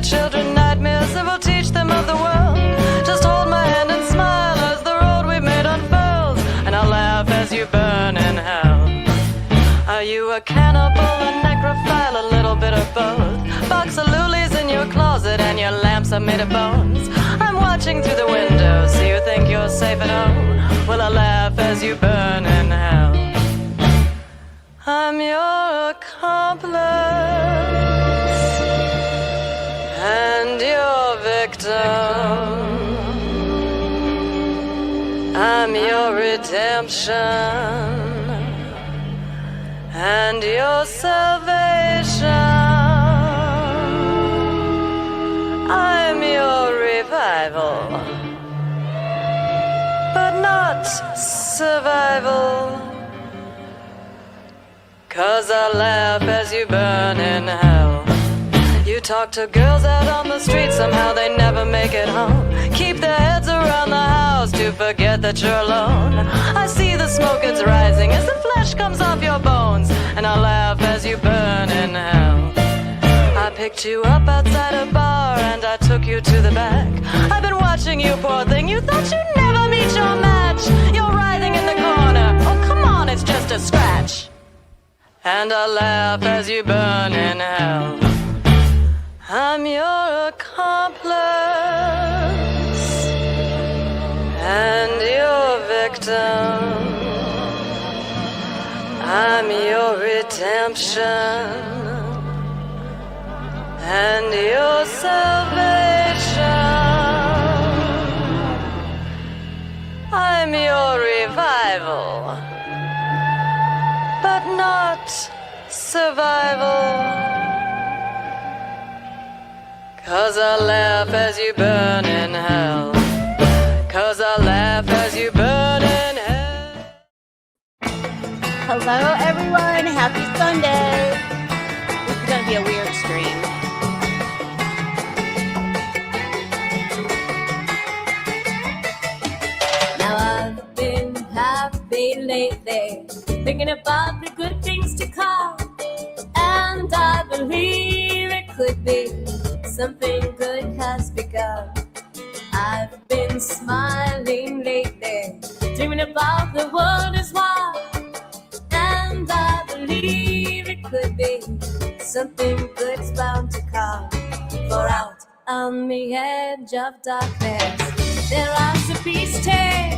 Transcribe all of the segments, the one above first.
the children nightmares that will teach them of the world. Just hold my hand and smile as the road we made unfurls, and I'll laugh as you burn in hell. Are you a cannibal, a necrophile, a little bit of both? Box of lilies in your closet and your lamps are made of bones. I'm watching through the window, so you think you're safe at home. Well, I'll laugh as you burn in hell. I'm your accomplice and your victim. I'm your redemption and your salvation. I'm your revival, but not survival. 'Cause I laugh as you burn in hell. You talk to girls out on the street, somehow they never make it home. Keep their heads around the house to forget that you're alone. I see the smoke, it's rising as the flesh comes off your bones, and I laugh as you burn in hell. I picked you up outside a bar and I took you to the back. I've been watching you, poor thing, you thought you'd never meet your match. You're writhing in the corner, oh come on, it's just a scratch. And I laugh as you burn in hell. I'm your accomplice and your victim. I'm your redemption and your salvation. I'm your revival, but not survival. 'Cause I laugh as you burn in hell. 'Cause I laugh as you burn in hell. Hello everyone, happy Sunday. This is gonna be a weird stream. Now I've been happy lately, thinking about the good things to come, and I believe it could be something good has begun. I've been smiling lately, dreaming about the world as one, and I believe it could be something good's bound to come. For out on the edge of darkness, there lies a peace train.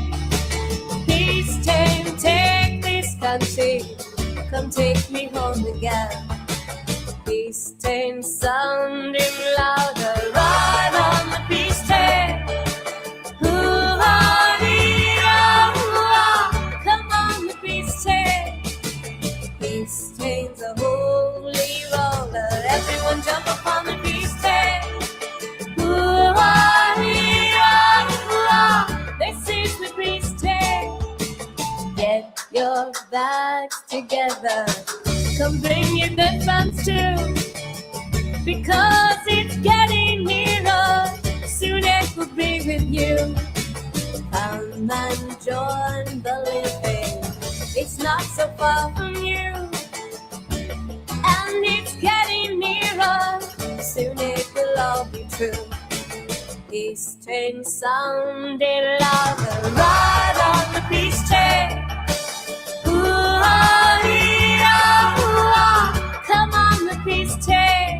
Peace train, take this country, come take me home again. Peace train sounding louder, ride on the peace train. Come on the peace train. Peace train's a holy roller, everyone jump up on the peace train. This is the peace train. Get your bags together, come bring your good friends too, because it's getting nearer, soon it will be with you. Come and join the living, it's not so far from you, and it's getting nearer, soon it will all be true. Peace train sounding louder, ride on the peace train. Come on the peace train.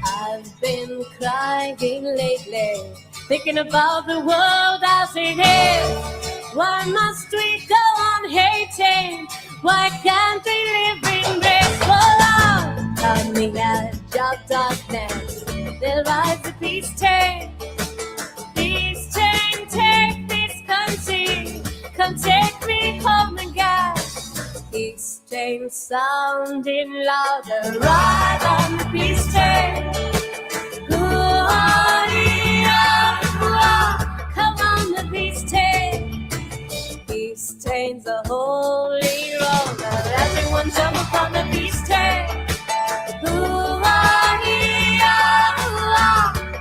I've been crying lately, thinking about the world as it is. Why must we go on hating? Why can't we live in grace? Well, on the edge of darkness, there lies a peace train. Peace train, take this country, come take me home again. Peace train sounding louder, ride on the peace train. Come on the peace train. Peace train's a holy roller, everyone jump upon the peace train.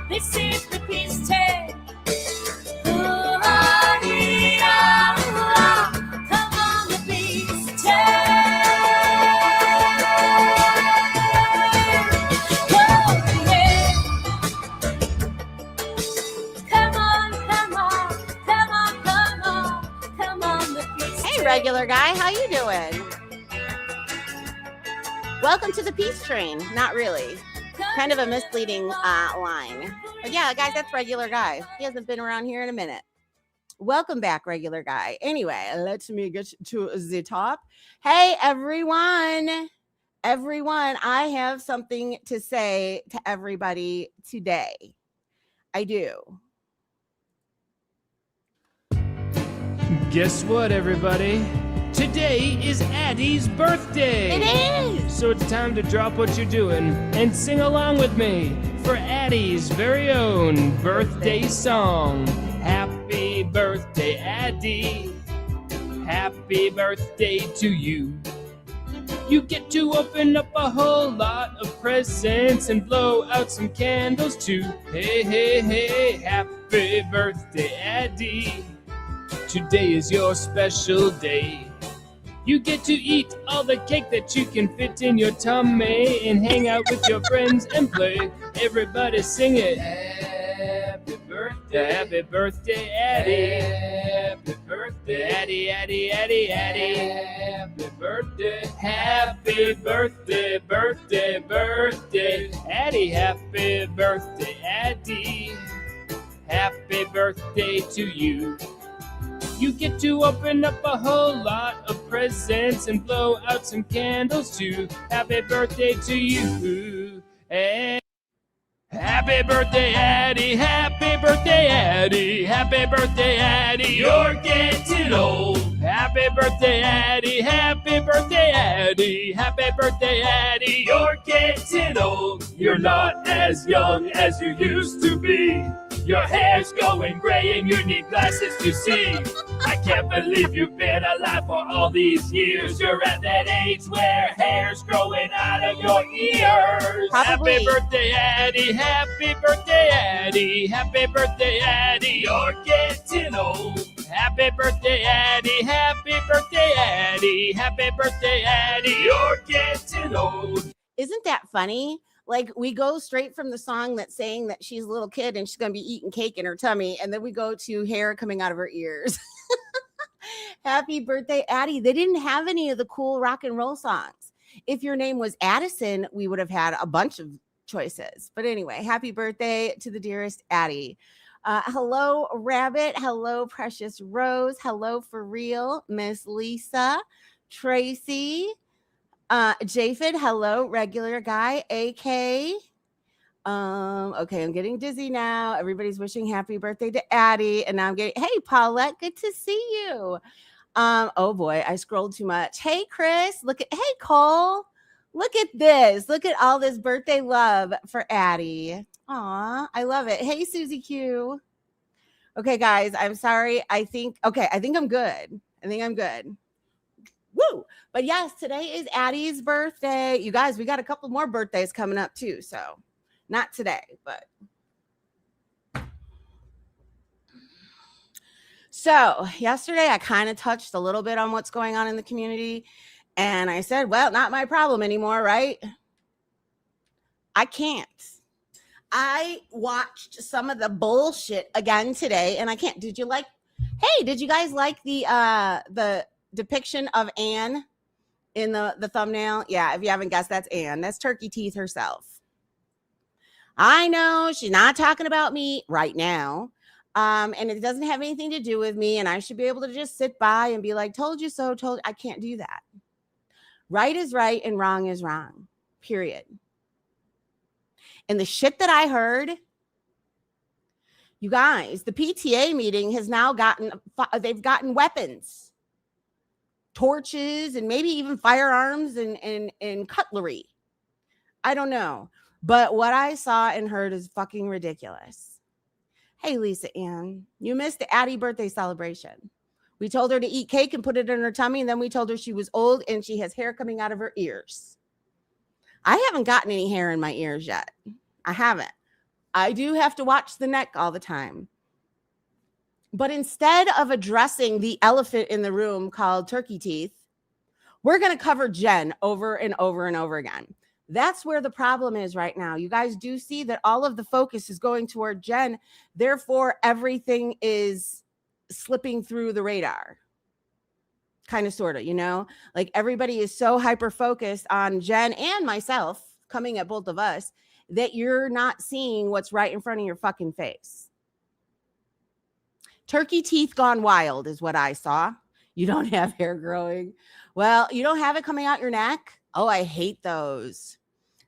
This is the peace train. Hey, regular guy, how you doing? Welcome to the Peace Train. Not really. Kind of a misleading line. But yeah, guys, that's regular guy. He hasn't been around here in a minute. Welcome back, regular guy. Anyway, let me get to the top. Hey, everyone. Everyone, I have something to say to everybody today. I do. Guess what, everybody? Today is Addie's birthday! It is! So it's time to drop what you're doing and sing along with me for Addie's very own birthday song. Happy birthday, Addie. Happy birthday to you. You get to open up a whole lot of presents and blow out some candles too. Hey, hey, hey, happy birthday, Addie. Today is your special day. You get to eat all the cake that you can fit in your tummy and hang out with your friends and play. Everybody sing it. Happy birthday, Addie. Happy birthday, Addie, Addie, Addie, Addie. Happy birthday. Happy birthday, birthday, birthday. Addie, happy birthday, Addie. Happy birthday to you. You get to open up a whole lot of presents and blow out some candles too. Happy birthday to you. And happy birthday, Addie. Happy birthday, Addie. Happy birthday, Addie. You're getting old. Happy birthday, Addie. Happy birthday, Addie. Happy birthday, Addie. You're getting old. You're not as young as you used to be. Your hair's going gray and you need glasses to see. I can't believe you've been alive for all these years. You're at that age where hair's growing out of your ears. Probably. Happy birthday, Addie. Happy birthday, Addie. Happy birthday, Addie. You're getting old. Happy birthday, Addie. Happy birthday, Addie. Happy birthday, Addie. You're getting old. Isn't that funny? Like, we go straight from the song that's saying that she's a little kid and she's going to be eating cake in her tummy, and then we go to hair coming out of her ears. Happy birthday, Addie. They didn't have any of the cool rock and roll songs. If your name was Addison, we would have had a bunch of choices. But anyway, happy birthday to the dearest Addie. Hello, Rabbit. Hello, Precious Rose. Hello, for real, Miss Lisa, Tracy. Japhid, hello, regular guy, AK. Okay, I'm getting dizzy now. Everybody's wishing happy birthday to Addie, and now I'm getting, hey, Paulette, good to see you. Oh boy, I scrolled too much. Hey, Chris, hey, Cole, look at this. Look at all this birthday love for Addie. Aw, I love it. Hey, Susie Q. Okay, guys, I'm sorry. I think I'm good. Woo! But yes, today is Addie's birthday. You guys, we got a couple more birthdays coming up too. So not today, but. So yesterday I kind of touched a little bit on what's going on in the community. And I said, well, not my problem anymore, right? I can't. I watched some of the bullshit again today and I can't. Did you guys like the depiction of Anne in the thumbnail? Yeah, if you haven't guessed, that's Anne. That's Turkey Teeth herself. I know she's not talking about me right now. And it doesn't have anything to do with me. And I should be able to just sit by and be like, told you so, I can't do that. Right is right and wrong is wrong. Period. And the shit that I heard, you guys, the PTA meeting has now they've gotten weapons, torches, and maybe even firearms and cutlery. I don't know. But what I saw and heard is fucking ridiculous. Hey, Lisa Ann, you missed the Addie birthday celebration. We told her to eat cake and put it in her tummy, and then we told her she was old and she has hair coming out of her ears. I haven't gotten any hair in my ears yet. I haven't. I do have to watch the neck all the time. But instead of addressing the elephant in the room called turkey teeth, we're going to cover Jen over and over and over again. That's where the problem is right now. You guys do see that all of the focus is going toward Jen. Therefore, everything is slipping through the radar. kind of, sort of, you know, like everybody is so hyper focused on Jen and myself coming at both of us that you're not seeing what's right in front of your fucking face. Turkey teeth gone wild is what I saw. You don't have hair growing. Well, you don't have it coming out your neck. Oh, I hate those.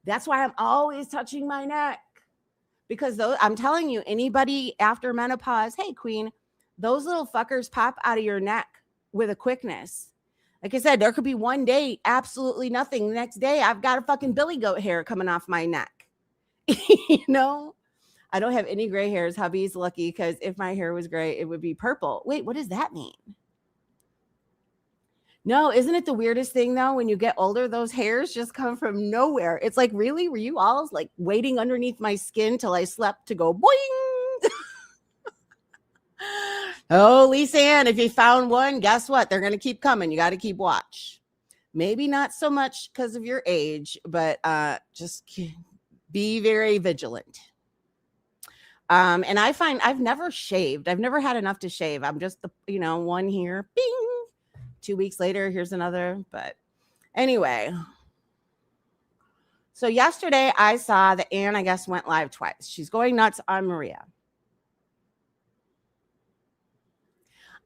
That's why I'm always touching my neck, because those, I'm telling you, anybody after menopause, hey, queen, those little fuckers pop out of your neck with a quickness. Like I said, there could be one day absolutely nothing. The next day, I've got a fucking billy goat hair coming off my neck. You know, I don't have any gray hairs. Hubby's lucky, because if my hair was gray, it would be purple. Wait, what does that mean? No, isn't it the weirdest thing though? When you get older, those hairs just come from nowhere. It's like, really? Were you all like waiting underneath my skin till I slept to go boing? Oh, Lisa Ann, if you found one, guess what? They're going to keep coming. You got to keep watch. Maybe not so much because of your age, but just be very vigilant. And I find I've never shaved. I've never had enough to shave. I'm just, one here, bing. 2 weeks later, here's another. But anyway, so yesterday I saw that Anne, I guess, went live twice. She's going nuts on Maria.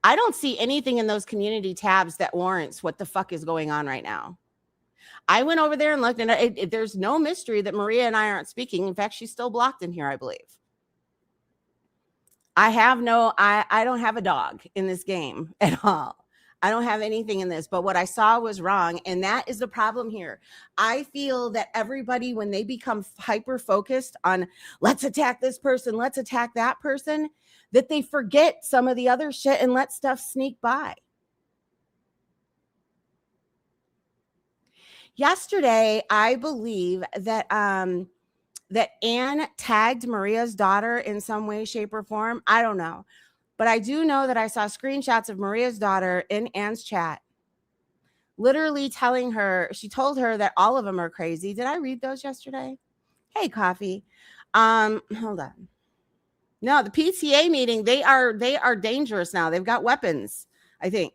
I don't see anything in those community tabs that warrants what the fuck is going on right now. I went over there and looked, and there's no mystery that Maria and I aren't speaking. In fact, she's still blocked in here, I believe. I don't have a dog in this game at all. I don't have anything in this, but what I saw was wrong. And that is the problem here. I feel that everybody, when they become hyper focused on let's attack this person, let's attack that person, that they forget some of the other shit and let stuff sneak by. Yesterday, I believe that that Anne tagged Maria's daughter in some way, shape, or form. I don't know. But I do know that I saw screenshots of Maria's daughter in Anne's chat, literally telling her, she told her that all of them are crazy. Did I read those yesterday? Hey, Coffee. Hold on. No, the PTA meeting, they are dangerous now. They've got weapons, I think.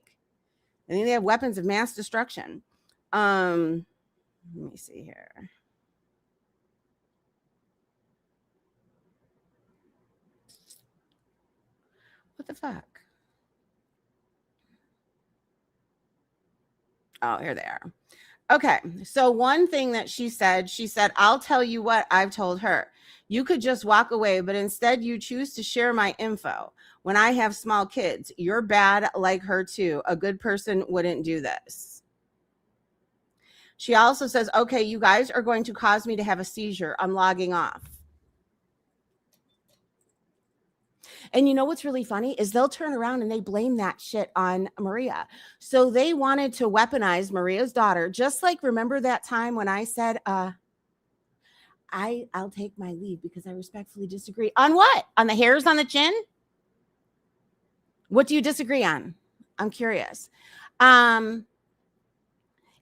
I think they have weapons of mass destruction. Let me see here. What the fuck? Oh, here they are. Okay. So one thing that she said, I'll tell you what I've told her. You could just walk away, but instead you choose to share my info. When I have small kids, you're bad like her too. A good person wouldn't do this. She also says, okay, you guys are going to cause me to have a seizure. I'm logging off. And you know what's really funny is they'll turn around and they blame that shit on Maria. So they wanted to weaponize Maria's daughter. Just like, remember that time when I said, I'll take my leave because I respectfully disagree. On what? On the hairs on the chin? What do you disagree on? I'm curious.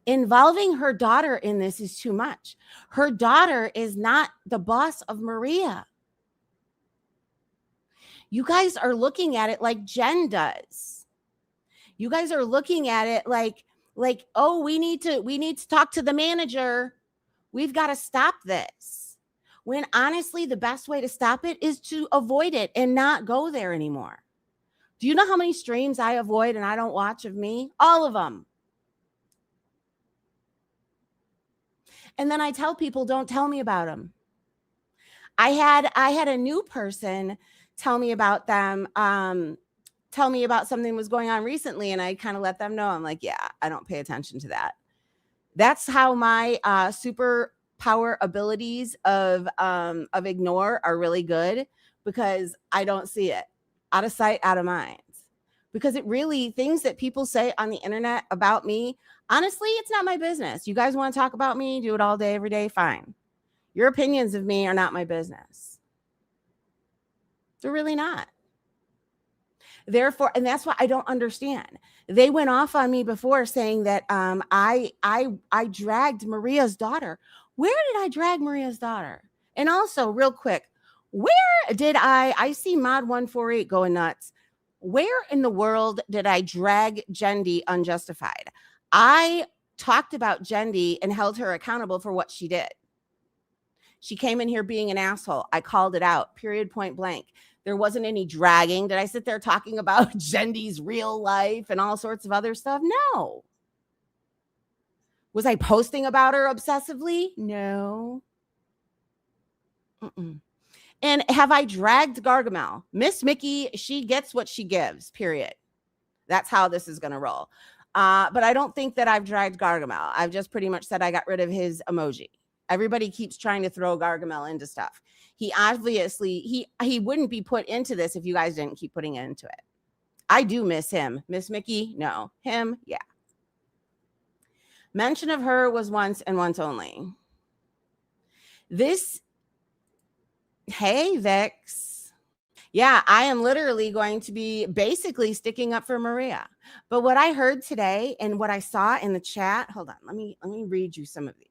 Involving her daughter in this is too much. Her daughter is not the boss of Maria. You guys are looking at it like Jen does. You guys are looking at it like, oh, we need to talk to the manager. We've got to stop this. When honestly, the best way to stop it is to avoid it and not go there anymore. Do you know how many streams I avoid and I don't watch of me? All of them. And then I tell people, don't tell me about them. I had a new person tell me about them, tell me about something that was going on recently, and I kind of let them know. I'm like, yeah, I don't pay attention to that. That's how my superpower abilities of ignore are really good, because I don't see it. Out of sight, out of mind. Because it really, things that people say on the internet about me, honestly, it's not my business. You guys want to talk about me, do it all day, every day, fine. Your opinions of me are not my business. They're really not. Therefore, and that's what I don't understand. They went off on me before saying that I dragged Maria's daughter. Where did I drag Maria's daughter? And also, real quick, where did I see Mod 148 going nuts? Where in the world did I drag Jendi unjustified? I talked about Jendi and held her accountable for what she did. She came in here being an asshole. I called it out, period, point blank. There wasn't any dragging. Did I sit there talking about Jendi's real life and all sorts of other stuff? No. Was I posting about her obsessively? No. Mm-mm. And have I dragged Gargamel? Miss Mickey, she gets what she gives, period. That's how this is going to roll. But I don't think that I've dragged Gargamel. I've just pretty much said I got rid of his emoji. Everybody keeps trying to throw Gargamel into stuff. He obviously, he wouldn't be put into this if you guys didn't keep putting it into it. I do miss him. Miss Mickey, no. Him, yeah. Mention of her was once and once only. This, hey, Vix. Yeah, I am literally going to be basically sticking up for Maria. But what I heard today and what I saw in the chat, hold on, let me read you some of these.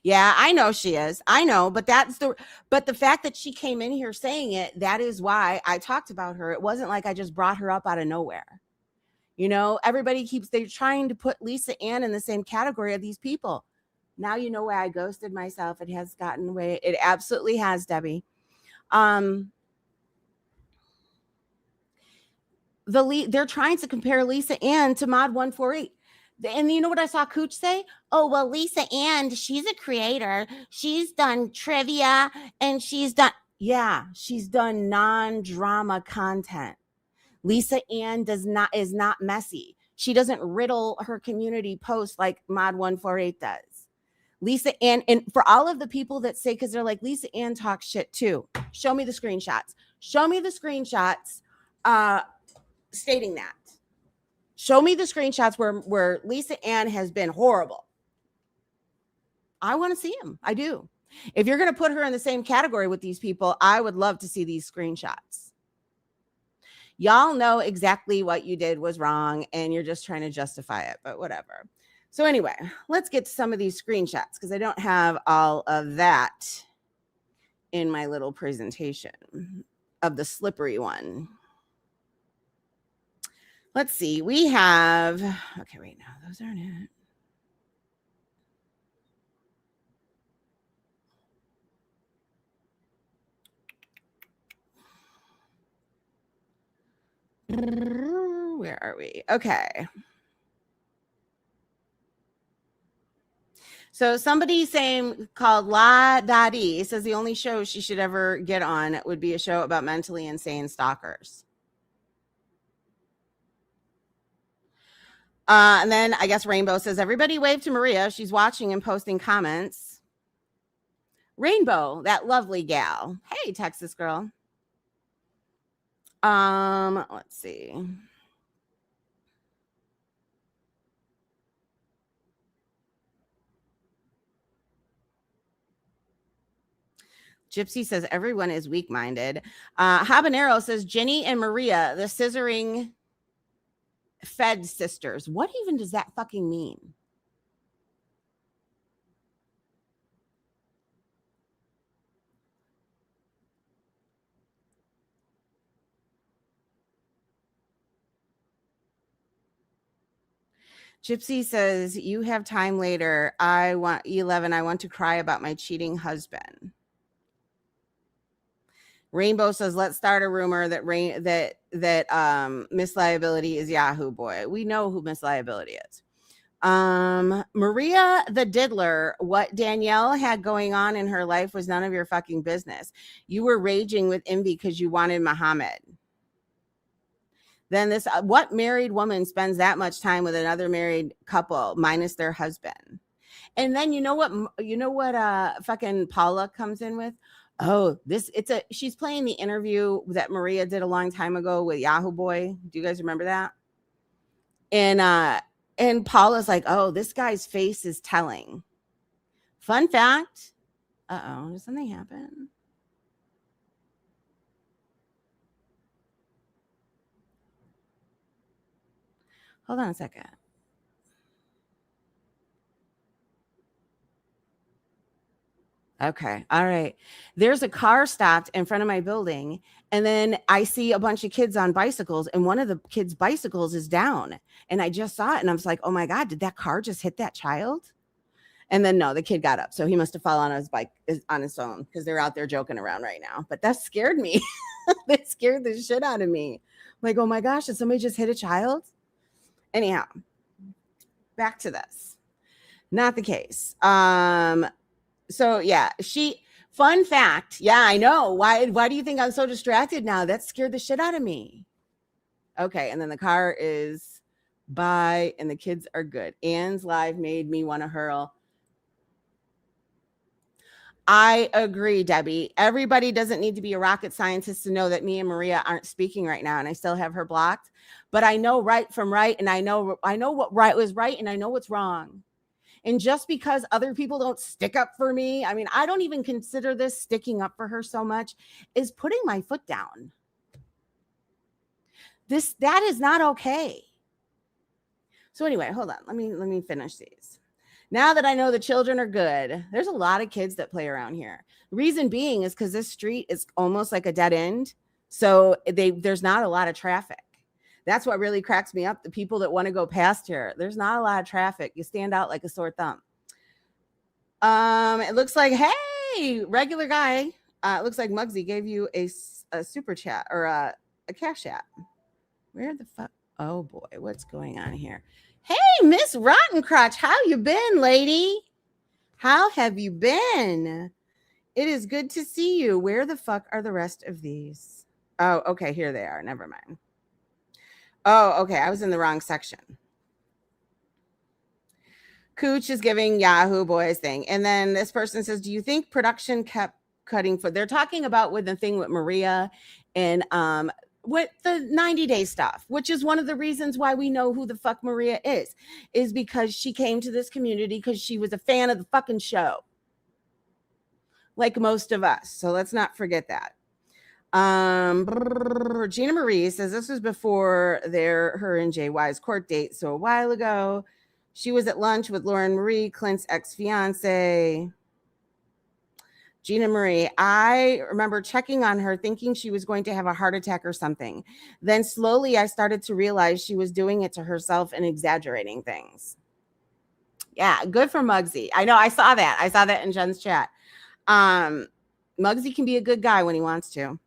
Yeah, I know she is. I know, but the fact that she came in here saying it, that is why I talked about her. It wasn't like I just brought her up out of nowhere. You know, everybody they're trying to put Lisa Ann in the same category of these people. Now you know why I ghosted myself. It has gotten away. It absolutely has, Debbie. They're trying to compare Lisa Ann to Mod 148. And you know what I saw Cooch say? Oh, well, Lisa Ann, she's a creator. She's done trivia and she's done non-drama content. Lisa Ann is not messy. She doesn't riddle her community posts like Mod 148 does. Lisa Ann, and for all of the people that say, because they're like, Lisa Ann talks shit too. Show me the screenshots. Show me the screenshots stating that. Show me the screenshots where Lisa Ann has been horrible. I want to see them. I do. If you're going to put her in the same category with these people, I would love to see these screenshots. Y'all know exactly what you did was wrong and you're just trying to justify it, but whatever. So anyway, let's get to some of these screenshots because I don't have all of that in my little presentation of the slippery one. Let's see. We have, okay, wait, no, those aren't it. Where are we? Okay. So somebody saying called La Dadi says the only show she should ever get on would be a show about mentally insane stalkers. And then I guess Rainbow says, everybody wave to Maria. She's watching and posting comments. Rainbow, that lovely gal. Hey, Texas girl. Let's see. Gypsy says everyone is weak-minded. Habanero says Jenny and Maria, the scissoring Fed sisters. What even does that fucking mean? Gypsy says, you have time later. I want 11. I want to cry about my cheating husband. Rainbow says, let's start a rumor that Miss Liability is Yahoo Boy. We know who Miss Liability is. Maria the Diddler, what Danielle had going on in her life was none of your fucking business. You were raging with envy because you wanted Muhammad. Then this, what married woman spends that much time with another married couple minus their husband? And then you know what fucking Paula comes in with? Oh, she's playing the interview that Maria did a long time ago with Yahoo Boy. Do you guys remember that? And Paula's like, oh, this guy's face is telling. Fun fact. Uh-oh, did something happen? Hold on a second. Okay. All right. There's a car stopped in front of my building, and then I see a bunch of kids on bicycles, and one of the kids' bicycles is down. And I just saw it, and I was like, oh my God, did that car just hit that child? And then no, the kid got up. So he must have fallen on his bike on his own, because they're out there joking around right now. But that scared me. That scared the shit out of me. Like, oh my gosh, did somebody just hit a child? Anyhow, back to this. Not the case. So yeah, fun fact. Yeah, I know. Why do you think I'm so distracted now? That scared the shit out of me. Okay, and then the car is by and the kids are good. Anne's live made me want to hurl. I agree, Debbie. Everybody doesn't need to be a rocket scientist to know that me and Maria aren't speaking right now, and I still have her blocked. But I know right from right, and I know what right was right, and I know what's wrong. And just because other people don't stick up for me, I mean, I don't even consider this sticking up for her so much, is putting my foot down. That is not okay. So anyway, hold on. Let me finish these. Now that I know the children are good, there's a lot of kids that play around here. The reason being is because this street is almost like a dead end. So there's not a lot of traffic. That's what really cracks me up. The people that want to go past here, there's not a lot of traffic. You stand out like a sore thumb. It looks like, hey, regular guy. It looks like Muggsy gave you a super chat or a cash app. Where the fuck? Oh boy, what's going on here? Hey, Miss Rottencrotch, how you been, lady? How have you been? It is good to see you. Where the fuck are the rest of these? Oh, okay, here they are. Never mind. Oh, okay. I was in the wrong section. Cooch is giving Yahoo Boys thing. And then this person says, do you think production kept cutting for? They're talking about with the thing with Maria and with the 90-day stuff, which is one of the reasons why we know who the fuck Maria is because she came to this community because she was a fan of the fucking show. Like most of us. So let's not forget that. Gina Marie says this was before her and JY's court date. So a while ago, she was at lunch with Lauren Marie, Clint's ex-fiance. Gina Marie, I remember checking on her thinking she was going to have a heart attack or something. Then slowly I started to realize she was doing it to herself and exaggerating things. Yeah, good for Muggsy. I know, I saw that. I saw that in Jen's chat. Muggsy can be a good guy when he wants to.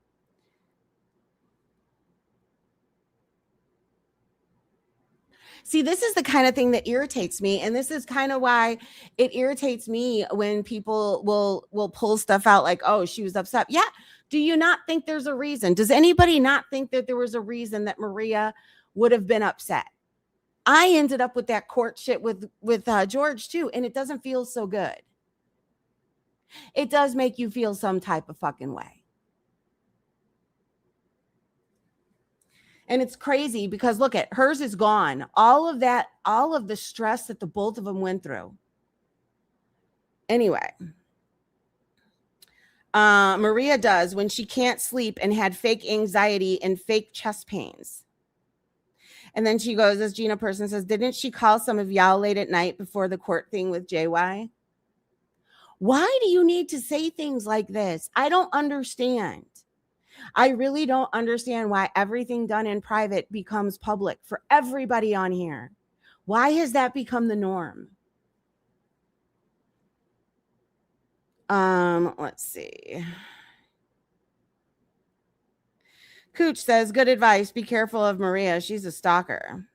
See, this is the kind of thing that irritates me. And this is kind of why it irritates me when people will pull stuff out like, oh, she was upset. Yeah. Do you not think there's a reason? Does anybody not think that there was a reason that Maria would have been upset? I ended up with that court shit with George too. And it doesn't feel so good. It does make you feel some type of fucking way. And it's crazy because look at hers is gone. All of that, all of the stress that the both of them went through. Anyway, Maria does when she can't sleep and had fake anxiety and fake chest pains. And then she goes, as Gina Person says, didn't she call some of y'all late at night before the court thing with JY? Why do you need to say things like this? I don't understand. I really don't understand why everything done in private becomes public for everybody on here. Why has that become the norm? Let's see. Cooch says, good advice. Be careful of Maria. She's a stalker.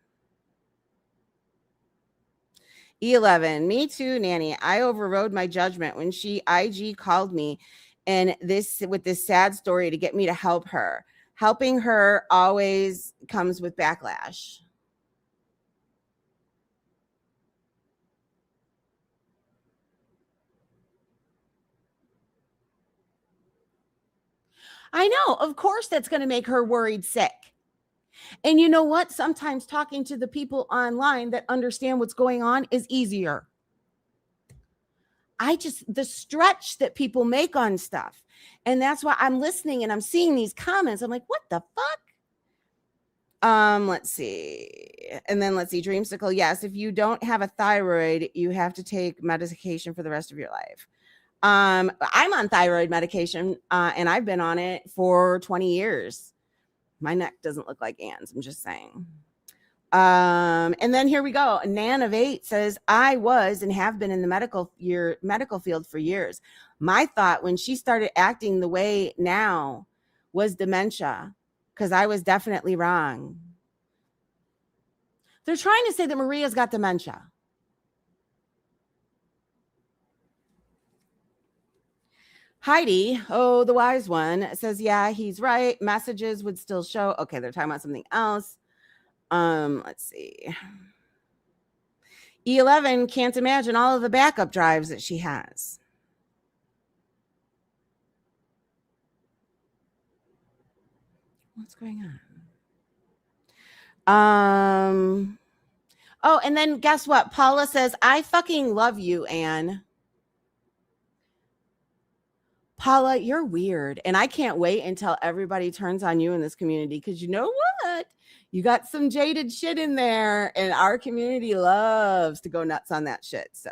E11, me too, Nanny. I overrode my judgment when she IG called me and this sad story to get me to help her. Helping her always comes with backlash. I know, of course that's going to make her worried sick. And you know what? Sometimes talking to the people online that understand what's going on is easier. The stretch that people make on stuff. And that's why I'm listening and I'm seeing these comments. I'm like, what the fuck? Let's see. And then let's see. Dreamsicle. Yes. If you don't have a thyroid, you have to take medication for the rest of your life. I'm on thyroid medication, and I've been on it for 20 years. My neck doesn't look like Anne's. I'm just saying. And then here we go. Nan of 8 says, I was and have been in the medical field for years. My thought when she started acting the way now was dementia, because I was definitely wrong. They're trying to say that Maria's got dementia. Heidi, oh, the wise one, says, yeah, he's right. Messages would still show. Okay, they're talking about something else. Let's see. E11 can't imagine all of the backup drives that she has. What's going on? Oh, and then guess what? Paula says, I fucking love you, Anne. Paula, you're weird. And I can't wait until everybody turns on you in this community, because you know what? You got some jaded shit in there, and our community loves to go nuts on that shit. So,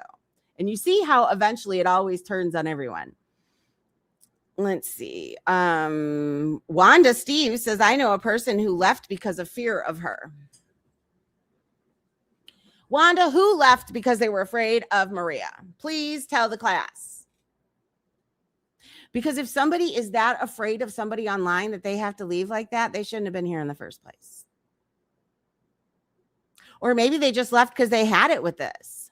and you see how eventually it always turns on everyone. Let's see. Wanda Steve says, I know a person who left because of fear of her. Wanda, who left because they were afraid of Maria? Please tell the class. Because if somebody is that afraid of somebody online that they have to leave like that, they shouldn't have been here in the first place. Or maybe they just left because they had it with this.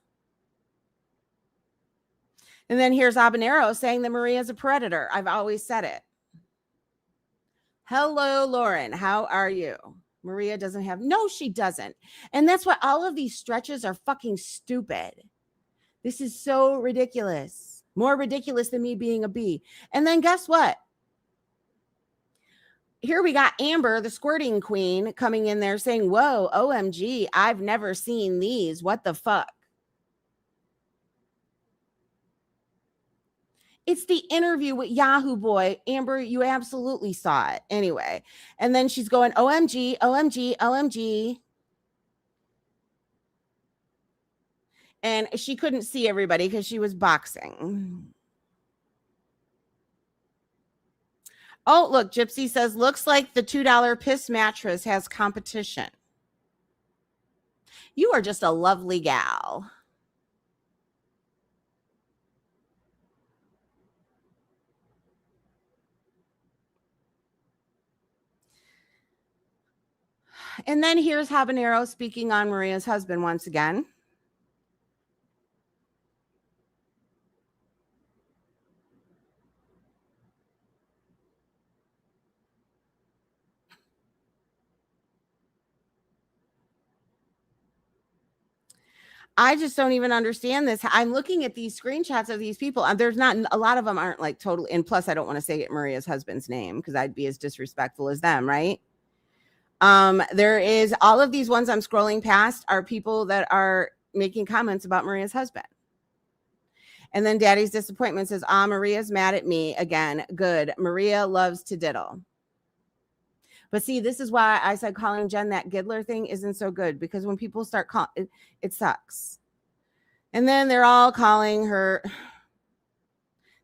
And then here's Habanero saying that Maria's a predator. I've always said it. Hello, Lauren. How are you? Maria doesn't have... No, she doesn't. And that's why all of these stretches are fucking stupid. This is so ridiculous. More ridiculous than me being a bee. And then guess what? Here we got Amber, the squirting queen, coming in there saying, whoa, OMG, I've never seen these. What the fuck? It's the interview with Yahoo Boy. Amber, you absolutely saw it. Anyway. And then she's going, OMG, OMG, OMG. And she couldn't see everybody because she was boxing. Oh, look, Gypsy says, looks like the $2 piss mattress has competition. You are just a lovely gal. And then here's Habanero speaking on Maria's husband once again. I just don't even understand this. I'm looking at these screenshots of these people, and there's not a lot of them aren't like totally. And plus, I don't want to say Maria's husband's name because I'd be as disrespectful as them, right? There is all of these ones I'm scrolling past are people that are making comments about Maria's husband. And then Daddy's Disappointment says, Maria's mad at me again. Good. Maria loves to diddle. But see, this is why I said calling Jen that Giddler thing isn't so good, because when people start calling it sucks. And then they're all calling her.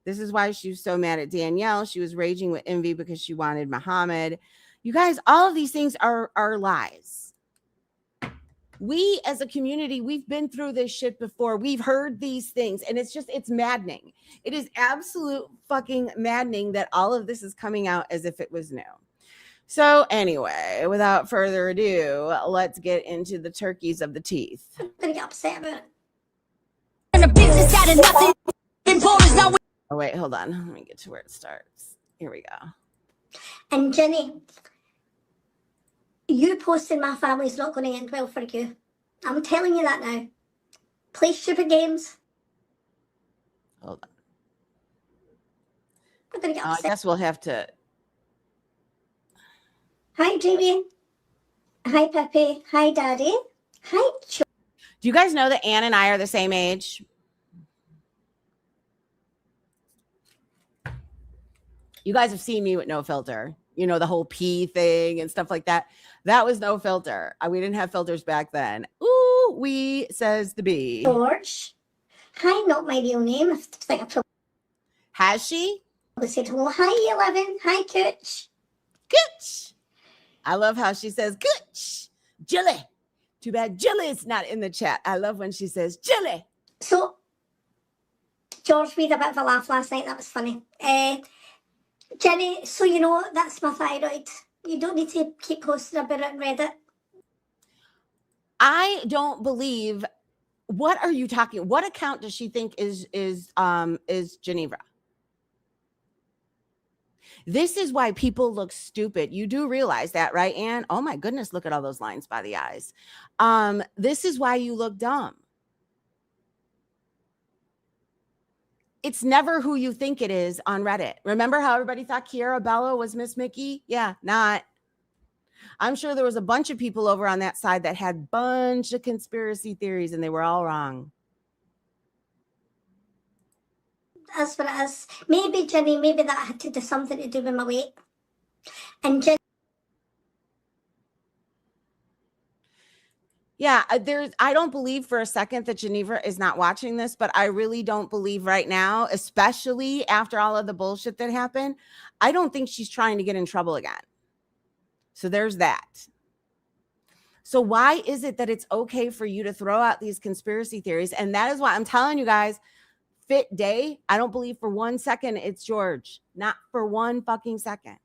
This is why she was so mad at Danielle. She was raging with envy because she wanted Muhammad. You guys, all of these things are lies. We as a community, we've been through this shit before. We've heard these things, and it's maddening. It is absolute fucking maddening that all of this is coming out as if it was new. So anyway, without further ado, let's get into the turkeys of the teeth. I'm gonna get upset about it. And a business out of nothing. Oh, wait, hold on. Let me get to where it starts. Here we go. And Jenny, you posting my family's not going to end well for you. I'm telling you that now. Play stupid games. Hold on. I'm gonna get I upset. guess we'll have to. Hi, Jamie. Hi, Pepe. Hi, Daddy. Hi, Do you guys know that Anne and I are the same age? You guys have seen me with no filter. You know, the whole pee thing and stuff like that. That was no filter. We didn't have filters back then. Ooh, we, says the bee. George. Hi, not my real name. I think I Has she? We said hello. Hi, 11. Hi, Cooch. Gooch. I love how she says Gooch. Jilly. Too bad Jilly's not in the chat. I love when she says Jilly. So, George made a bit of a laugh last night. That was funny. Jenny, so you know, that's my thyroid. You don't need to keep posting about it on Reddit. I don't believe. What are you talking? What account does she think is Geneva? This is why people look stupid. You do realize that, right, Anne? Oh my goodness, look at all those lines by the eyes. This is why you look dumb. It's never who you think it is on Reddit. Remember how everybody thought Kiara Bello was Miss Mickey? Yeah, not. I'm sure there was a bunch of people over on that side that had a bunch of conspiracy theories and they were all wrong. As for it is, maybe, Jenny, maybe that had to do something to do with my weight. And Jenny, yeah, I don't believe for a second that Geneva is not watching this, but I really don't believe right now, especially after all of the bullshit that happened. I don't think she's trying to get in trouble again. So there's that. So why is it that it's okay for you to throw out these conspiracy theories? And that is why I'm telling you guys, Fit Day, I don't believe for 1 second it's George. Not for 1 fucking second.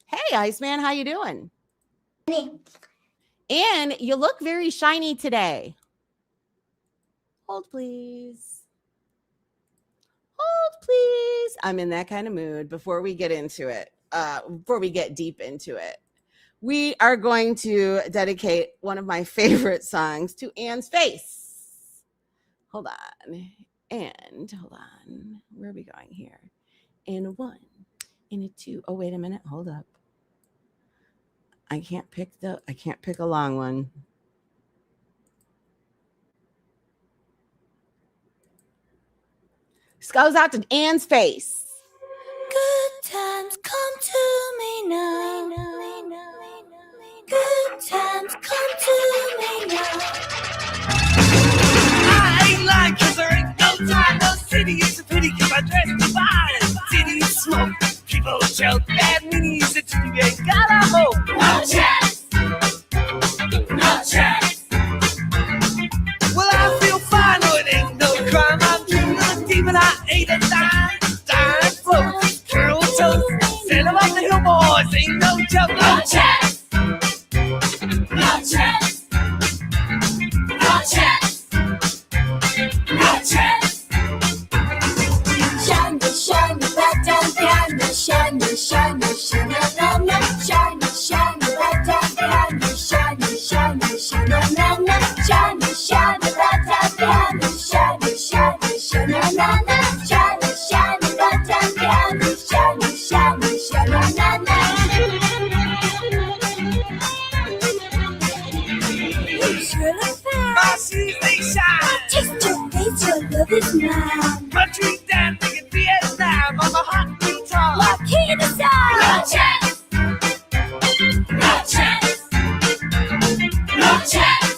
Hey, Iceman, how you doing? And you look very shiny today. Hold, please. Hold, please. I'm in that kind of mood before we get into it. Before we get deep into it. We are going to dedicate one of my favorite songs to Anne's face. Hold on. And hold on. Where are we going here? In a 1, in a 2. Oh, wait a minute. Hold up. I can't pick a long one. This goes out to Anne's face. Good times come to me now. Good times come to me now. I ain't lying, cause there ain't no time. No city is a pity, cause I dress the fire. City smoke, people joke, bad minis that you ain't gotta hope. No chance, no chance. Well, I feel fine, no, it ain't no crime. I'm dreaming of a demon, I ate a dime float, curl toast, send them up the hill, boys, ain't no joke. No chance, no chance, no chance. Shiny, shiny, bright and piano. Shiny, shiny, shiny, na na. Shiny, shiny, bright and piano. Shiny, shiny, shiny, na na. Shiny, shiny, bright and piano. Shiny, shiny, shiny, na na. Shiny, shiny, bright and piano. Shiny, shiny, shiny, na na. You sure look fine. My shoes, they shine. Just your face, your love is mine. Country dancing in Vietnam on the hot guitar. My key to sound. No chance. No chance. No chance.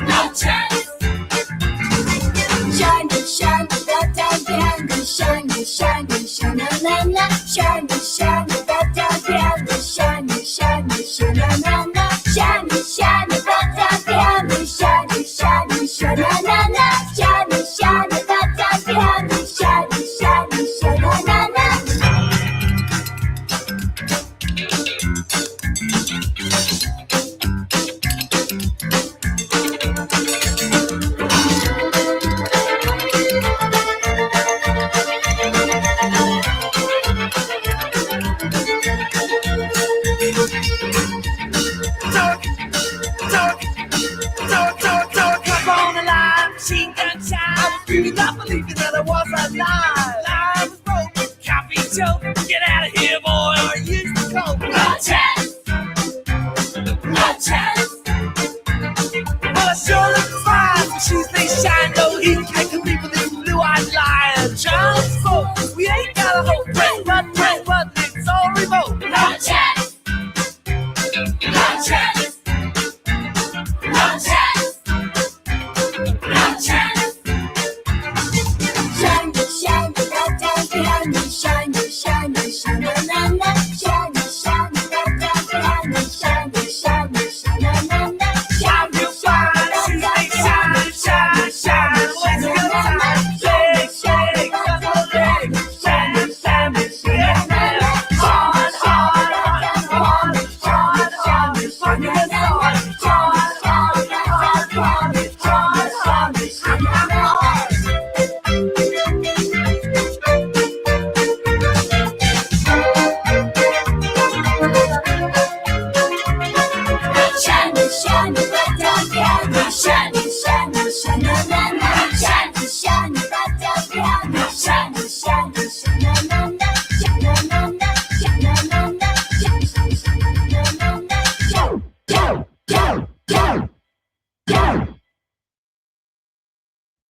No chance. Shiny, shiny, bright and piano. Shiny, shiny, shiny, na na. Shiny, shiny, bright and piano. Shiny, shiny, shiny, na na. Shiny, shiny, bright and piano. Shiny, shiny, shiny, na na. Shiny, shiny, bright and piano. Shiny, shiny, shiny, na na. Come on alive, machine gun shine. I was really not believing that I was alive. Life was broke, copy joke. Get out of here, boy, or use the coke. No chance. No chance. Well, I sure look fine. My shoes, they shine. No heat, I can leave with this blue-eyed lion. Child smoke, we ain't got a hope. Pray, but it's all remote. No chance. No chance. No chance. No chance. Shiny,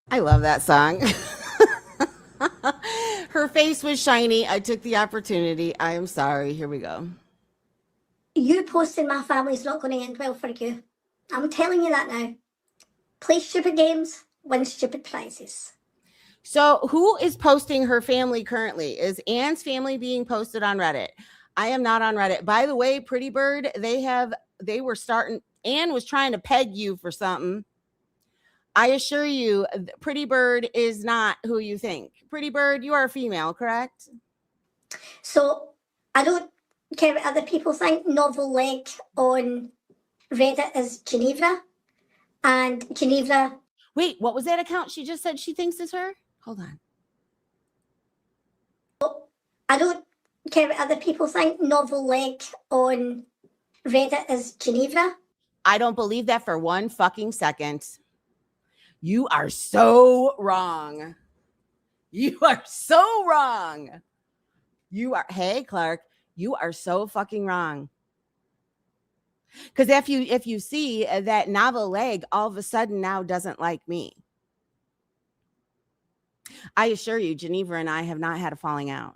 I love that song. Her face was shiny. I took the opportunity. I am sorry. Here we go. You posting my family's not going to end well for you. I'm telling you that now. Play stupid games, win stupid prizes. So who is posting her family currently? Is Anne's family being posted on Reddit? I am not on Reddit. By the way, Pretty Bird, they were starting, Anne was trying to peg you for something. I assure you, Pretty Bird is not who you think. Pretty Bird, you are a female, correct? So I don't care what other people think. Novel Leg on Reddit is Geneva. And Geneva. Wait, what was that account she just said she thinks is her? Hold on. I don't care what other people think. Novel Leg on Reddit is Geneva. I don't believe that for one fucking second. You are so wrong. You are so wrong. Hey, Clark, you are so fucking wrong. Because if you see that Novel Leg all of a sudden now doesn't like me. I assure you, Geneva and I have not had a falling out.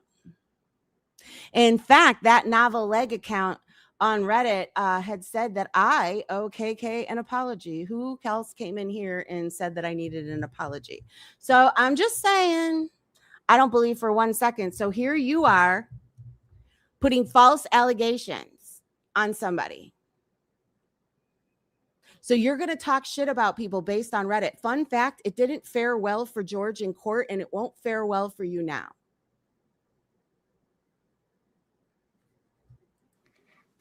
In fact, that Novel Leg account on Reddit had said that I owe KK an apology. Who else came in here and said that I needed an apology? So I'm just saying, I don't believe for 1 second. So here you are putting false allegations on somebody. So you're going to talk shit about people based on Reddit. Fun fact, it didn't fare well for George in court, and it won't fare well for you now.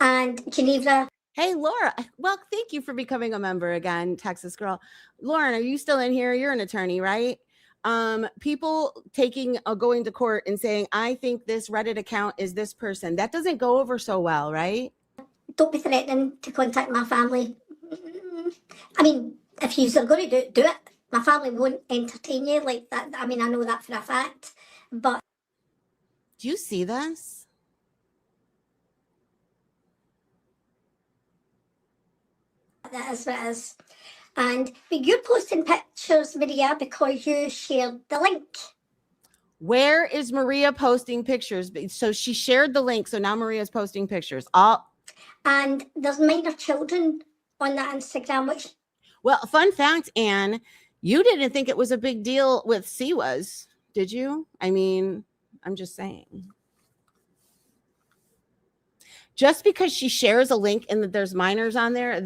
And Geneva. Hey, Laura. Well, thank you for becoming a member again, Texas Girl. Lauren, are you still in here? You're an attorney, right? People going to court and saying, I think this Reddit account is this person. That doesn't go over so well, right? Don't be threatening to contact my family. I mean, if you're going to do it, my family won't entertain you like that. I mean, I know that for a fact. But do you see this? that is what it is. And but you're posting pictures, Maria, because you shared the link. Where is Maria posting pictures? So she shared the link. So now Maria's posting pictures. And there's minor children on that Instagram, which. Well, fun fact, Anne, you didn't think it was a big deal with Siwas, did you? I mean, I'm just saying. Just because she shares a link and that there's minors on there,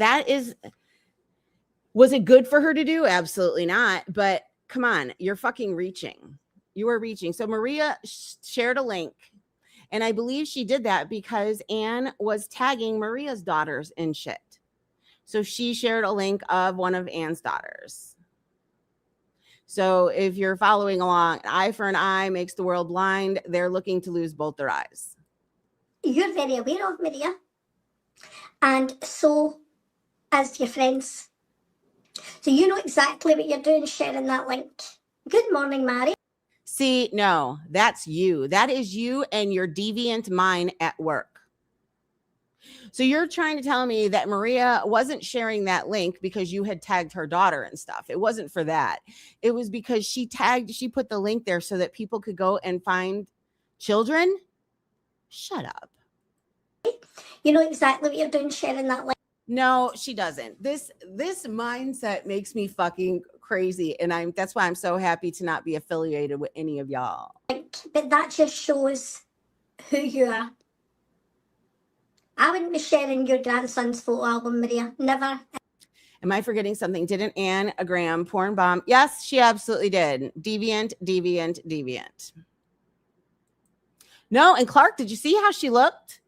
was it good for her to do? Absolutely not. But come on, you're fucking reaching. You are reaching. So Maria shared a link. And I believe she did that because Anne was tagging Maria's daughters in shit. So she shared a link of one of Anne's daughters. So if you're following along, an eye for an eye makes the world blind. They're looking to lose both their eyes. You're very aware of, Maria. And so, as your friends. So you know exactly what you're doing sharing that link. Good morning, Mary. See, no, that's you. That is you and your deviant mind at work. So you're trying to tell me that Maria wasn't sharing that link because you had tagged her daughter and stuff. It wasn't for that. It was because she put the link there so that people could go and find children. Shut up. You know exactly what you're doing sharing that link. No, she doesn't. This mindset makes me fucking crazy. And that's why I'm so happy to not be affiliated with any of y'all. But that just shows who you are. I wouldn't be sharing your grandson's photo album, Maria. Never. Am I forgetting something? Didn't Anne Graham porn bomb? Yes, she absolutely did. Deviant, deviant, deviant. No, and Clark, did you see how she looked?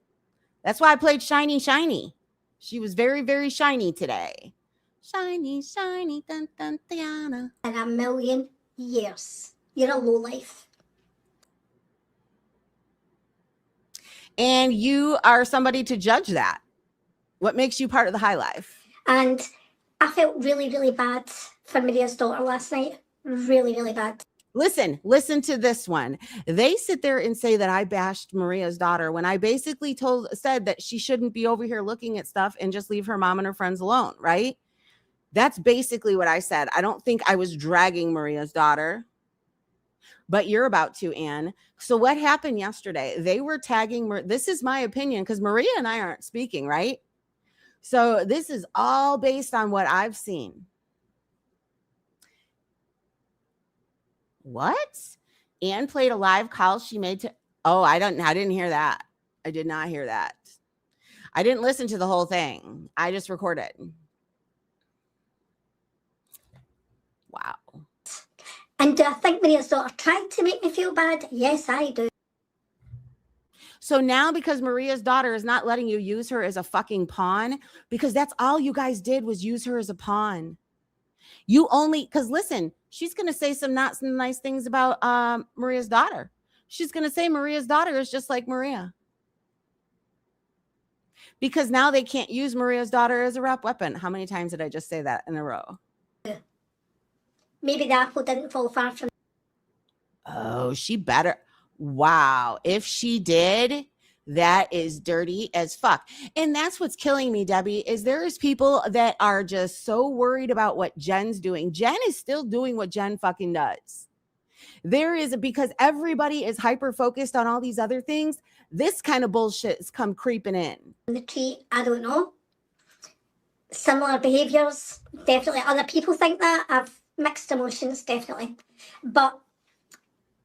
That's why I played Shiny Shiny. She was very, very shiny today. Shiny, shiny, dun, dun, Diana. In a million years. You're a lowlife. And you are somebody to judge that. What makes you part of the high life? And I felt really, really bad for Maria's daughter last night. Really, really bad. Listen to this one. They sit there and say that I bashed Maria's daughter when I basically said that she shouldn't be over here looking at stuff and just leave her mom and her friends alone, right? That's basically what I said. I don't think I was dragging Maria's daughter, but you're about to, Anne. So what happened yesterday? They were tagging, this is my opinion, because Maria and I aren't speaking, right? So this is all based on what I've seen. What? Anne played a live call she made to, oh, I didn't hear that. I did not hear that. I didn't listen to the whole thing. I just recorded. Wow. And do I think Maria's daughter tried to make me feel bad? Yes, I do. So now because Maria's daughter is not letting you use her as a fucking pawn, because that's all you guys did was use her as a pawn. You only, because listen, she's going to say some not some nice things about Maria's daughter. She's going to say Maria's daughter is just like Maria. Because now they can't use Maria's daughter as a rap weapon. How many times did I just say that in a row? Maybe the apple didn't fall far from. Oh, she better. Wow. If she did, that is dirty as fuck. And that's what's killing me, Debbie, is there's people that are just so worried about what Jen's doing. Jen is still doing what Jen fucking does. There is, because everybody is hyper focused on all these other things, this kind of bullshit has come creeping in. The tree, I don't know. Similar behaviours, definitely. Other people think that. I've mixed emotions, definitely. But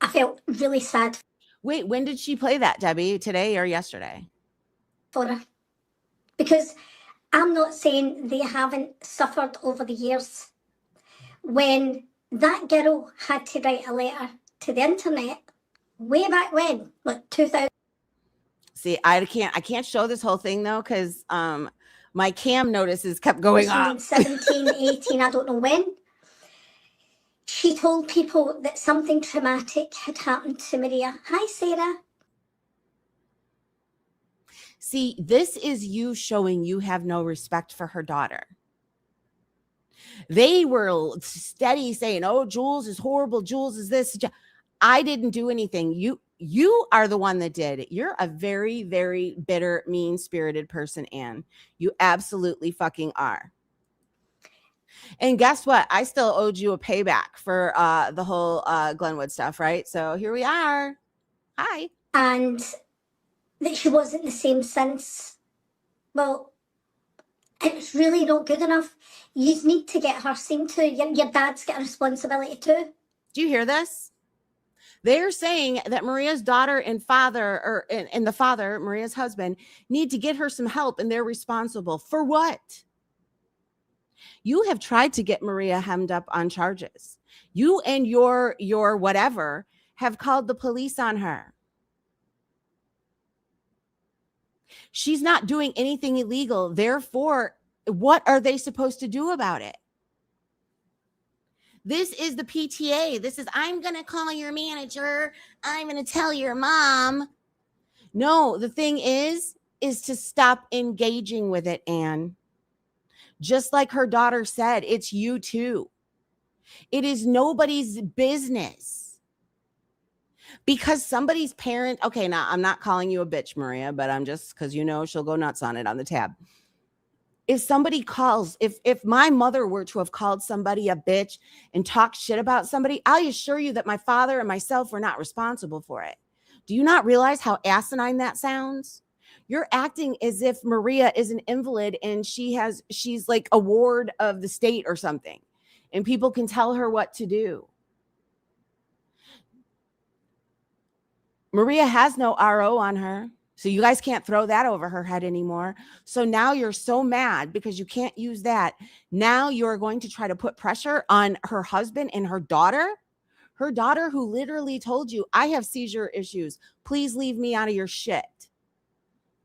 I felt really sad. Wait, when did she play that, Debbie? Today or yesterday? For her. Because I'm not saying they haven't suffered over the years. When that girl had to write a letter to the internet, way back when, like 2000. See, I can't show this whole thing though, because my cam notices kept going up. 17, 18, I don't know when. She told people that something traumatic had happened to Maria. Hi, Sarah. See, this is you showing you have no respect for her daughter. They were steady saying, oh, Jules is horrible. Jules is this. I didn't do anything. You are the one that did it. You're a very, very bitter, mean-spirited person, Anne. You absolutely fucking are. And guess what? I still owed you a payback for the whole Glenwood stuff, right? So here we are. Hi. And that she wasn't the same since. Well, it's really not good enough. You need to get her seen to. Your dad's got a responsibility too. Do you hear this? They're saying that Maria's daughter and father, and the father, Maria's husband, need to get her some help, and they're responsible. For what? You have tried to get Maria hemmed up on charges. You and your whatever have called the police on her. She's not doing anything illegal. Therefore, what are they supposed to do about it? This is the PTA. This is, I'm going to call your manager. I'm going to tell your mom. No, the thing is to stop engaging with it, Anne. Just like her daughter said, it's you too. It is nobody's business. Because somebody's parent, okay, now I'm not calling you a bitch, Maria, but I'm just, because you know she'll go nuts on it on the tab. If somebody calls, if my mother were to have called somebody a bitch and talked shit about somebody, I assure you that my father and myself were not responsible for it. Do you not realize how asinine that sounds? You're acting as if Maria is an invalid and she's like a ward of the state or something, and people can tell her what to do. Maria has no RO on her, so you guys can't throw that over her head anymore. So now you're so mad because you can't use that. Now you're going to try to put pressure on her husband and her daughter who literally told you, I have seizure issues. Please leave me out of your shit.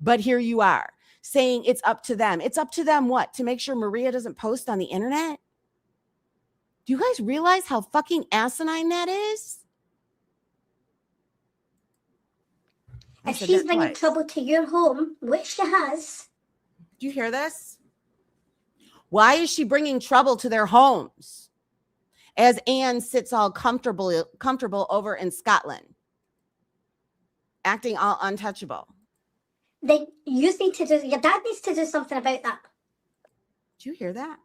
But here you are saying it's up to them. It's up to them what? To make sure Maria doesn't post on the internet? Do you guys realize how fucking asinine that is? If she's bringing trouble to your home, which she has. Do you hear this? Why is she bringing trouble to their homes? As Anne sits all comfortable over in Scotland, acting all untouchable. Then your dad needs to do something about that. Do you hear that?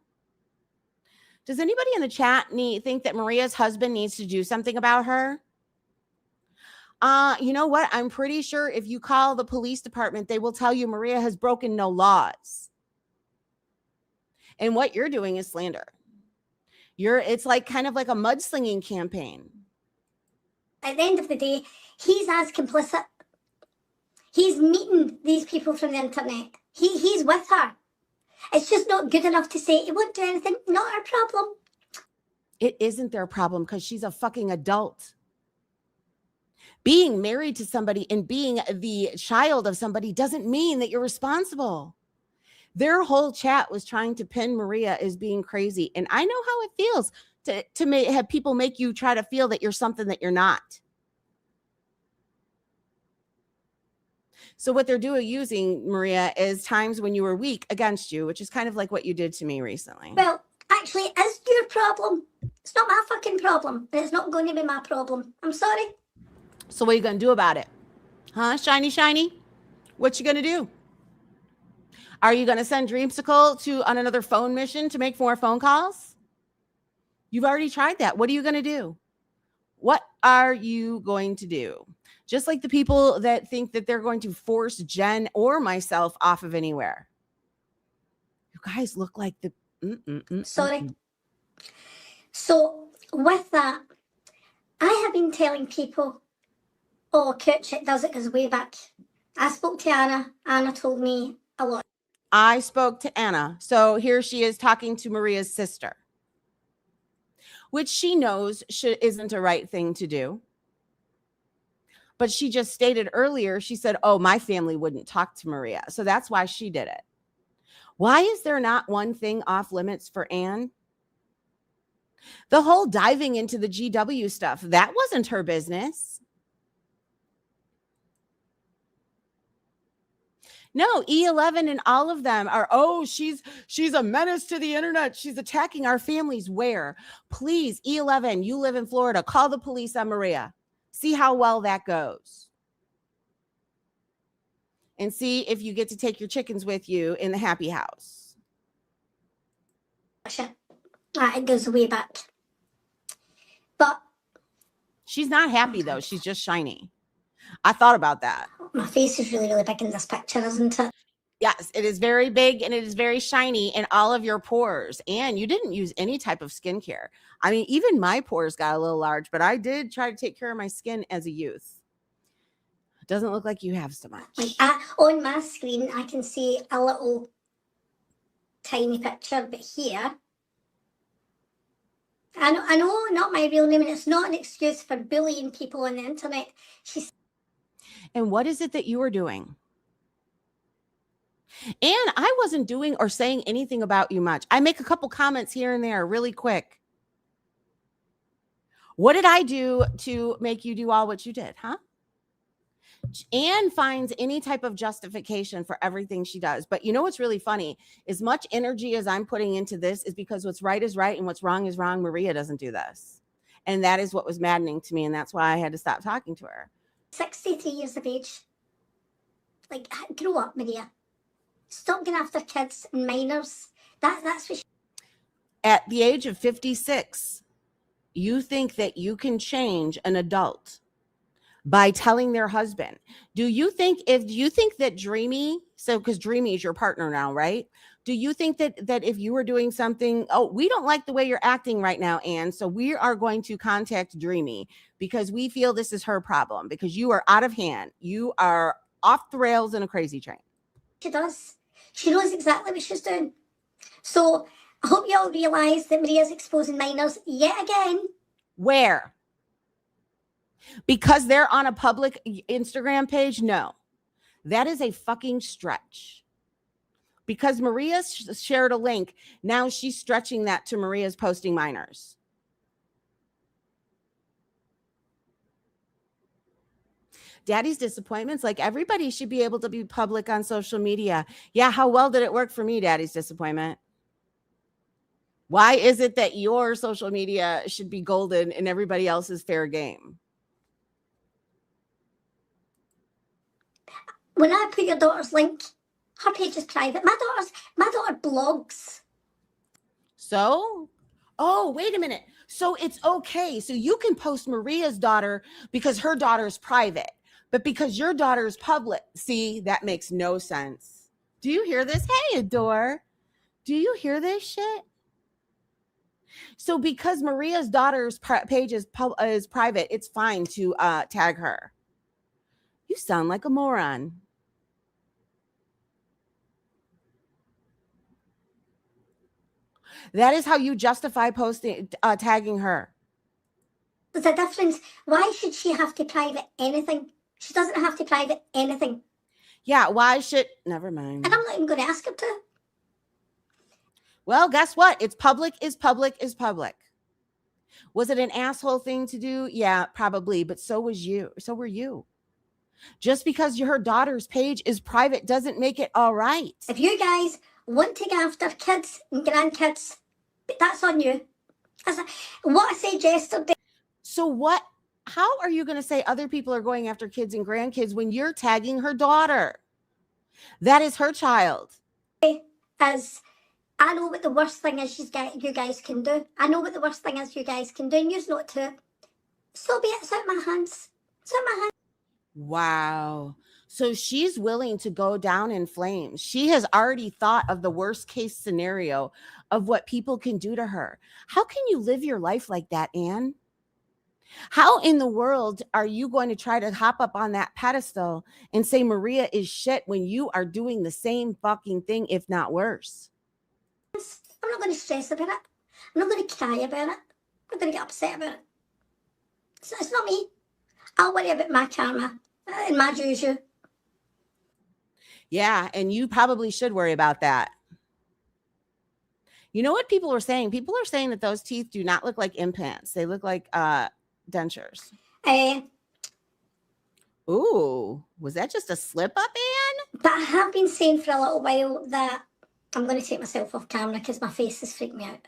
Does anybody in the chat think that Maria's husband needs to do something about her? You know what? I'm pretty sure if you call the police department, they will tell you Maria has broken no laws. And what you're doing is slander. It's like kind of like a mudslinging campaign. At the end of the day, he's as complicit. He's meeting these people from the internet. He's with her. It's just not good enough to say he won't do anything. Not our problem. It isn't their problem because she's a fucking adult. Being married to somebody and being the child of somebody doesn't mean that you're responsible. Their whole chat was trying to pin Maria as being crazy. And I know how it feels to have people make you try to feel that you're something that you're not. So what they're using, Maria, is times when you were weak against you, which is kind of like what you did to me recently. Well, actually, it is your problem. It's not my fucking problem. And it's not going to be my problem. I'm sorry. So what are you going to do about it? Huh? Shiny? What you going to do? Are you going to send Dreamsicle on another phone mission to make more phone calls? You've already tried that. What are you going to do? What are you going to do? Just like the people that think that they're going to force Jen or myself off of anywhere. You guys look like the... Sorry. So with that, I have been telling people, oh, Kutchik does it his way back. I spoke to Anna. Anna told me a lot. I spoke to Anna. So here she is talking to Maria's sister, which she knows isn't a right thing to do. But she just stated earlier, she said, oh, my family wouldn't talk to Maria. So that's why she did it. Why is there not one thing off limits for Anne? The whole diving into the GW stuff, that wasn't her business. No, E11 and all of them are, oh, she's a menace to the internet. She's attacking our families. Where? Please, E11, you live in Florida. Call the police on Maria. See how well that goes. And see if you get to take your chickens with you in the happy house. It goes way back. But she's not happy, though. She's just shiny. I thought about that. My face is really, really big in this picture, isn't it? Yes, it is very big and it is very shiny in all of your pores. And you didn't use any type of skincare. I mean, even my pores got a little large, but I did try to take care of my skin as a youth. It doesn't look like you have so much. On my screen, I can see a little tiny picture, but here, I know not my real name, and it's not an excuse for bullying people on the internet. And what is it that you are doing? And I wasn't doing or saying anything about you much. I make a couple comments here and there really quick. What did I do to make you do all what you did, huh? Anne finds any type of justification for everything she does. But you know what's really funny? As much energy as I'm putting into this is because what's right is right and what's wrong is wrong. Maria doesn't do this. And that is what was maddening to me. And that's why I had to stop talking to her. 63 years of age. Like, grow up, Maria. Stop going after kids and minors. That's what At the age of 56, you think that you can change an adult by telling their husband. Do you think that Dreamy, so because Dreamy is your partner now, right? Do you think that if you were doing something, oh, we don't like the way you're acting right now, Anne, so we are going to contact Dreamy because we feel this is her problem because you are out of hand. You are off the rails in a crazy train. she does. She knows exactly what she's doing. So I hope you all realise that Maria's exposing minors yet again. Where? Because they're on a public Instagram page? No. That is a fucking stretch. Because Maria shared a link, now she's stretching that to Maria's posting minors. Daddy's disappointments, like everybody should be able to be public on social media. Yeah, how well did it work for me, Daddy's disappointment? Why is it that your social media should be golden and everybody else is fair game? When I put your daughter's link, her page is private. My daughter blogs. So, oh, wait a minute. So it's okay. So you can post Maria's daughter because her daughter is private, but because your daughter is public. See, that makes no sense. Do you hear this? Hey, Adore. Do you hear this shit? So because Maria's daughter's page is private, it's fine to tag her. You sound like a moron. That is how you justify posting, tagging her. There's a difference. Why should she have to private anything? She doesn't have to private anything. Yeah, why should... Never mind. And I'm not even going to ask her to. Well, guess what? It's public is public is public. Was it an asshole thing to do? Yeah, probably. But so was you. So were you. Just because her daughter's page is private doesn't make it all right. If you guys want to go after kids and grandkids, that's on you. What I said yesterday. So what? How are you going to say other people are going after kids and grandkids when you're tagging her daughter? That is her child. As I know what the worst thing is you guys can do. I know what the worst thing is you guys can do, and you're not to. So be it. It's out my hands. It's out my hands. Wow. So she's willing to go down in flames. She has already thought of the worst case scenario of what people can do to her. How can you live your life like that, Anne? How in the world are you going to try to hop up on that pedestal and say Maria is shit when you are doing the same fucking thing, if not worse? I'm not going to stress about it. I'm not going to cry about it. I'm not going to get upset about it. It's not me. I'll worry about my karma and my juju. Yeah, and you probably should worry about that. You know what people are saying? People are saying that those teeth do not look like implants. They look like dentures. Ooh, was that just a slip up, Anne? But I have been saying for a little while that I'm going to take myself off camera because my face is freaking me out.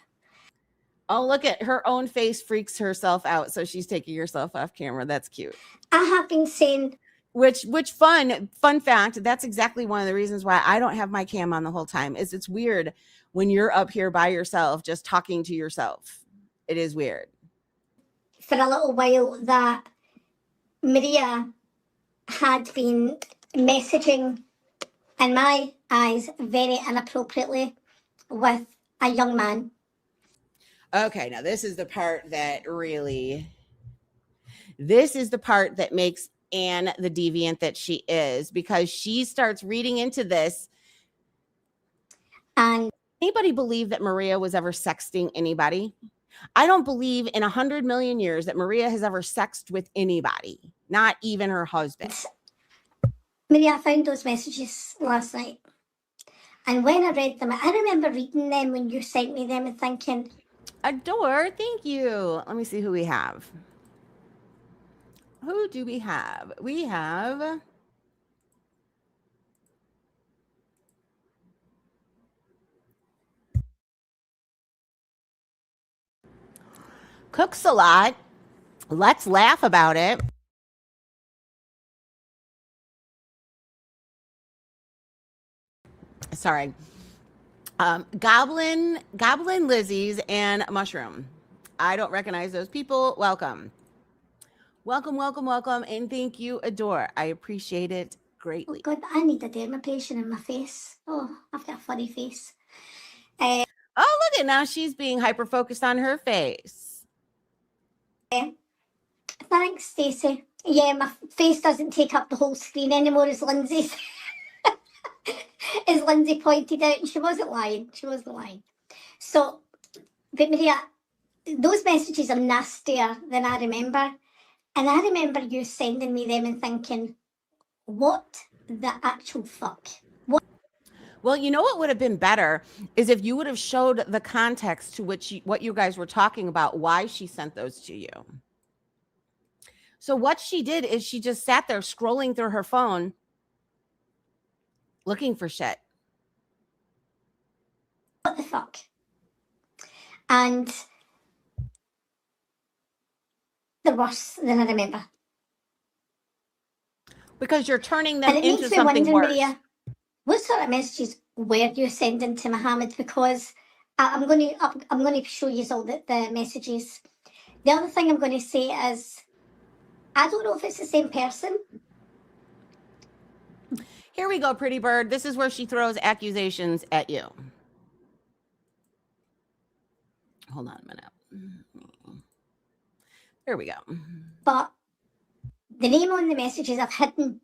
Oh, look at her own face freaks herself out. So she's taking herself off camera. That's cute. I have been saying... Which fun fact, that's exactly one of the reasons why I don't have my cam on the whole time. Is it's weird when you're up here by yourself, just talking to yourself. It is weird. For a little while that Maria had been messaging, in my eyes, very inappropriately with a young man. Okay, now this is the part that makes Anne the deviant that she is, because she starts reading into this. And anybody believe that Maria was ever sexting anybody? I don't believe in 100 million years that Maria has ever sexted with anybody, not even her husband. Maria, I found those messages last night. And when I read them, I remember reading them when you sent me them and thinking... Adore, thank you. Let me see who we have. Who do we have? We have... Cooks a lot. Let's laugh about it. Sorry. Goblin Lizzie's and Mushroom. I don't recognize those people. Welcome. Welcome. And thank you, Adore. I appreciate it greatly. Oh God, I need a dermabrasion in my face. Oh, I've got a funny face. Oh, look at now. She's being hyper-focused on her face. Thanks, Stacey. Yeah, my face doesn't take up the whole screen anymore, as Lindsay's. As Lindsay pointed out, and she wasn't lying. So, but Maria, those messages are nastier than I remember. And I remember you sending me them and thinking, what the actual fuck? Well, you know what would have been better is if you would have showed the context to which what you guys were talking about, why she sent those to you. So what she did is she just sat there scrolling through her phone looking for shit. What the fuck? And they're worse than I remember. Because you're turning them And it into makes me something wonder, worse. Maria, what sort of messages were you sending to Mohammed? Because I'm going to show you all the messages. The other thing I'm going to say is, I don't know if it's the same person. Here we go, pretty bird. This is where she throws accusations at you. Hold on a minute. There we go. But the name on the messages I've hidden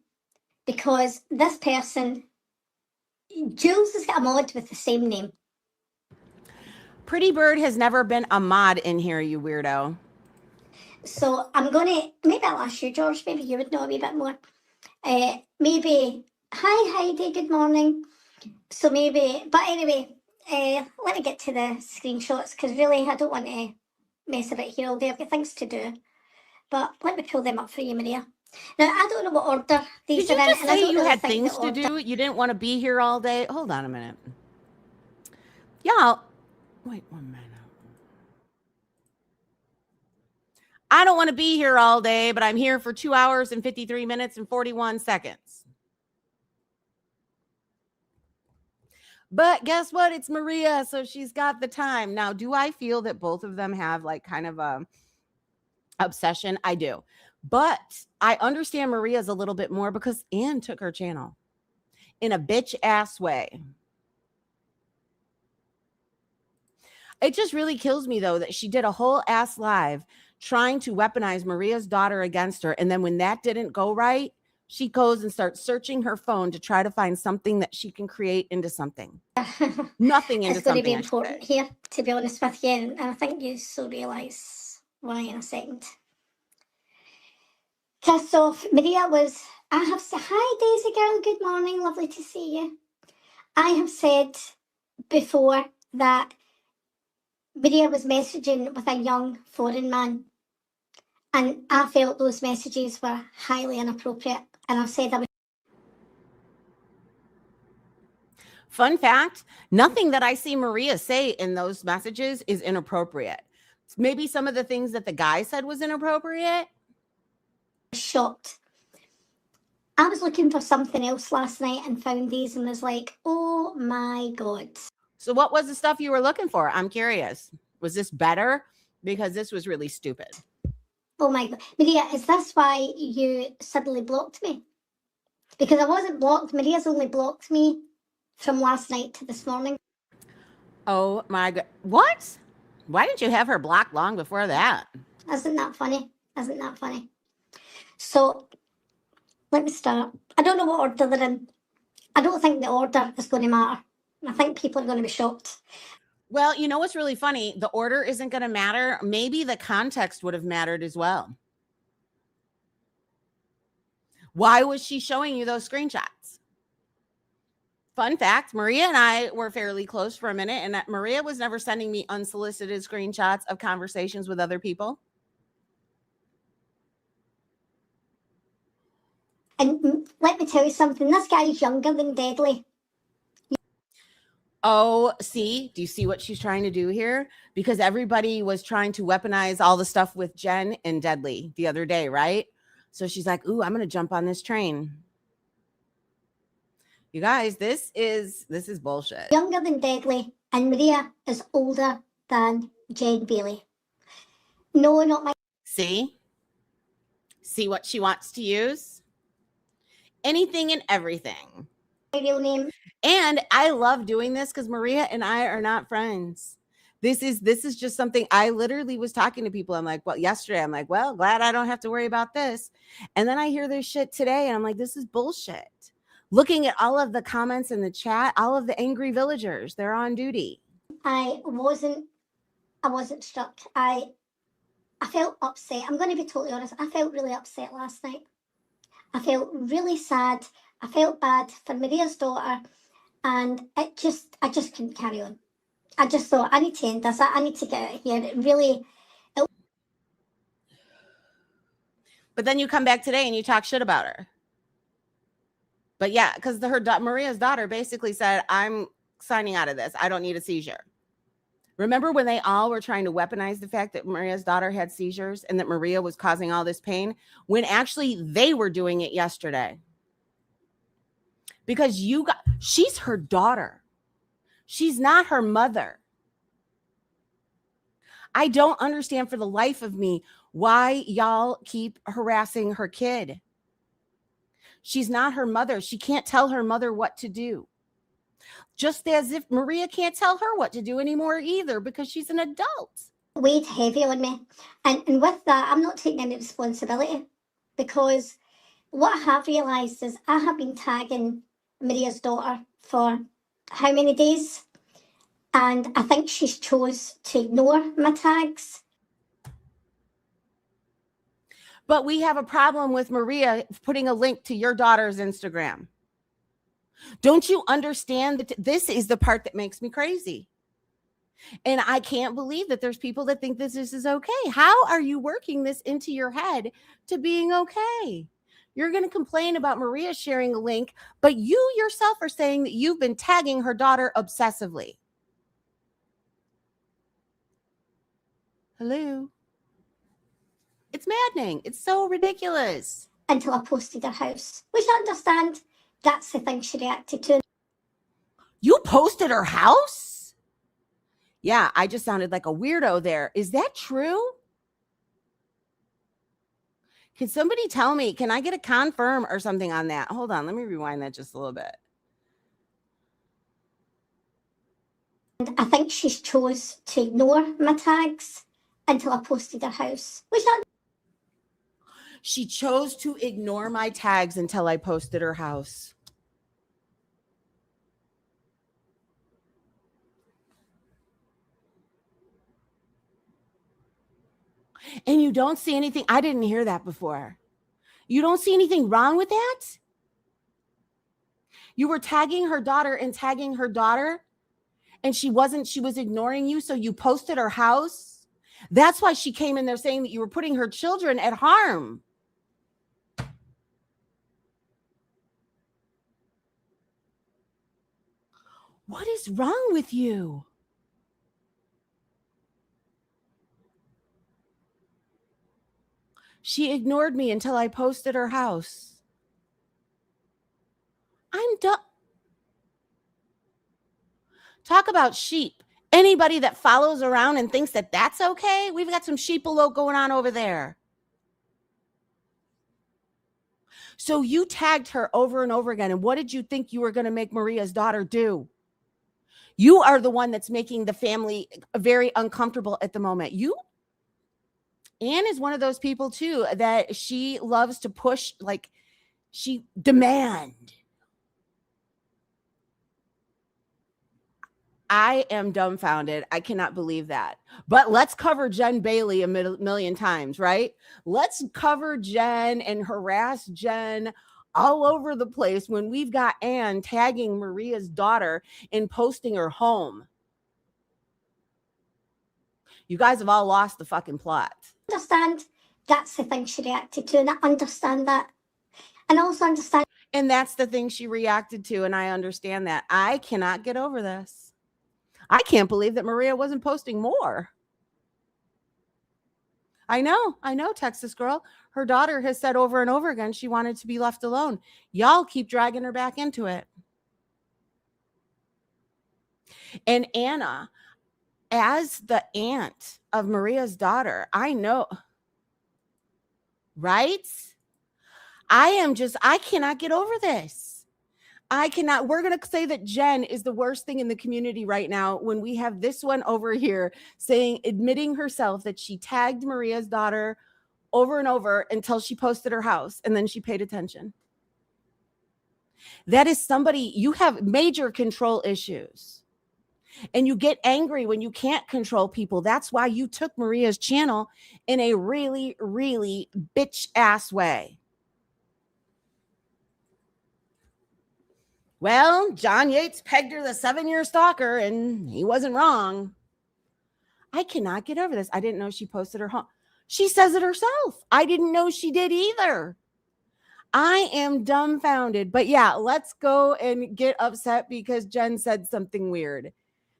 because this person, Jules has got a mod with the same name. Pretty bird has never been a mod in here, you weirdo. So I'm going to, maybe I'll ask you, George, maybe you would know a wee bit more. Maybe, hi Heidi, good morning. So maybe, but anyway, let me get to the screenshots because really I don't want to mess about here all day. I've got things to do. But let me pull them up for you, Maria. Now, I don't know what order these Did you are in. just and I say don't you really had think things the to order- do? You didn't want to be here all day? Hold on a minute. Y'all, wait 1 minute. I don't want to be here all day, but I'm here for 2 hours and 53 minutes and 41 seconds. But guess what? It's Maria, so she's got the time. Now, do I feel that both of them have like kind of a obsession? I do. But I understand Maria's a little bit more because Anne took her channel in a bitch ass way. It just really kills me, though, that she did a whole ass live trying to weaponize Maria's daughter against her. And then when that didn't go right, she goes and starts searching her phone to try to find something that she can create into something. Nothing into It's going to be something. important here, to be honest with you. And I think you so realise why in a second. Christoph, Maria was, I have said, hi Daisy girl, good morning, lovely to see you. I have said before that Maria was messaging with a young foreign man, and I felt those messages were highly inappropriate, and I've said I was. Fun fact, nothing that I see Maria say in those messages is inappropriate. Maybe some of the things that the guy said was inappropriate. Shocked. I was looking for something else last night and found these and was like, oh my God. So what was the stuff you were looking for? I'm curious. Was this better? Because this was really stupid. Oh my God. Maria, is this why you suddenly blocked me? Because I wasn't blocked. Maria's only blocked me from last night to this morning. Oh my God. What? Why didn't you have her blocked long before that? Isn't that funny? Isn't that funny? So let me start. I don't know what order they're in. I don't think the order is going to matter. I think people are going to be shocked. Well, you know what's really funny? The order isn't going to matter. Maybe the context would have mattered as well. Why was she showing you those screenshots? Fun fact, Maria and I were fairly close for a minute, and Maria was never sending me unsolicited screenshots of conversations with other people. And let me tell you something. This guy is younger than Deadly. Oh, see, do you see what she's trying to do here? Because everybody was trying to weaponize all the stuff with Jen and Deadly the other day, right? So she's like, ooh, I'm going to jump on this train. You guys, this is bullshit. Younger than Deadly, and Maria is older than Jen Bailey. No, not my. See what she wants to use? Anything and everything. Real name. And I love doing this because Maria and I are not friends. This is just something I literally was talking to people. I'm like, well, yesterday, I'm like, well, glad I don't have to worry about this. And then I hear this shit today and I'm like, this is bullshit. Looking at all of the comments in the chat, all of the angry villagers, they're on duty. I wasn't struck. I felt upset. I'm going to be totally honest. I felt really upset last night. I felt really sad. I felt bad for Maria's daughter. And I just couldn't carry on. I just thought, I need to end this. I need to get out of here. It really, But then you come back today and you talk shit about her. But yeah, because Maria's daughter basically said, I'm signing out of this. I don't need a seizure. Remember when they all were trying to weaponize the fact that Maria's daughter had seizures and that Maria was causing all this pain, when actually they were doing it yesterday? Because she's her daughter. She's not her mother. I don't understand for the life of me why y'all keep harassing her kid. She's not her mother. She can't tell her mother what to do. Just as if Maria can't tell her what to do anymore either, because she's an adult. weighed heavy on me. And with that, I'm not taking any responsibility, because what I have realised is I have been tagging Maria's daughter for how many days? And I think she's chose to ignore my tags. But we have a problem with Maria putting a link to your daughter's Instagram. Don't you understand that this is the part that makes me crazy? And I can't believe that there's people that think this is okay. How are you working this into your head to being okay? You're going to complain about Maria sharing a link, but you yourself are saying that you've been tagging her daughter obsessively. Hello? It's maddening. It's so ridiculous. Until I posted her house, which I understand that's the thing she reacted to. You posted her house? Yeah, I just sounded like a weirdo there. Is that true? Can somebody tell me? Can I get a confirm or something on that? Hold on. Let me rewind that just a little bit. And I think she's chose to ignore my tags until I posted her house, which I... She chose to ignore my tags until I posted her house. And you don't see anything. I didn't hear that before. You don't see anything wrong with that? You were tagging her daughter and tagging her daughter, and she was ignoring you, so you posted her house. That's why she came in there saying that you were putting her children at harm. What is wrong with you? She ignored me until I posted her house. I'm done. Talk about sheep. Anybody that follows around and thinks that that's okay, we've got some sheep-a-lo going on over there. So you tagged her over and over again. And what did you think you were going to make Maria's daughter do? You are the one that's making the family very uncomfortable at the moment. Anne is one of those people too, that she loves to push, like she demand. I am dumbfounded. I cannot believe that. But let's cover Jen Bailey a million times, right? Let's cover Jen and harass Jen all over the place when we've got Anne tagging Maria's daughter and posting her home. You guys have all lost the fucking plot. Understand that's the thing she reacted to, and I understand that. And I also understand. And that's the thing she reacted to, and I understand that. I cannot get over this. I can't believe that Maria wasn't posting more. I know, Texas girl. Her daughter has said over and over again she wanted to be left alone. Y'all keep dragging her back into it. And Anna, as the aunt of Maria's daughter, I know, right? I cannot get over this. We're going to say that Jen is the worst thing in the community right now when we have this one over here admitting herself that she tagged Maria's daughter over and over until she posted her house and then she paid attention. That is somebody, you have major control issues and you get angry when you can't control people. That's why you took Maria's channel in a really, really bitch ass way. Well, John Yates pegged her the 7-year stalker, and he wasn't wrong. I cannot get over this. I didn't know she posted her home. She says it herself. I didn't know she did either. I am dumbfounded. But yeah, let's go and get upset because Jen said something weird.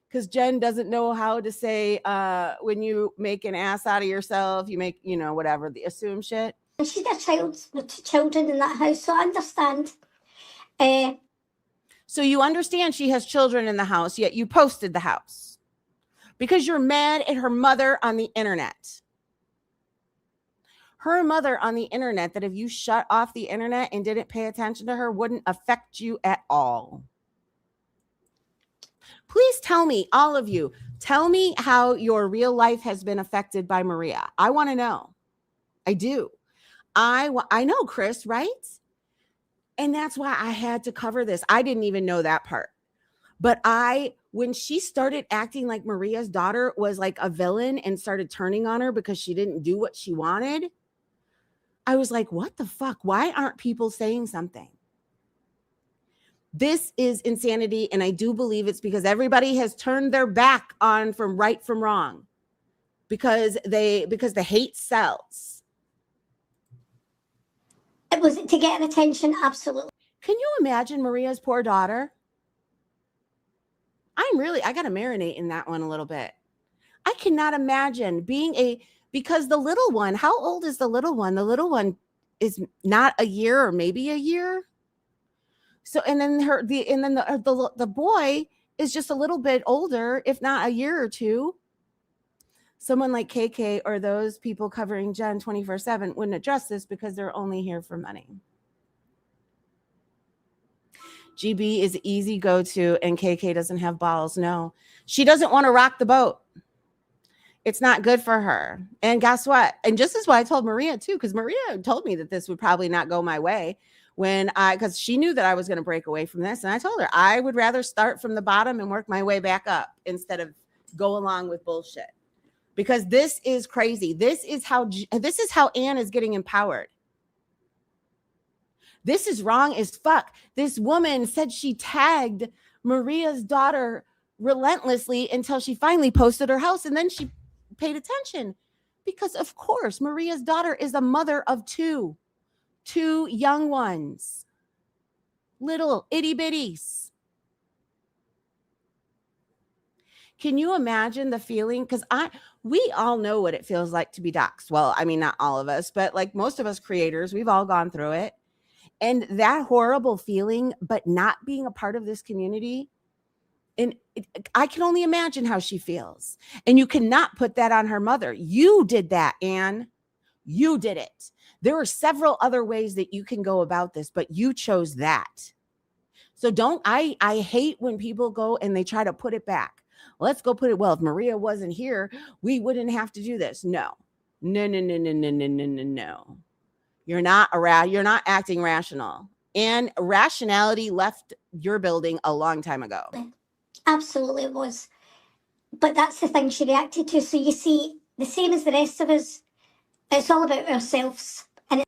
Because Jen doesn't know how to say when you make an ass out of yourself, you make, whatever, the assume shit. And she's a child with 2 children in that house, so I understand. So you understand she has children in the house, yet you posted the house because you're mad at her mother on the internet. Her mother on the internet, that if you shut off the internet and didn't pay attention to her, wouldn't affect you at all. Please tell me, all of you, tell me how your real life has been affected by Maria. I want to know. I do. I know, Chris, right? And that's why I had to cover this. I didn't even know that part. But when she started acting like Maria's daughter was like a villain and started turning on her because she didn't do what she wanted, I was like, what the fuck? Why aren't people saying something? This is insanity. And I do believe it's because everybody has turned their back on from right from wrong because the hate sells. It was to get attention, absolutely. Can you imagine Maria's poor daughter? I got to marinate in that one a little bit. I cannot imagine because the little one, how old is the little one? The little one is not a year or maybe a year. So, and then the boy is just a little bit older, if not a year or two. Someone like KK or those people covering Jen 24/7 wouldn't address this because they're only here for money. GB is easy go-to and KK doesn't have balls. No, she doesn't want to rock the boat. It's not good for her. And guess what? And just as why I told Maria too, because Maria told me that this would probably not go my way because she knew that I was going to break away from this. And I told her I would rather start from the bottom and work my way back up instead of go along with bullshit. Because this is crazy. This is how Anne is getting empowered. This is wrong as fuck. This woman said she tagged Maria's daughter relentlessly until she finally posted her house, and then she paid attention because, of course, Maria's daughter is a mother of two young ones, little itty bitties. Can you imagine the feeling? Because we all know what it feels like to be doxxed. Well, I mean, not all of us, but like most of us creators, we've all gone through it. And that horrible feeling, but not being a part of this community. And I can only imagine how she feels. And you cannot put that on her mother. You did that, Anne. You did it. There are several other ways that you can go about this, but you chose that. So I hate when people go and they try to put it back. Let's go put it. Well, if Maria wasn't here, we wouldn't have to do this. No. You're not acting rational. And rationality left your building a long time ago. Absolutely it was. But that's the thing she reacted to. So you see, the same as the rest of us, it's all about ourselves. And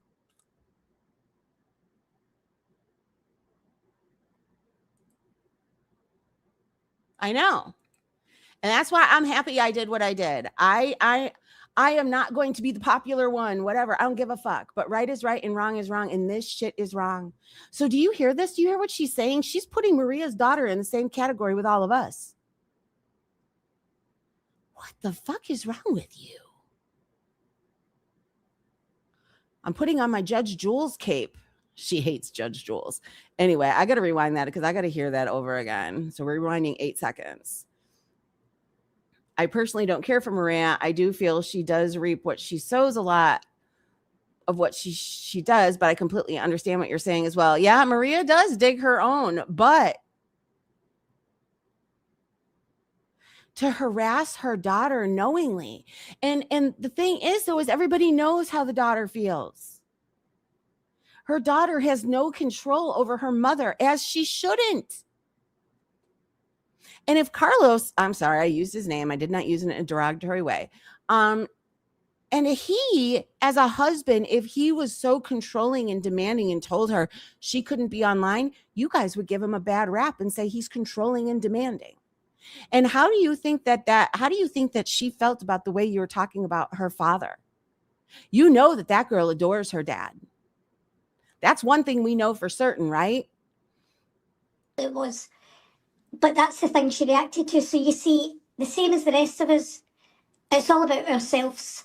I know. And that's why I'm happy I did what I did. I am not going to be the popular one, whatever. I don't give a fuck. But right is right and wrong is wrong. And this shit is wrong. So do you hear this? Do you hear what she's saying? She's putting Maria's daughter in the same category with all of us. What the fuck is wrong with you? I'm putting on my Judge Jules cape. She hates Judge Jules. Anyway, I got to rewind that because I got to hear that over again. So we're rewinding 8 seconds. I personally don't care for Maria. I do feel she does reap what she sows a lot of what she does, but I completely understand what you're saying as well. Yeah, Maria does dig her own, but to harass her daughter knowingly. And the thing is, though, is everybody knows how the daughter feels. Her daughter has no control over her mother, as she shouldn't. And if Carlos, I'm sorry, I used his name. I did not use it in a derogatory way. And he, as a husband, if he was so controlling and demanding and told her she couldn't be online, you guys would give him a bad rap and say he's controlling and demanding. And how do you think that she felt about the way you were talking about her father? You know that girl adores her dad. That's one thing we know for certain, right? It was. But that's the thing she reacted to. So you see, the same as the rest of us, it's all about ourselves.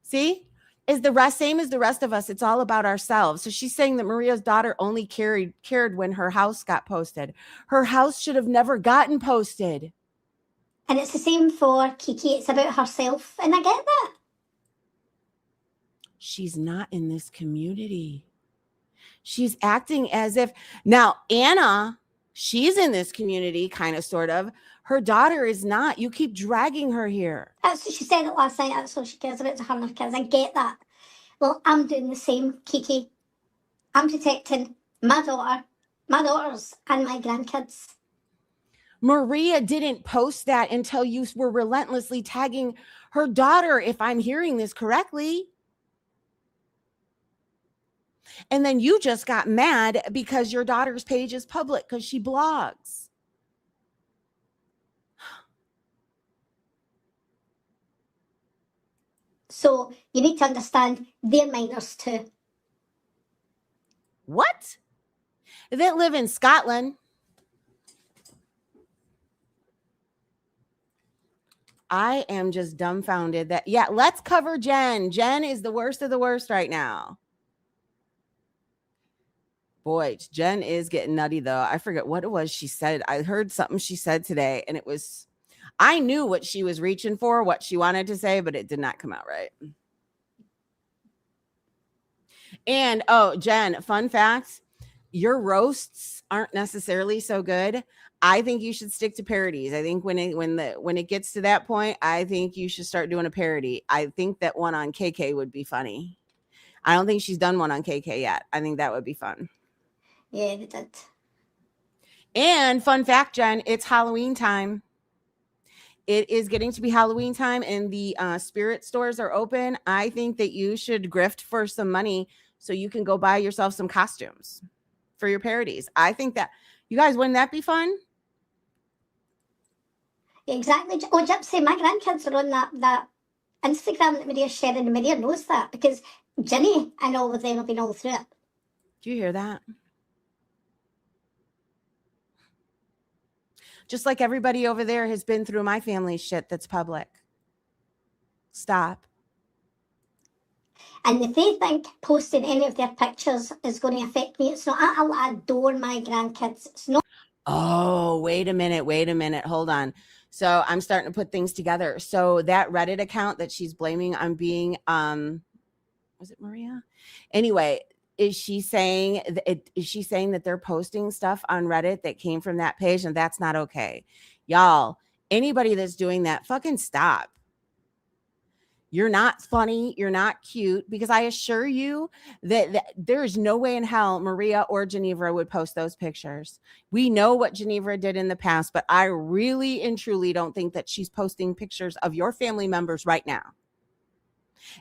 See? Same as the rest of us. It's all about ourselves. So she's saying that Maria's daughter only cared when her house got posted. Her house should have never gotten posted. And it's the same for Kiki. It's about herself. And I get that. She's not in this community. She's acting as if now Anna, she's in this community, kind of, sort of. Her daughter is not. You keep dragging her here. That's what she said it last night. That's all she cares about, to her and her kids. I get that. Well, I'm doing the same, Kiki. I'm protecting my daughter, my daughters, and my grandkids. Maria didn't post that until you were relentlessly tagging her daughter, if I'm hearing this correctly. And then you just got mad because your daughter's page is public because she blogs. So you need to understand they're minors too. What? They live in Scotland. I am just dumbfounded that, yeah, let's cover Jen. Jen is the worst of the worst right now. Boy, Jen is getting nutty, though. I forget what it was she said. I heard something she said today, and it was, I knew what she was reaching for, what she wanted to say, but it did not come out right. And, oh, Jen, fun fact, your roasts aren't necessarily so good. I think you should stick to parodies. I think when it gets to that point, I think you should start doing a parody. I think that one on KK would be funny. I don't think she's done one on KK yet. I think that would be fun. Yeah, they did. And fun fact, Jen, it's Halloween time. It is getting to be Halloween time, and the spirit stores are open. I think that you should grift for some money so you can go buy yourself some costumes for your parodies. I think that, you guys, wouldn't that be fun? Exactly. Oh, Gypsy, my grandkids are on that Instagram that Maria's sharing, and Maria knows that because Ginny and all of them have been all through it. Do you hear that? Just like everybody over there has been through my family shit that's public. Stop. And if they think posting any of their pictures is going to affect me, it's not. I adore my grandkids. It's not. Oh, wait a minute. Hold on. So I'm starting to put things together. So that Reddit account that she's blaming on being, was it Maria? Anyway, is she saying that they're posting stuff on Reddit that came from that page, and that's not okay? Y'all, anybody that's doing that, fucking stop. You're not funny. You're not cute, because I assure you that there is no way in hell Maria or Geneva would post those pictures. We know what Geneva did in the past, but I really and truly don't think that she's posting pictures of your family members right now.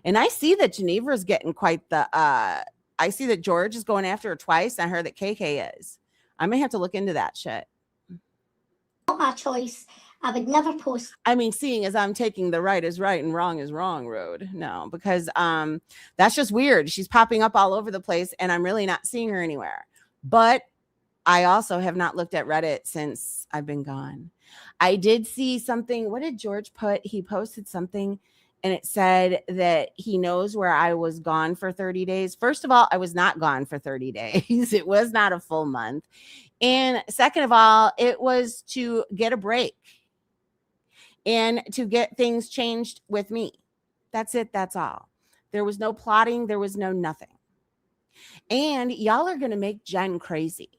And I see that Geneva is getting quite the, I see that George is going after her twice. I heard that KK is. I may have to look into that shit. Not my choice. I would never post. I mean, seeing as I'm taking the right is right and wrong is wrong road. No, because that's just weird. She's popping up all over the place, and I'm really not seeing her anywhere. But I also have not looked at Reddit since I've been gone. I did see something. What did George put? He posted something, and it said that he knows where I was gone for 30 days. First of all, I was not gone for 30 days. It was not a full month. And second of all, it was to get a break and to get things changed with me. That's it. That's all. There was no plotting. There was no nothing. And y'all are going to make Jen crazy.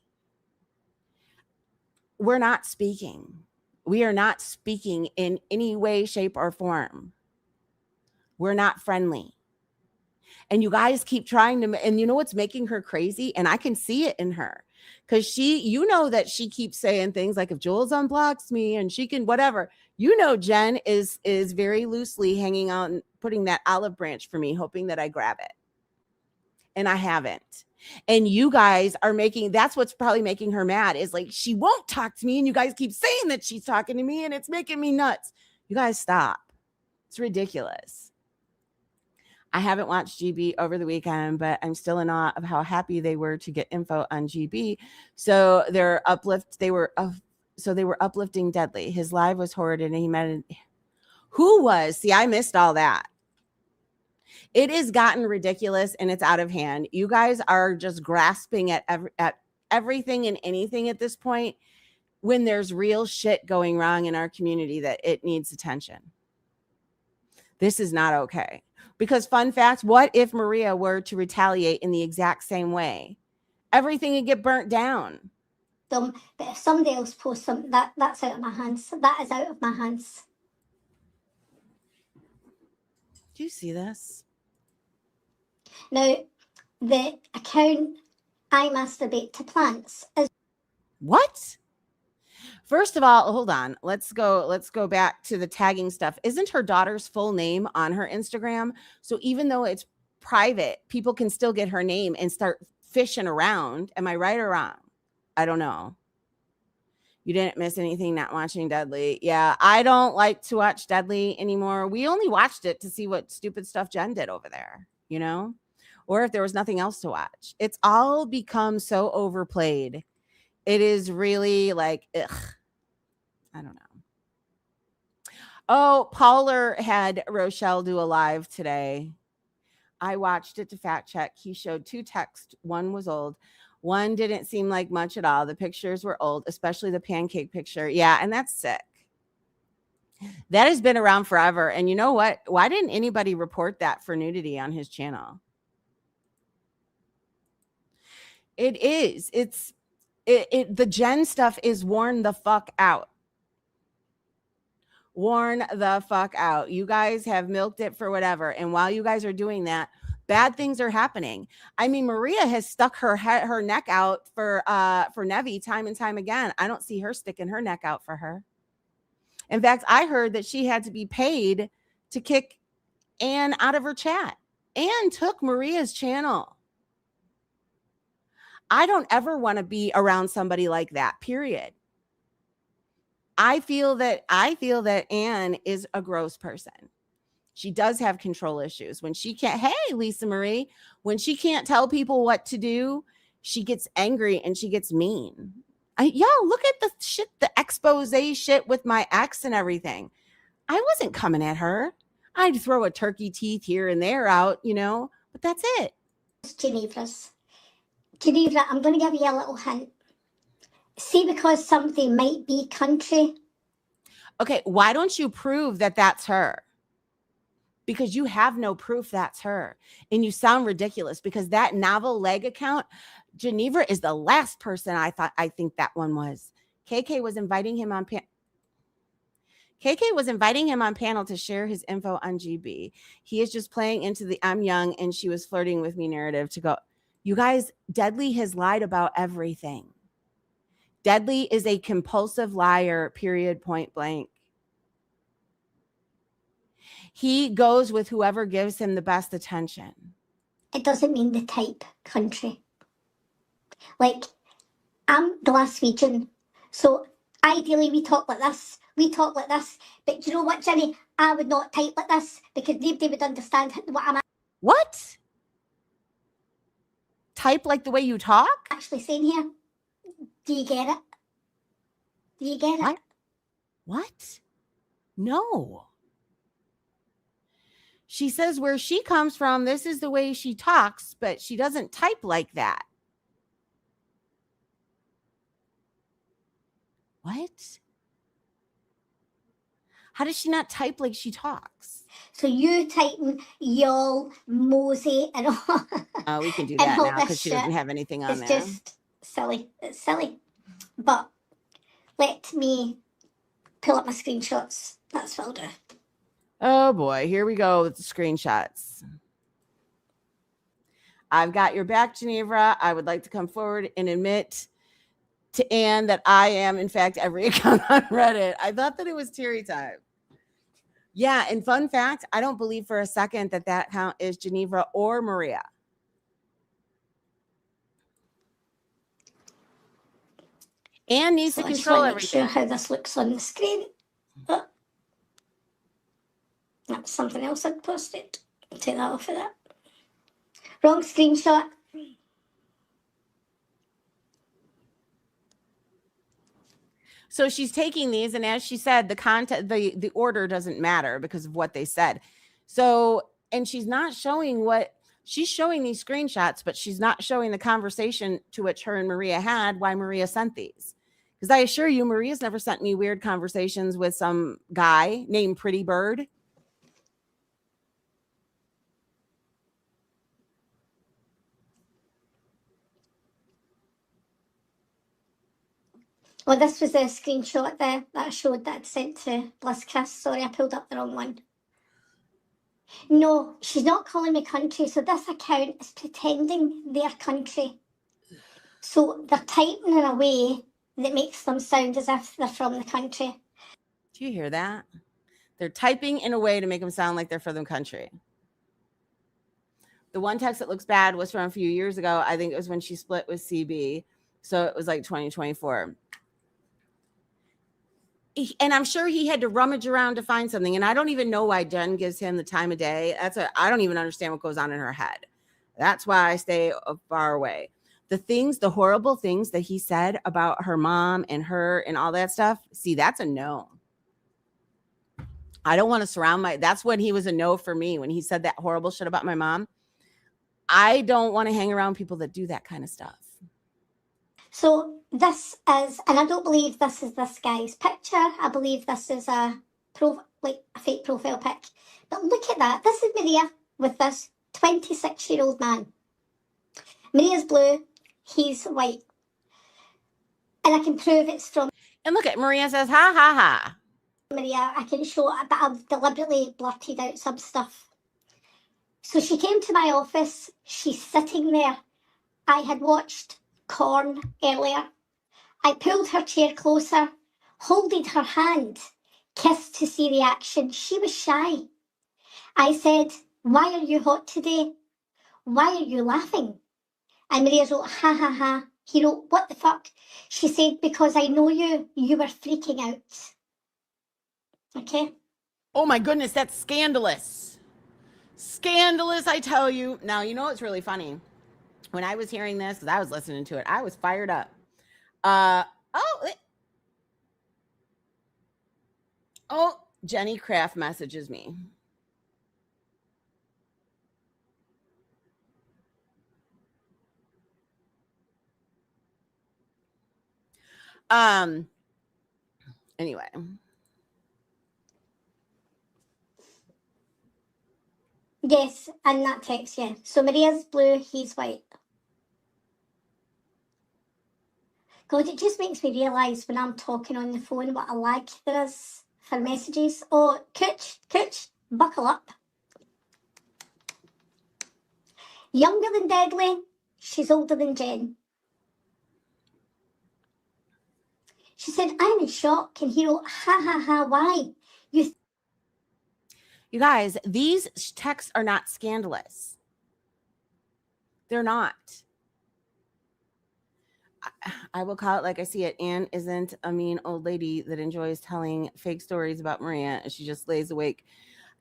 We're not speaking. We are not speaking in any way, shape, or form. We're not friendly. And you guys keep trying to, and you know what's making her crazy? And I can see it in her. Because you know that she keeps saying things like, if Jules unblocks me and she can whatever, Jen is very loosely hanging out and putting that olive branch for me, hoping that I grab it. And I haven't. And you guys are that's what's probably making her mad, is like, she won't talk to me. And you guys keep saying that she's talking to me, and it's making me nuts. You guys stop. It's ridiculous. I haven't watched GB over the weekend, but I'm still in awe of how happy they were to get info on GB. So they were uplifting Deadly. His live was horrid, and he met who was? See, I missed all that. It has gotten ridiculous and it's out of hand. You guys are just grasping at everything and anything at this point, when there's real shit going wrong in our community that it needs attention. This is not okay. Because fun fact, what if Maria were to retaliate in the exact same way? Everything would get burnt down. But if somebody else posts something, that's out of my hands. That is out of my hands. Do you see this? Now, the account I masturbate to plants is what? First of all, hold on. Let's go back to the tagging stuff. Isn't her daughter's full name on her Instagram? So even though it's private, people can still get her name and start fishing around. Am I right or wrong? I don't know. You didn't miss anything not watching Deadly. Yeah, I don't like to watch Deadly anymore. We only watched it to see what stupid stuff Jen did over there, or if there was nothing else to watch. It's all become so overplayed. It is really like, ugh. I don't know. Oh, Pauler had Rochelle do a live today. I watched it to fact check. He showed 2 texts. One was old. One didn't seem like much at all. The pictures were old, especially the pancake picture. Yeah, and that's sick. That has been around forever. And you know what? Why didn't anybody report that for nudity on his channel? It is. The Jen stuff is worn the fuck out. Worn the fuck out. You guys have milked it for whatever. And while you guys are doing that, bad things are happening. I mean, Maria has stuck her neck out for Nevi time and time again. I don't see her sticking her neck out for her. In fact, I heard that she had to be paid to kick Anne out of her chat. Anne took Maria's channel. I don't ever want to be around somebody like that, period. I feel that Anne is a gross person. She does have control issues. When she can't, hey, Lisa Marie, when she can't tell people what to do, she gets angry and she gets mean. Look at the shit, the expose shit with my ex and everything. I wasn't coming at her. I'd throw a turkey teeth here and there out, but that's it. Genevra's. Genevra, I'm going to give you a little hint. See, because something might be country. Okay, why don't you prove that that's her? Because you have no proof that's her. And you sound ridiculous because that novel leg account, Geneva is the last person I think that one was. KK was inviting him on panel to share his info on GB. He is just playing into the I'm young and she was flirting with me narrative to go. You guys, Deadly has lied about everything. Deadly is a compulsive liar, period, point blank. He goes with whoever gives him the best attention. It doesn't mean the type country. Like, I'm Glaswegian, so ideally we talk like this. But you know what, Jenny? I would not type like this because nobody would understand what I'm What? Type like the way you talk? actually saying here. Do you get it? What? No. She says where she comes from, this is the way she talks, but she doesn't type like that. What? How does she not type like she talks? So you typing y'all, Mosey, and all. We can do and that all now this because she shit. doesn't have anything on It's there. just silly. It's silly. But let me pull up my screenshots. That's what I'll do. Oh boy, here we go with the screenshots. I've got your back, Geneva. I would like to come forward and admit to Anne that I am, in fact, every account on Reddit. I thought that it was Terry time. Yeah, and fun fact, I don't believe for a second that account is Geneva or Maria. Anne needs So to I just control want to make everything. sure how this looks on the screen. Oh, that's something else I'd posted. Take that off of that. Wrong screenshot. So she's taking these, and as she said, the content, the order doesn't matter because of what they said. So, and she's not showing what she's showing these screenshots, but she's not showing the conversation to which her and Maria had, why Maria sent these. Because I assure you, Maria's never sent me weird conversations with some guy named Pretty Bird. Well, this was a screenshot there that I showed that I'd sent to BlissCast. Sorry, I pulled up the wrong one. No, she's not calling me country, so this account is pretending they're country. So they're typing in a way that makes them sound as if they're from the country. Do you hear that? They're typing in a way to make them sound like they're from the country. The one text that looks bad was from a few years ago. I think it was when she split with CB. So it was like 2024. And I'm sure he had to rummage around to find something. And I don't even know why Jen gives him the time of day. I don't even understand what goes on in her head. That's why I stay far away. The horrible things that he said about her mom and her and all that stuff. See, that's a no. I don't want to surround that's when he was a no for me, when he said that horrible shit about my mom. I don't want to hang around people that do that kind of stuff. So this is, and I don't believe this is this guy's picture. I believe this is a fake profile pic. But look at that. This is Maria with this 26-year-old man. Maria's blue. He's white. And I can prove it's from. And look at Maria says, ha, ha, ha. Maria, I can show it, but I've deliberately blurted out some stuff. So she came to my office. She's sitting there. I had watched Corn earlier. I pulled her chair closer, holding her hand, kissed to see reaction. She was shy. I said, "Why are you hot today? Why are you laughing?" And Maria wrote, "Ha ha ha." He wrote, "What the fuck?" She said, "Because I know you. You were freaking out." Okay. Oh my goodness, that's scandalous. Scandalous, I tell you. Now, you know what's really funny? When I was hearing this, because I was listening to it, I was fired up. Jenny Kraft messages me. Anyway. Yes, and that text, yeah. So Maria's blue, he's white. God, it just makes me realise when I'm talking on the phone what a lag there is for messages. Oh, Cooch, buckle up. Younger than Deadly, she's older than Jen. She said, "I'm in shock," and he wrote, "Ha ha ha, why?" You guys, these texts are not scandalous. They're not. I will call it like I see it. Anne isn't a mean old lady that enjoys telling fake stories about Maria. She just lays awake.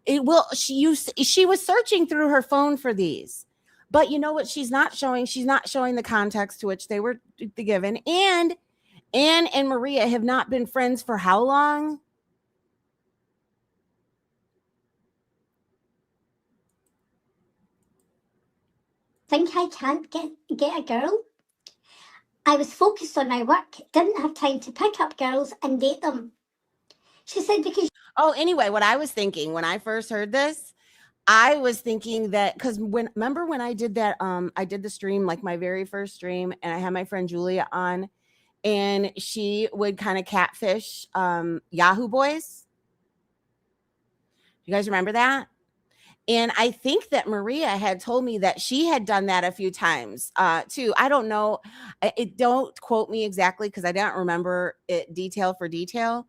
She was searching through her phone for these. But you know what she's not showing? She's not showing the context to which they were given. And Anne and Maria have not been friends for how long? Think I can't get a girl? I was focused on my work, didn't have time to pick up girls and date them. She said because... Oh, anyway, what I was thinking when I first heard this, I was thinking that because remember when I did that, I did the stream, like my very first stream, and I had my friend Julia on, and she would kind of catfish Yahoo boys. You guys remember that? And I think that Maria had told me that she had done that a few times too. I don't know. Don't quote me exactly because I don't remember it detail for detail.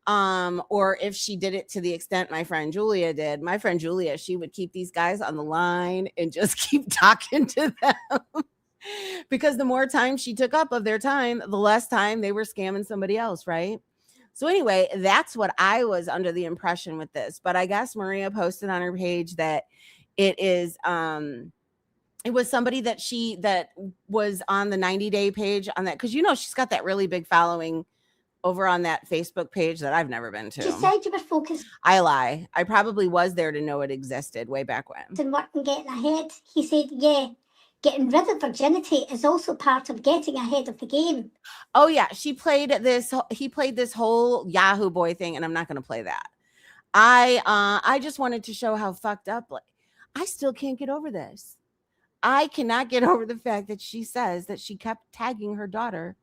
Or if she did it to the extent my friend Julia did. My friend Julia, she would keep these guys on the line and just keep talking to them. Because the more time she took up of their time, the less time they were scamming somebody else, right? So anyway, that's what I was under the impression with this. But I guess Maria posted on her page that it was somebody that was on the 90-day page on that, because she's got that really big following over on that Facebook page that I've never been You to. said you were focused I lie. I probably was there to know it existed way back when. on work and getting ahead. He said, yeah, getting rid of virginity is also part of getting ahead of the game. Oh yeah, he played this whole Yahoo Boy thing, and I'm not going to play that. I just wanted to show how fucked up, like, I still can't get over this. I cannot get over the fact that she says that she kept tagging her daughter.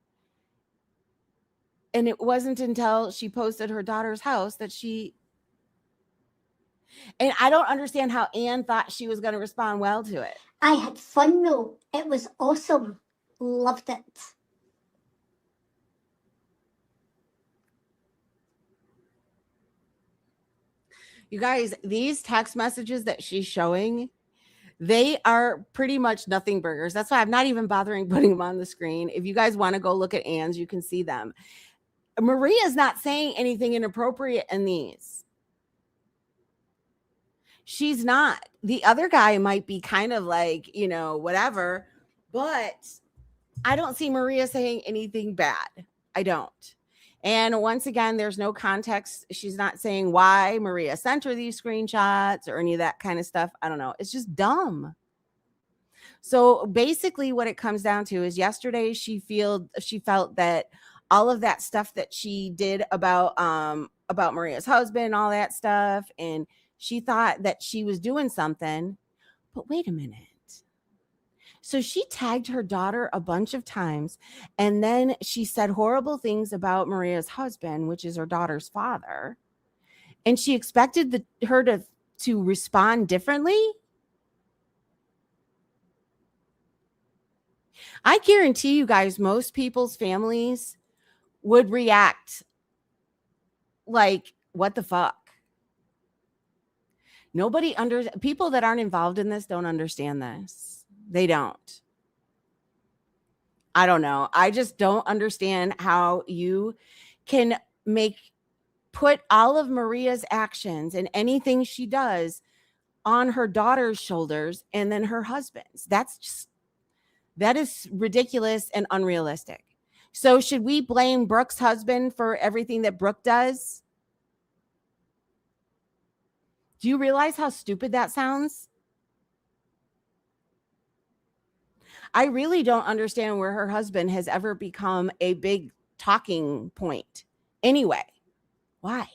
And it wasn't until she posted her daughter's house that and I don't understand how Anne thought she was going to respond well to it. I had fun though. It was awesome. Loved it. You guys, these text messages that she's showing, they are pretty much nothing burgers. That's why I'm not even bothering putting them on the screen. If you guys want to go look at Anne's, you can see them. Maria's not saying anything inappropriate in these. She's not. The other guy might be kind of like, whatever, but I don't see Maria saying anything bad. I don't. And once again, there's no context. She's not saying why Maria sent her these screenshots or any of that kind of stuff. I don't know. It's just dumb. So basically what it comes down to is yesterday she felt that all of that stuff that she did about Maria's husband, all that stuff, and she thought that she was doing something. But wait a minute. So she tagged her daughter a bunch of times, and then she said horrible things about Maria's husband, which is her daughter's father. And she expected her to respond differently. I guarantee you guys, most people's families would react like, what the fuck? People that aren't involved in this don't understand this. They don't. I don't know. I just don't understand how you can put all of Maria's actions and anything she does on her daughter's shoulders and then her husband's. That is ridiculous and unrealistic. So should we blame Brooke's husband for everything that Brooke does? Do you realize how stupid that sounds? I really don't understand where her husband has ever become a big talking point. Anyway, why?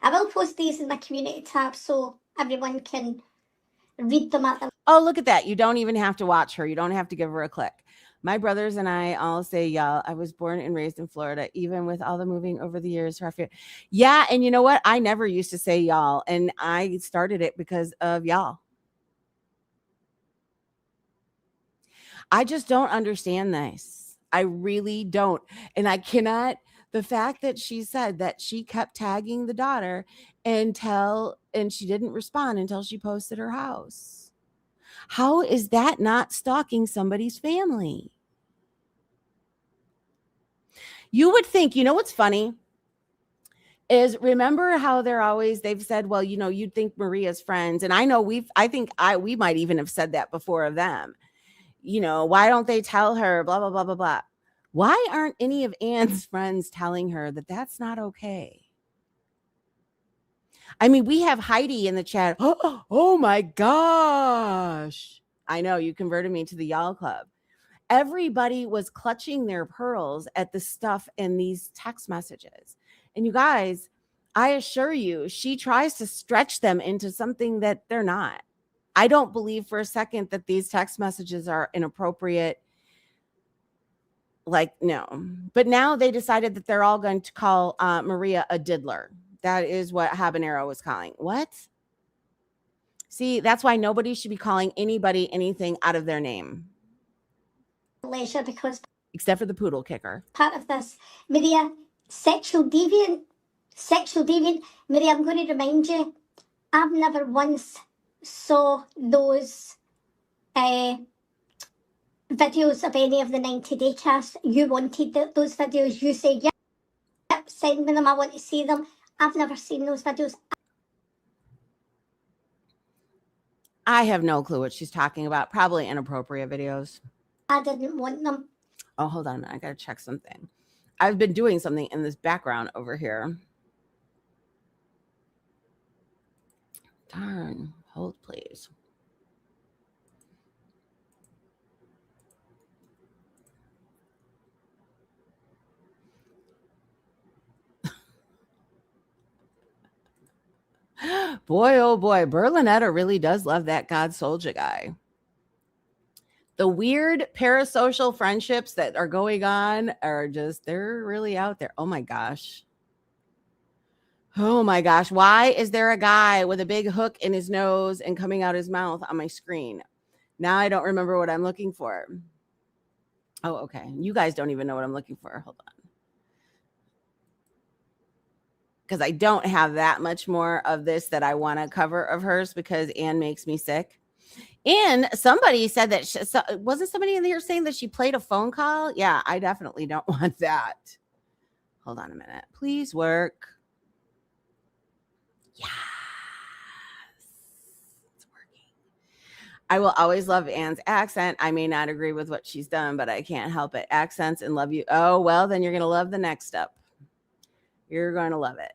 I will post these in my community tab so everyone can read them at the... Oh, look at that. You don't even have to watch her. You don't have to give her a click. My brothers and I all say y'all. I was born and raised in Florida, even with all the moving over the years. Yeah, and you know what? I never used to say y'all, and I started it because of y'all. I just don't understand this. I really don't. And I cannot, the fact that she said that she kept tagging the daughter and she didn't respond until she posted her house. How is that not stalking somebody's family? You would think, what's funny is, remember how they've said, well, you'd think Maria's friends. And I know we might even have said that before of them. Why don't they tell her, blah, blah, blah, blah, blah. Why aren't any of Anne's friends telling her that that's not okay? I mean, we have Heidi in the chat. Oh my gosh. I know, you converted me to the y'all club. Everybody was clutching their pearls at the stuff in these text messages. And you guys, I assure you, she tries to stretch them into something that they're not. I don't believe for a second that these text messages are inappropriate. Like, no. But now they decided that they're all going to call Maria a diddler. That is what Habanero was calling. What? See, that's why nobody should be calling anybody anything out of their name, Leisure, because except for the poodle kicker. part of this, Maria, sexual deviant. Maria, I'm going to remind you, I've never once saw those videos of any of the 90-day cast. You wanted those videos. You said, yep, send me them. I want to see them. I've never seen those videos. I have no clue what she's talking about. Probably inappropriate videos. I didn't want them. Oh, hold on a minute. I got to check something. I've been doing something in this background over here. Darn. Hold, please. Boy, oh boy, Berlinetta really does love that God Soldier guy. The weird parasocial friendships that are going on are just, they're really out there. Oh my gosh. Oh my gosh. Why is there a guy with a big hook in his nose and coming out his mouth on my screen? Now I don't remember what I'm looking for. Oh, okay. You guys don't even know what I'm looking for. Hold on. Because I don't have that much more of this that I want to cover of hers because Anne makes me sick. And somebody said that, wasn't somebody in here saying that she played a phone call? Yeah, I definitely don't want that. Hold on a minute. Please work. Yes. It's working. I will always love Anne's accent. I may not agree with what she's done, but I can't help it. Accents and love you. Oh, well, then you're going to love the next step. You're going to love it.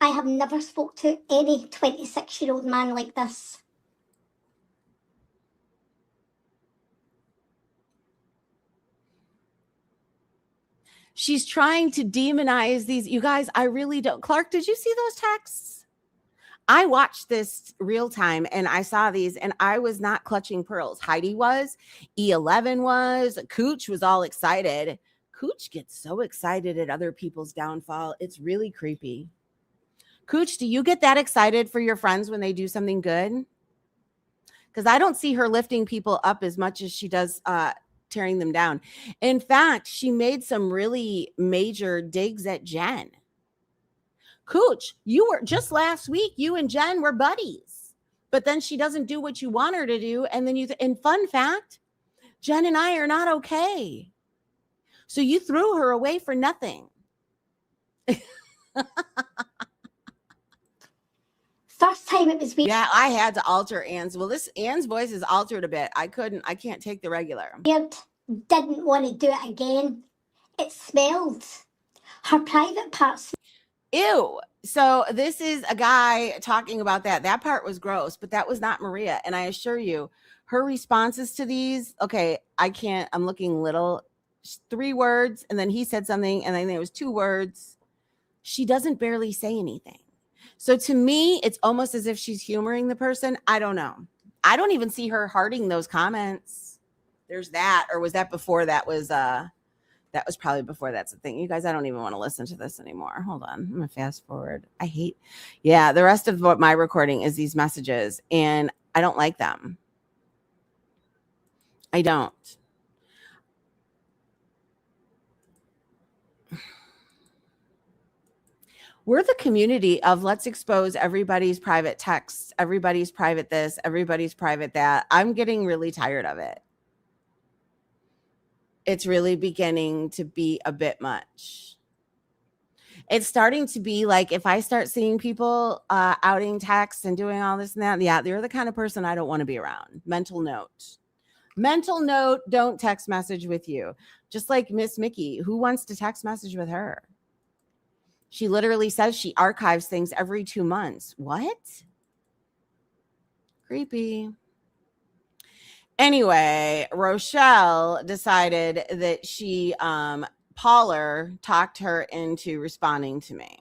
I have never spoke to any 26-year-old man like this. She's trying to demonize these. You guys, I really don't. Clark, did you see those texts? I watched this real time and I saw these and I was not clutching pearls. Heidi was, E11 was, Cooch was all excited. Cooch gets so excited at other people's downfall. It's really creepy. Cooch, do you get that excited for your friends when they do something good? Because I don't see her lifting people up as much as she does tearing them down. In fact, she made some really major digs at Jen. Cooch, you were just last week, you and Jen were buddies, but then she doesn't do what you want her to do. And then and fun fact, Jen and I are not okay. So you threw her away for nothing. First time it was weird. Yeah, I had to alter Anne's. Well, Anne's voice is altered a bit. I can't take the regular. Didn't want to do it again. It smelled. Her private parts. Ew. So this is a guy talking about that. That part was gross, but that was not Maria. And I assure you, her responses to these, okay, I can't, I'm looking little, 3 words, and then he said something, and then there was 2 words. She doesn't barely say anything. So to me, it's almost as if she's humoring the person. I don't know. I don't even see her hearting those comments. There's that, or was that before that was probably before that's the thing. You guys, I don't even want to listen to this anymore. Hold on. I'm going to fast forward. The rest of what my recording is these messages, and I don't like them. I don't. We're the community of let's expose everybody's private texts, everybody's private this, everybody's private that. I'm getting really tired of it. It's really beginning to be a bit much. It's starting to be like if I start seeing people outing texts and doing all this and that, yeah, they're the kind of person I don't want to be around. Mental note. Mental note, don't text message with you. Just like Miss Mickey, who wants to text message with her? She literally says she archives things every 2 months. What? Creepy. Anyway, Rochelle decided that she, Pauler talked her into responding to me.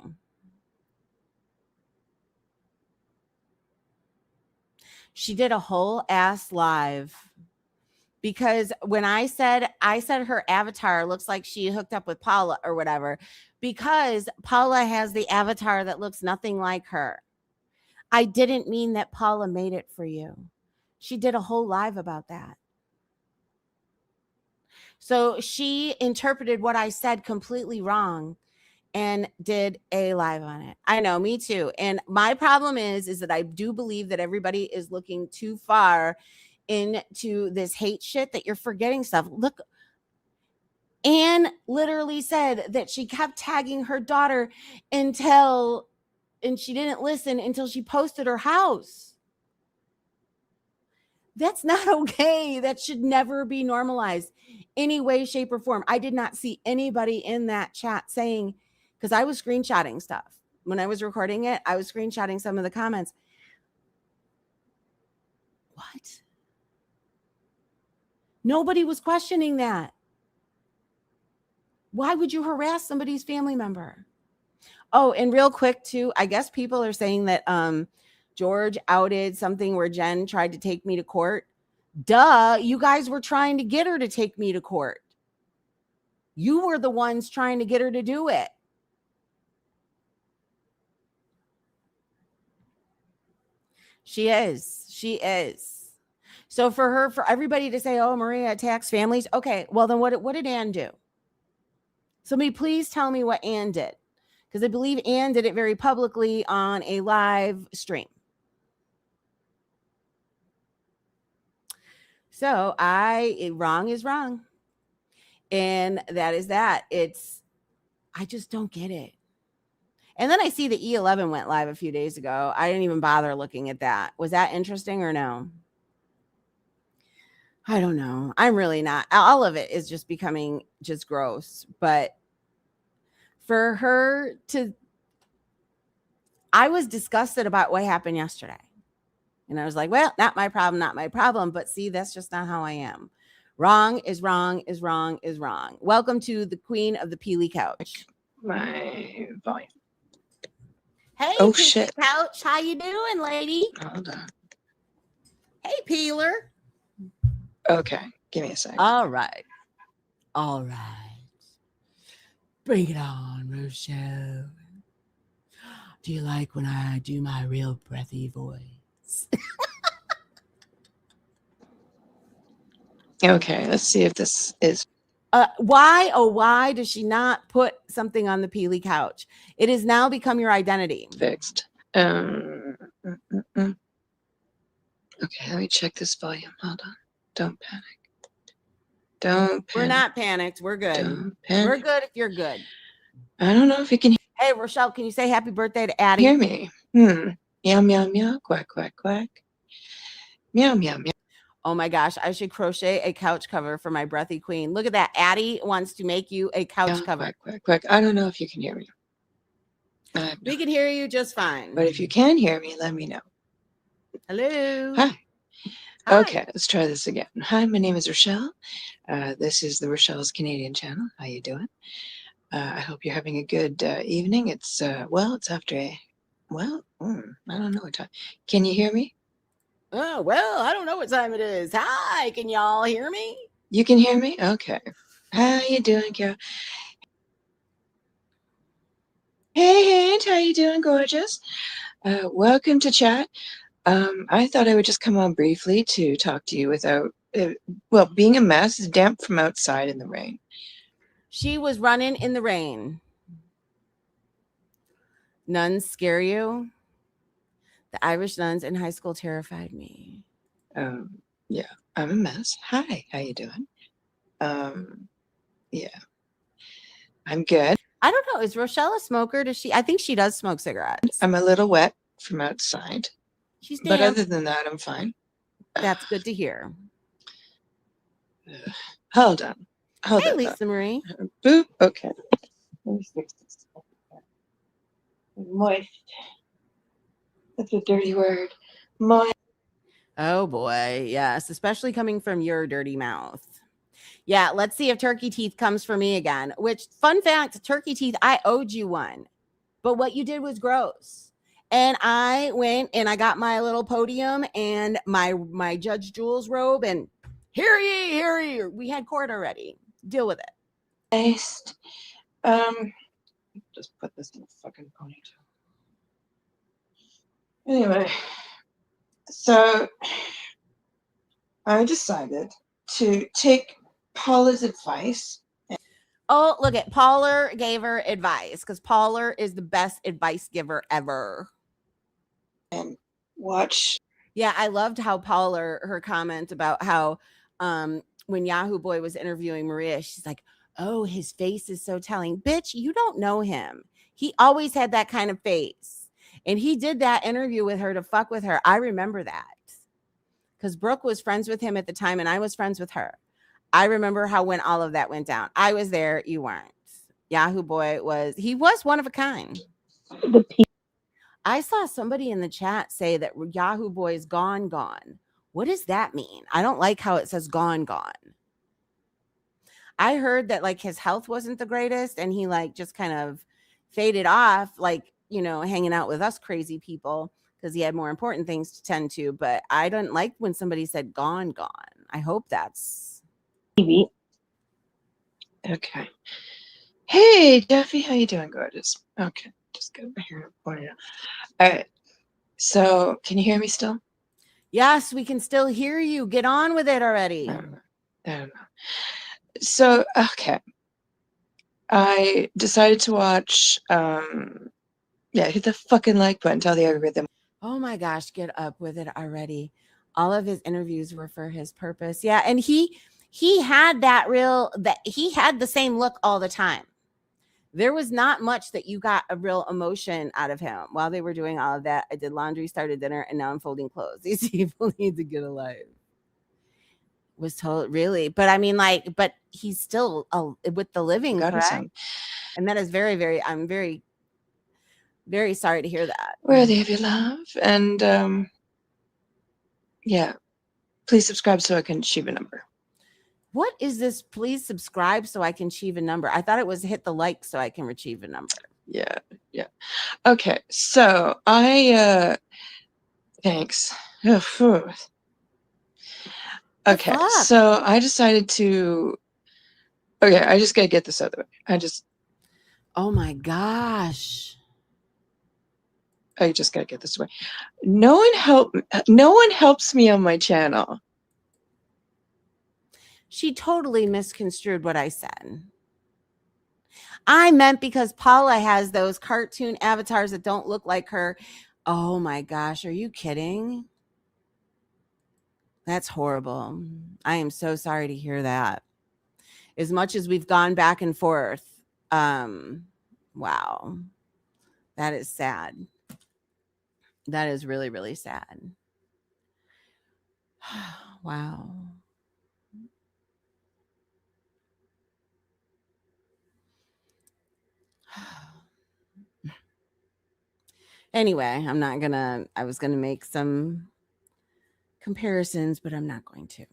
She did a whole ass live because when I said her avatar looks like she hooked up with Paula or whatever, because Paula has the avatar that looks nothing like her. I didn't mean that Paula made it for you. She did a whole live about that. So she interpreted what I said completely wrong and did a live on it. I know, me too. And my problem is that I do believe that everybody is looking too far into this hate shit that you're forgetting stuff. Look, Anne literally said that she kept tagging her daughter and she didn't listen until she posted her house. That's not okay. That should never be normalized any way, shape, or form. I did not see anybody in that chat saying, because I was screenshotting stuff. When I was recording it, I was screenshotting some of the comments. What? Nobody was questioning that. Why would you harass somebody's family member? Oh, and real quick too, I guess people are saying that George outed something where Jen tried to take me to court. Duh, you guys were trying to get her to take me to court. You were the ones trying to get her to do it. She is. She is. So for everybody to say, oh, Maria attacks families. Okay, well then what did Ann do? Somebody please tell me what Ann did. Because I believe Ann did it very publicly on a live stream. So wrong is wrong. And that is that. I just don't get it. And then I see the E11 went live a few days ago. I didn't even bother looking at that. Was that interesting or no? I don't know. I'm really not. All of it is just becoming just gross. But for her to, I was disgusted about what happened yesterday. And I was like, well, not my problem, not my problem. But see, that's just not how I am. Wrong is wrong is wrong is wrong. Welcome to the queen of the Peely couch. My volume. Hey, Oh, Peely shit. couch. How you doing, lady? Hold on. Hey, Peeler. Okay, give me a second. All right. All right. Bring it on, Rochelle. Do you like when I do my real breathy voice? Okay, let's see if this is Why does she not put something on the Peely couch? It has now become your identity. fixed. Okay, let me check this volume. Hold on. Don't panic. Don't panic. We're not panicked. We're good. Don't panic. We're good if you're good. I don't know if you can Hey, Rochelle, can you say happy birthday to Addie? hear me. Meow, meow, meow. Quack, quack, quack. Meow, meow, meow. Oh my gosh, I should crochet a couch cover for my breathy queen. Look at that. Addie wants to make you a couch Meow, cover. quack, quack, quack. I don't know if you can hear me. We can hear you just fine. But if you can hear me, let me know. Hello. Hi. Hi. Okay, let's try this again. Hi, my name is Rochelle. This is the Rochelle's Canadian channel. How you doing? I hope you're having a good evening. It's it's after I don't know what time. Can you hear me? Oh, well, I don't know what time it is. Hi, can y'all hear me? You can hear me? Okay. How you doing, Carol? Hey, how you doing, gorgeous? Welcome to chat. I thought I would just come on briefly to talk to you without, being a mess is damp from outside in the rain. She was running in the rain. Nuns scare you? The Irish nuns in high school terrified me. Yeah, I'm a mess. Hi, how you doing? Yeah, I'm good. I don't know. Is Rochelle a smoker? I think she does smoke cigarettes. I'm a little wet from outside. She's damp. But other than that, I'm fine. That's good to hear. Hold on. Hold hey, on. Lisa Marie. Boop. Okay. Let me fix this. Moist. That's a dirty word. Moist. Oh boy, yes, especially coming from your dirty mouth. Yeah, let's see if Turkey Teeth comes for me again. Which, fun fact, Turkey Teeth, I owed you one. But what you did was gross. And I went and I got my little podium and my Judge Jules robe and hear ye, hear ye. We had court already. Deal with it. Moist. Just put this in a fucking ponytail. Anyway, so I decided to take Paula's advice. Oh, look at Paula gave her advice because Paula is the best advice giver ever. And watch. Yeah, I loved how Paula, her comment about how when Yahoo Boy was interviewing Maria, she's like, oh, his face is so telling. Bitch, you don't know him. He always had that kind of face. And he did that interview with her to fuck with her. I remember that. Because Brooke was friends with him at the time and I was friends with her. I remember how when all of that went down. I was there, you weren't. Yahoo Boy was one of a kind. I saw somebody in the chat say that Yahoo Boy is gone. What does that mean? I don't like how it says gone. I heard that like his health wasn't the greatest and he like just kind of faded off, like, you know, hanging out with us crazy people because he had more important things to tend to. But I don't like when somebody said gone. I hope that's TV. Okay. Hey, Duffy, how you doing, gorgeous? Okay, just get my hair pointed out. All right. So, can you hear me still? Yes, we can still hear you. Get on with it already. I don't know. So, okay. I decided to watch, hit the fucking like button, tell the algorithm. Oh my gosh, get up with it already. All of his interviews were for his purpose. Yeah, and he had he had the same look all the time. There was not much that you got a real emotion out of him while they were doing all of that. I did laundry, started dinner, and now I'm folding clothes. These people need to get a life. Was told really, but I mean, like, but he's still with the living, correct? And that is very, very. I'm very, very sorry to hear that. Worthy of your love, and yeah, please subscribe so I can achieve a number. What is this? Please subscribe so I can achieve a number. I thought it was hit the like so I can achieve a number. Yeah. Okay, so thanks. Okay, so I decided to. Okay, I just gotta get this out of the way. Oh my gosh. I just gotta get this away. No one helps me on my channel. She totally misconstrued what I said. I meant because Paula has those cartoon avatars that don't look like her. Oh my gosh, are you kidding? That's horrible. I am so sorry to hear that. As much as we've gone back and forth, wow. That is sad. That is really, really sad. Wow. Anyway, I was gonna make some comparisons, but I'm not going to.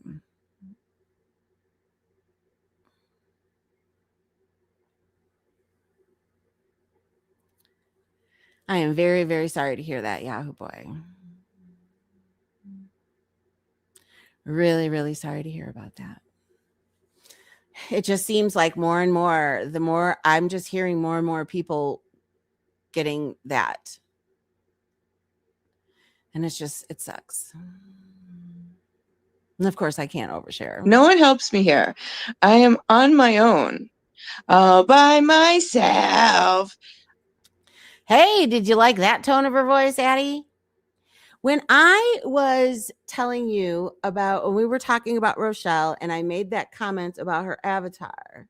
I am very, very sorry to hear that, Yahoo Boy. Really, really sorry to hear about that. It just seems like more and more, the more I'm just hearing more and more people getting that. And it sucks. And of course, I can't overshare. No one helps me here. I am on my own, all by myself. Hey, did you like that tone of her voice, Addie? When I was telling you about, when we were talking about Rochelle and I made that comment about her avatar,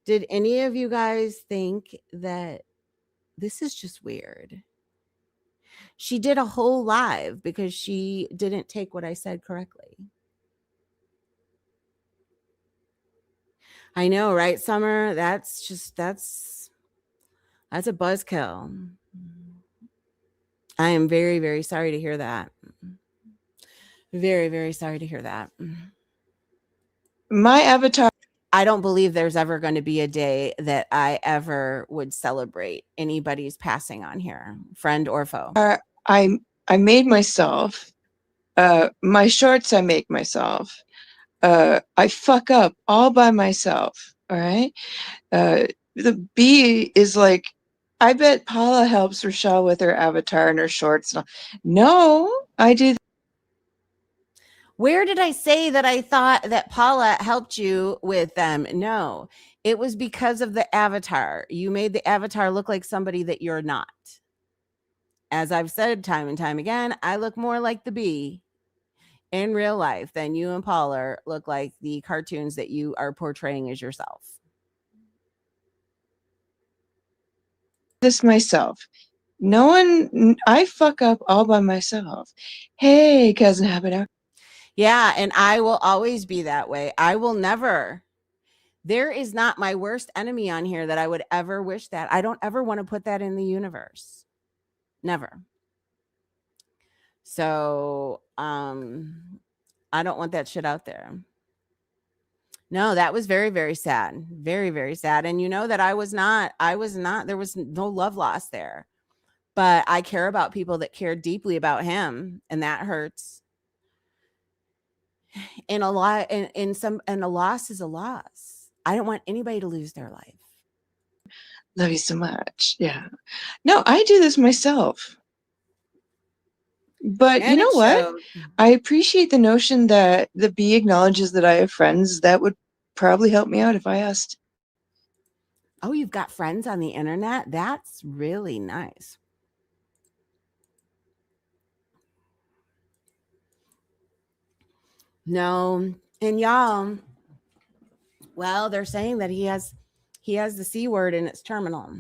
did any of you guys think that this is just weird? She did a whole live because she didn't take what I said correctly. I know, right, Summer? That's a buzzkill. I am very, very sorry to hear that. Very, very sorry to hear that. My avatar. I don't believe there's ever going to be a day that I ever would celebrate anybody's passing on here, friend or foe. I made myself. My shorts I make myself. I fuck up all by myself. All right. The B is like I bet Paula helps Rochelle with her avatar and her shorts. No, I do. Where did I say that I thought that Paula helped you with them? No, it was because of the avatar. You made the avatar look like somebody that you're not. As I've said time and time again, I look more like the bee in real life than you and Paula look like the cartoons that you are portraying as yourself. This myself. No one, I fuck up all by myself. Hey, cousin Habit. Yeah, and I will always be that way. I will never. There is not my worst enemy on here that I would ever wish that. I don't ever want to put that in the universe. Never. So, I don't want that shit out there. No, that was very, very sad. Very, very sad. And you know that I was not, there was no love lost there. But I care about people that care deeply about him, and that hurts. And a lot, and a loss is a loss. I don't want anybody to lose their life. Love you so much. Yeah. No, I do this myself. But And you know it what? showed. I appreciate the notion that the bee acknowledges that I have friends that would probably help me out if I asked. Oh, you've got friends on the internet? That's really nice. No, and y'all, well, they're saying that he has the C word in its terminal.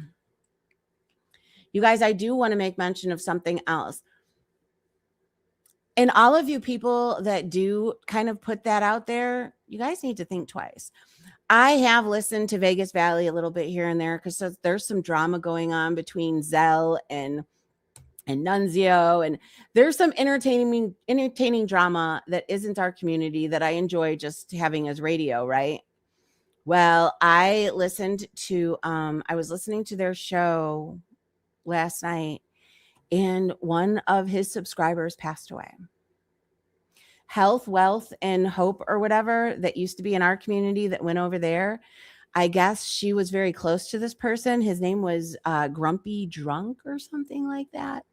You guys, I do want to make mention of something else. And all of you people that do kind of put that out there, you guys need to think twice. I have listened to Vegas Valley a little bit here and there because there's some drama going on between Zell and Nunzio, and there's some entertaining drama that isn't our community that I enjoy just having as radio, right? Well, I was listening to their show last night, and one of his subscribers passed away. Health, Wealth, and Hope, or whatever, that used to be in our community that went over there. I guess she was very close to this person. His name was Grumpy Drunk or something like that.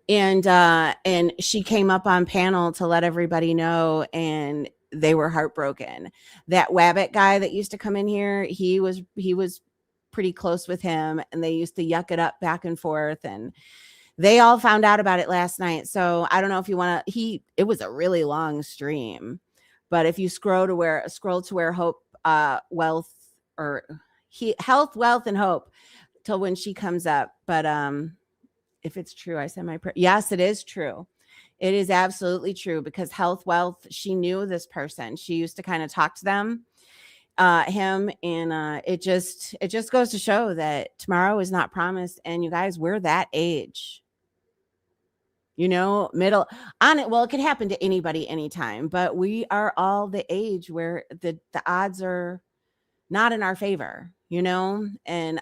And she came up on panel to let everybody know, and they were heartbroken. That Wabbit guy that used to come in here, he was pretty close with him, and they used to yuck it up back and forth, and they all found out about it last night. So I don't know if you want to, it was a really long stream, but if you scroll to where Hope, Wealth, or Health, Wealth, and Hope, till when she comes up. But if it's true, I said my prayer. Yes, it is true. It is absolutely true, because Health, Wealth, she knew this person. She used to kind of talk to them, him, and it just goes to show that tomorrow is not promised. And you guys, we're that age, middle on it. Well, it could happen to anybody anytime, but we are all the age where the odds are not in our favor, and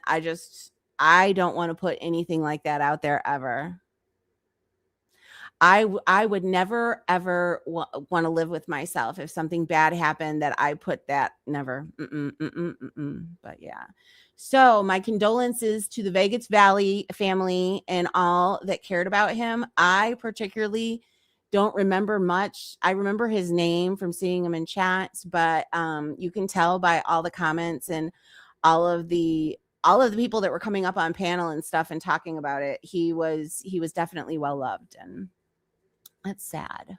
I don't want to put anything like that out there ever. I would never ever want to live with myself if something bad happened that I put that, never. But yeah. So my condolences to the Vegas Valley family and all that cared about him. I particularly don't remember much. I remember his name from seeing him in chats, but you can tell by all the comments and all of the people that were coming up on panel and stuff and talking about it. He was definitely well loved, and that's sad.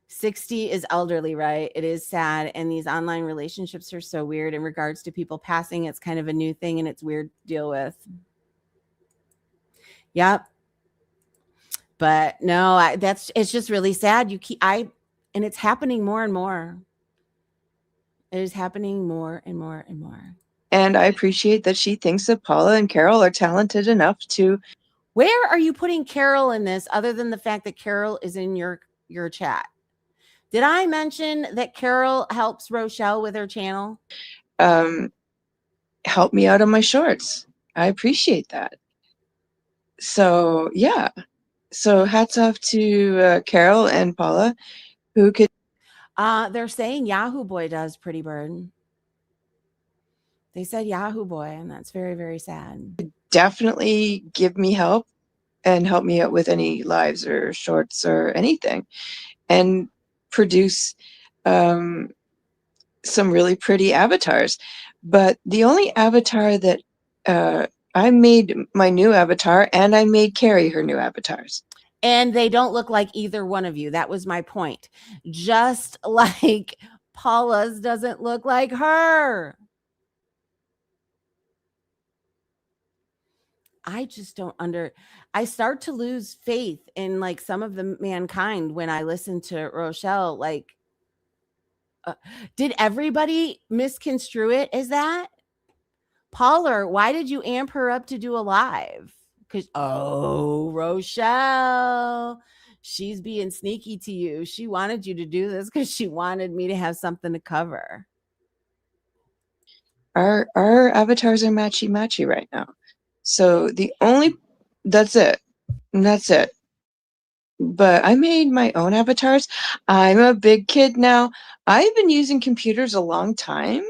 60 is elderly, right? It is sad. And these online relationships are so weird in regards to people passing. It's kind of a new thing, and it's weird to deal with. Yep. But no, it's just really sad. And it's happening more and more. It is happening more and more and more. And I appreciate that she thinks that Paula and Carol are talented enough to. Where are you putting Carol in this, other than the fact that Carol is in your chat? Did I mention that Carol helps Rochelle with her channel? Help me out on my shorts. I appreciate that. So yeah. So hats off to Carol and Paula, who could. They're saying Yahoo Boy does, Pretty Bird. They said Yahoo Boy, and that's very, very sad. Definitely give me help and help me out with any lives or shorts or anything, and produce some really pretty avatars. But the only avatar that I made my new avatar, and I made Carrie her new avatars. And they don't look like either one of you. That was my point. Just like Paula's doesn't look like her. I just don't I start to lose faith in like some of the mankind when I listen to Rochelle. Like, did everybody misconstrue it as that? Paula, why did you amp her up to do a live? Because, oh, Rochelle, she's being sneaky to you. She wanted you to do this because she wanted me to have something to cover. Our avatars are matchy right now. So that's it. That's it. But I made my own avatars. I'm a big kid now. I've been using computers a long time.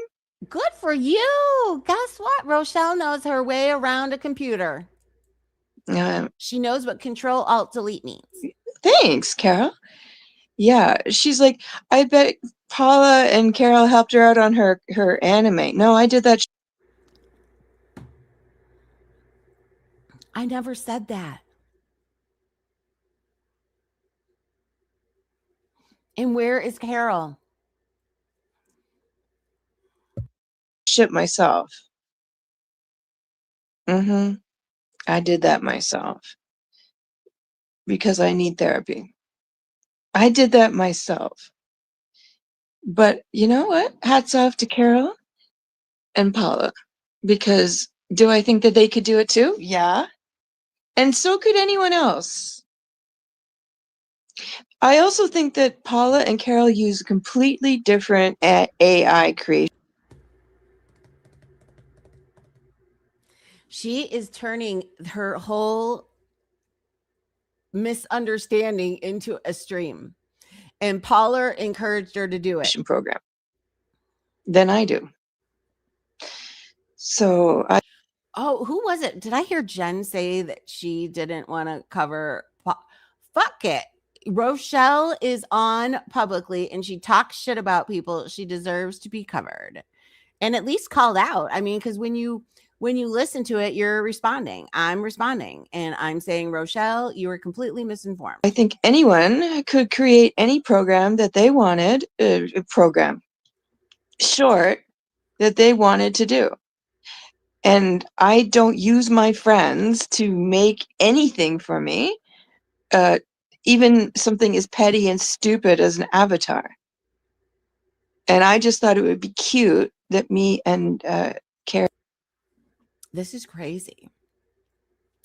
Good for you. Guess what? Rochelle knows her way around a computer. She knows what Control Alt Delete means. Thanks, Carol. Yeah, she's like, I bet Paula and Carol helped her out on her anime. No, I did that. I never said that. And where is Carol? Shit myself. I did that myself because I need therapy. I did that myself. But you know what? Hats off to Carol and Paula, because do I think that they could do it too? Yeah. And so could anyone else. I also think that Paula and Carol use completely different AI creation. She is turning her whole misunderstanding into a stream. And Paula encouraged her to do it. Program than I do. So oh, who was it? Did I hear Jen say that she didn't want to cover? Fuck it. Rochelle is on publicly and she talks shit about people. She deserves to be covered and at least called out. I mean, because when you listen to it, you're responding. I'm responding and I'm saying, Rochelle, you were completely misinformed. I think anyone could create any program that they wanted, short that they wanted to do. And I don't use my friends to make anything for me, even something as petty and stupid as an avatar. And I just thought it would be cute that me and Carrie. This is crazy.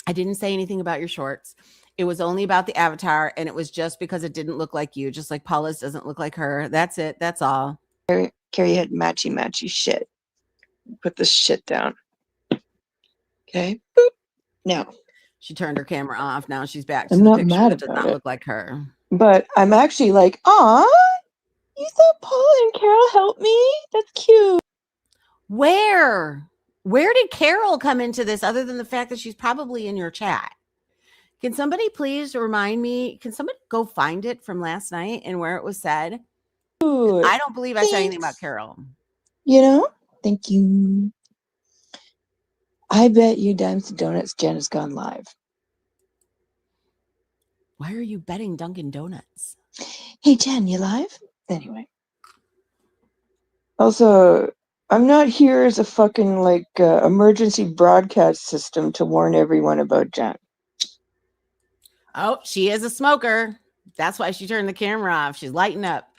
I didn't say anything about your shorts. It was only about the avatar, and it was just because it didn't look like you, just like Paula's doesn't look like her. That's it. That's all. Carrie had matchy shit. Put this shit down. Okay. Boop. Now. She turned her camera off. Now she's back to I'm the not picture mad that does about not it. look like her. But I'm actually like, aw, you thought Paula and Carol helped me? That's cute. Where did Carol come into this other than the fact that she's probably in your chat? Can somebody please remind me? Can somebody go find it from last night and where it was said? Dude, I don't believe I said anything about Carol. You know? Thank you. I bet you Dimes and Donuts Jen has gone live. Why are you betting Dunkin' Donuts? Hey, Jen, you live? Anyway. Also, I'm not here as a fucking, like, emergency broadcast system to warn everyone about Jen. Oh, she is a smoker. That's why she turned the camera off. She's lighting up.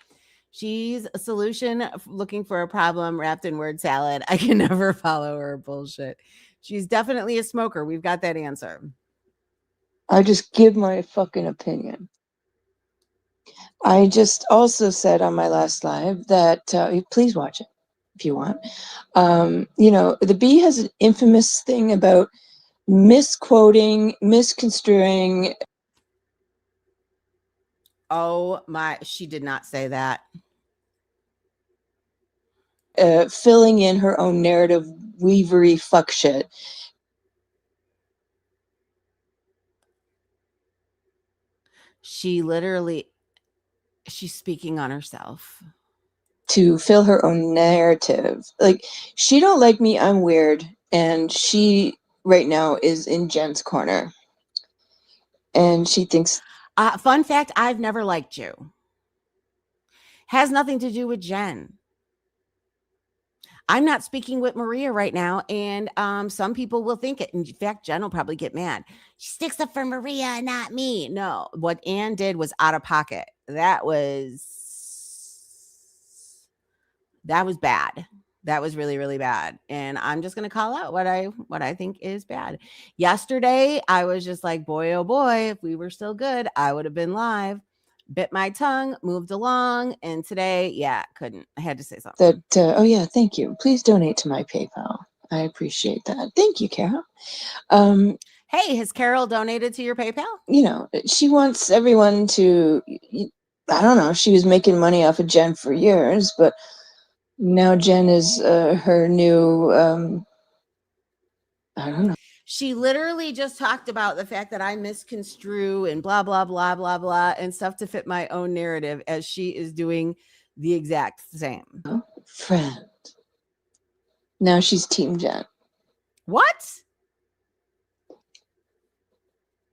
She's a solution looking for a problem wrapped in word salad. I can never follow her bullshit. She's definitely a smoker. We've got that answer. I just give my fucking opinion. I just also said on my last live that, please watch it if you want. You know, the Bee has an infamous thing about misquoting, misconstruing. Oh my, she did not say that. filling in her own narrative weavery fuck shit. She's speaking on herself. To fill her own narrative. Like, she don't like me, I'm weird, and she right now is in Jen's corner. And she thinks, fun fact, I've never liked you. Has nothing to do with Jen. I'm not speaking with Maria right now, and some people will think it. In fact, Jen will probably get mad. She sticks up for Maria, not me. No, what Anne did was out of pocket. That was bad. That was really, really bad. And I'm just gonna call out what I think is bad. Yesterday, I was just like, boy, oh boy, if we were still good, I would have been live. Bit my tongue, moved along, and today, yeah, couldn't. I had to say something. that, oh yeah, thank you. Please donate to my PayPal. I appreciate that. Thank you, Carol. Hey, has Carol donated to your PayPal? You know, she wants everyone to, I don't know, she was making money off of Jen for years, but now Jen is her new, I don't know. She literally just talked about the fact that I misconstrue and blah, blah, blah, blah, blah, and stuff to fit my own narrative, as she is doing the exact same. Friend. Now she's Team Jen. What?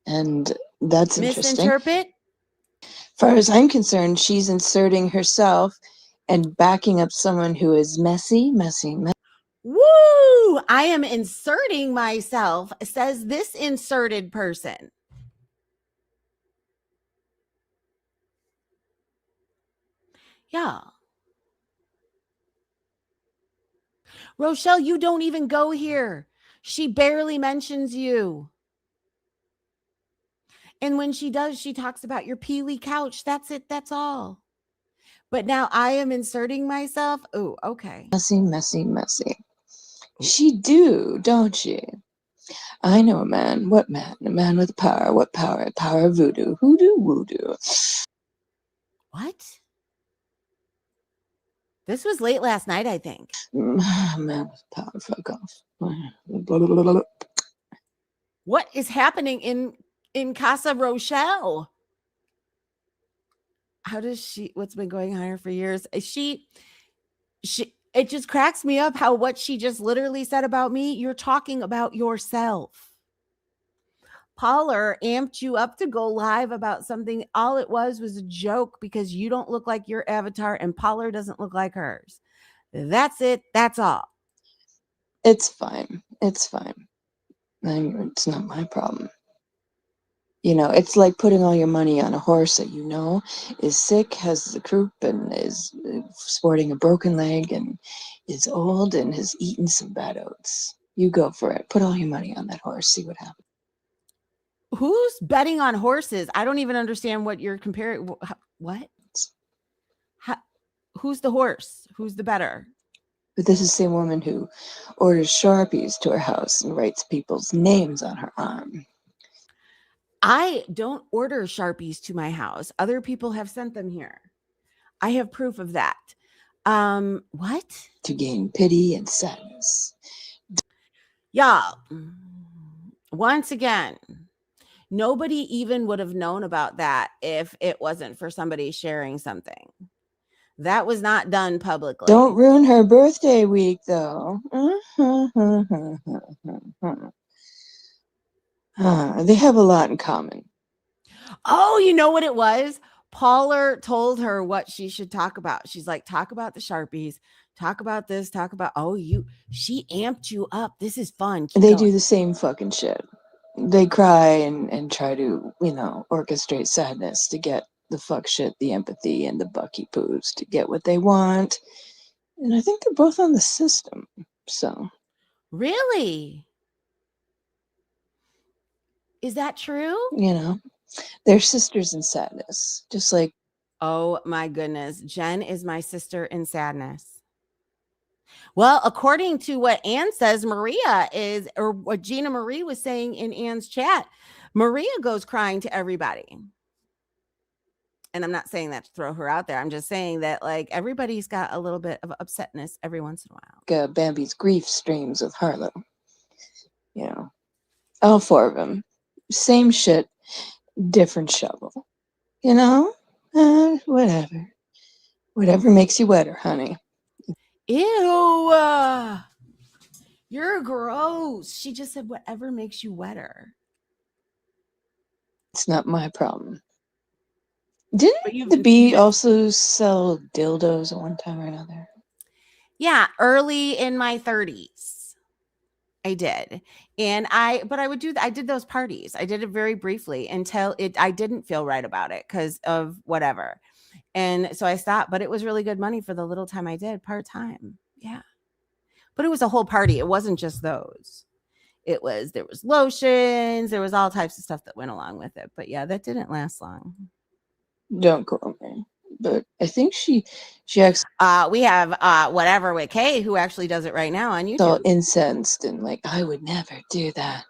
And that's interesting. Misinterpret? Far as I'm concerned, she's inserting herself and backing up someone who is messy. Woo! I am inserting myself, says this inserted person. Yeah. Rochelle, you don't even go here. She barely mentions you. And when she does, she talks about your peely couch. That's it. That's all. But now I am inserting myself. Oh, okay. Messy. She do, don't she? I know a man. What man? A man with power. What power? Power of voodoo. Hoodoo woodoo. What? This was late last night, I think. Man with power. Fuck off. What is happening in Casa Rochelle? How does she, what's been going on here for years? She, it just cracks me up how what she just literally said about me, you're talking about yourself. Poller amped you up to go live about something. All it was a joke because you don't look like your avatar and Poller doesn't look like hers. That's it. That's all. It's fine. It's fine. It's not my problem. You know, it's like putting all your money on a horse that you know is sick, has the croup, and is sporting a broken leg, and is old, and has eaten some bad oats. You go for it. Put all your money on that horse. See what happens. Who's betting on horses? I don't even understand what you're comparing. What? Who's the horse? Who's the better? But this is the same woman who orders Sharpies to her house and writes people's names on her arm. I don't order Sharpies to my house. Other people have sent them here. I have proof of that. What? To gain pity and sadness. Y'all, once again, nobody even would have known about that if it wasn't for somebody sharing something. That was not done publicly. Don't ruin her birthday week, though. They have a lot in common. Oh, you know what it was? Poller told her what she should talk about. She's like, talk about the Sharpies, talk about this, talk about, she amped you up. This is fun. Keep they going. do the same fucking shit. They cry and try to, orchestrate sadness to get the fuck shit, the empathy, and the bucky poos to get what they want. And I think they're both on the system. So. Really? Is that true? They're sisters in sadness, just like. Oh my goodness. Jen is my sister in sadness. Well, according to what Anne says, Maria is, or what Gina Marie was saying in Anne's chat, Maria goes crying to everybody. And I'm not saying that to throw her out there. I'm just saying that like everybody's got a little bit of upsetness every once in a while. Bambi's grief streams of Harlow. You know, all four of them. Same shit, different shovel. You know? Whatever. Whatever makes you wetter, honey. Ew. You're gross. She just said whatever makes you wetter. It's not my problem. Didn't But the bee also sell dildos at one time or another? Yeah, early in my 30s. I did. And I did those parties. I did it very briefly until I didn't feel right about it because of whatever. And so I stopped, but it was really good money for the little time I did part-time. Yeah. But it was a whole party. It wasn't just those. There was lotions, there was all types of stuff that went along with it. But yeah, that didn't last long. Don't quote me. But I think she actually We have whatever with Kay who actually does it right now on YouTube. all incensed and like, I would never do that.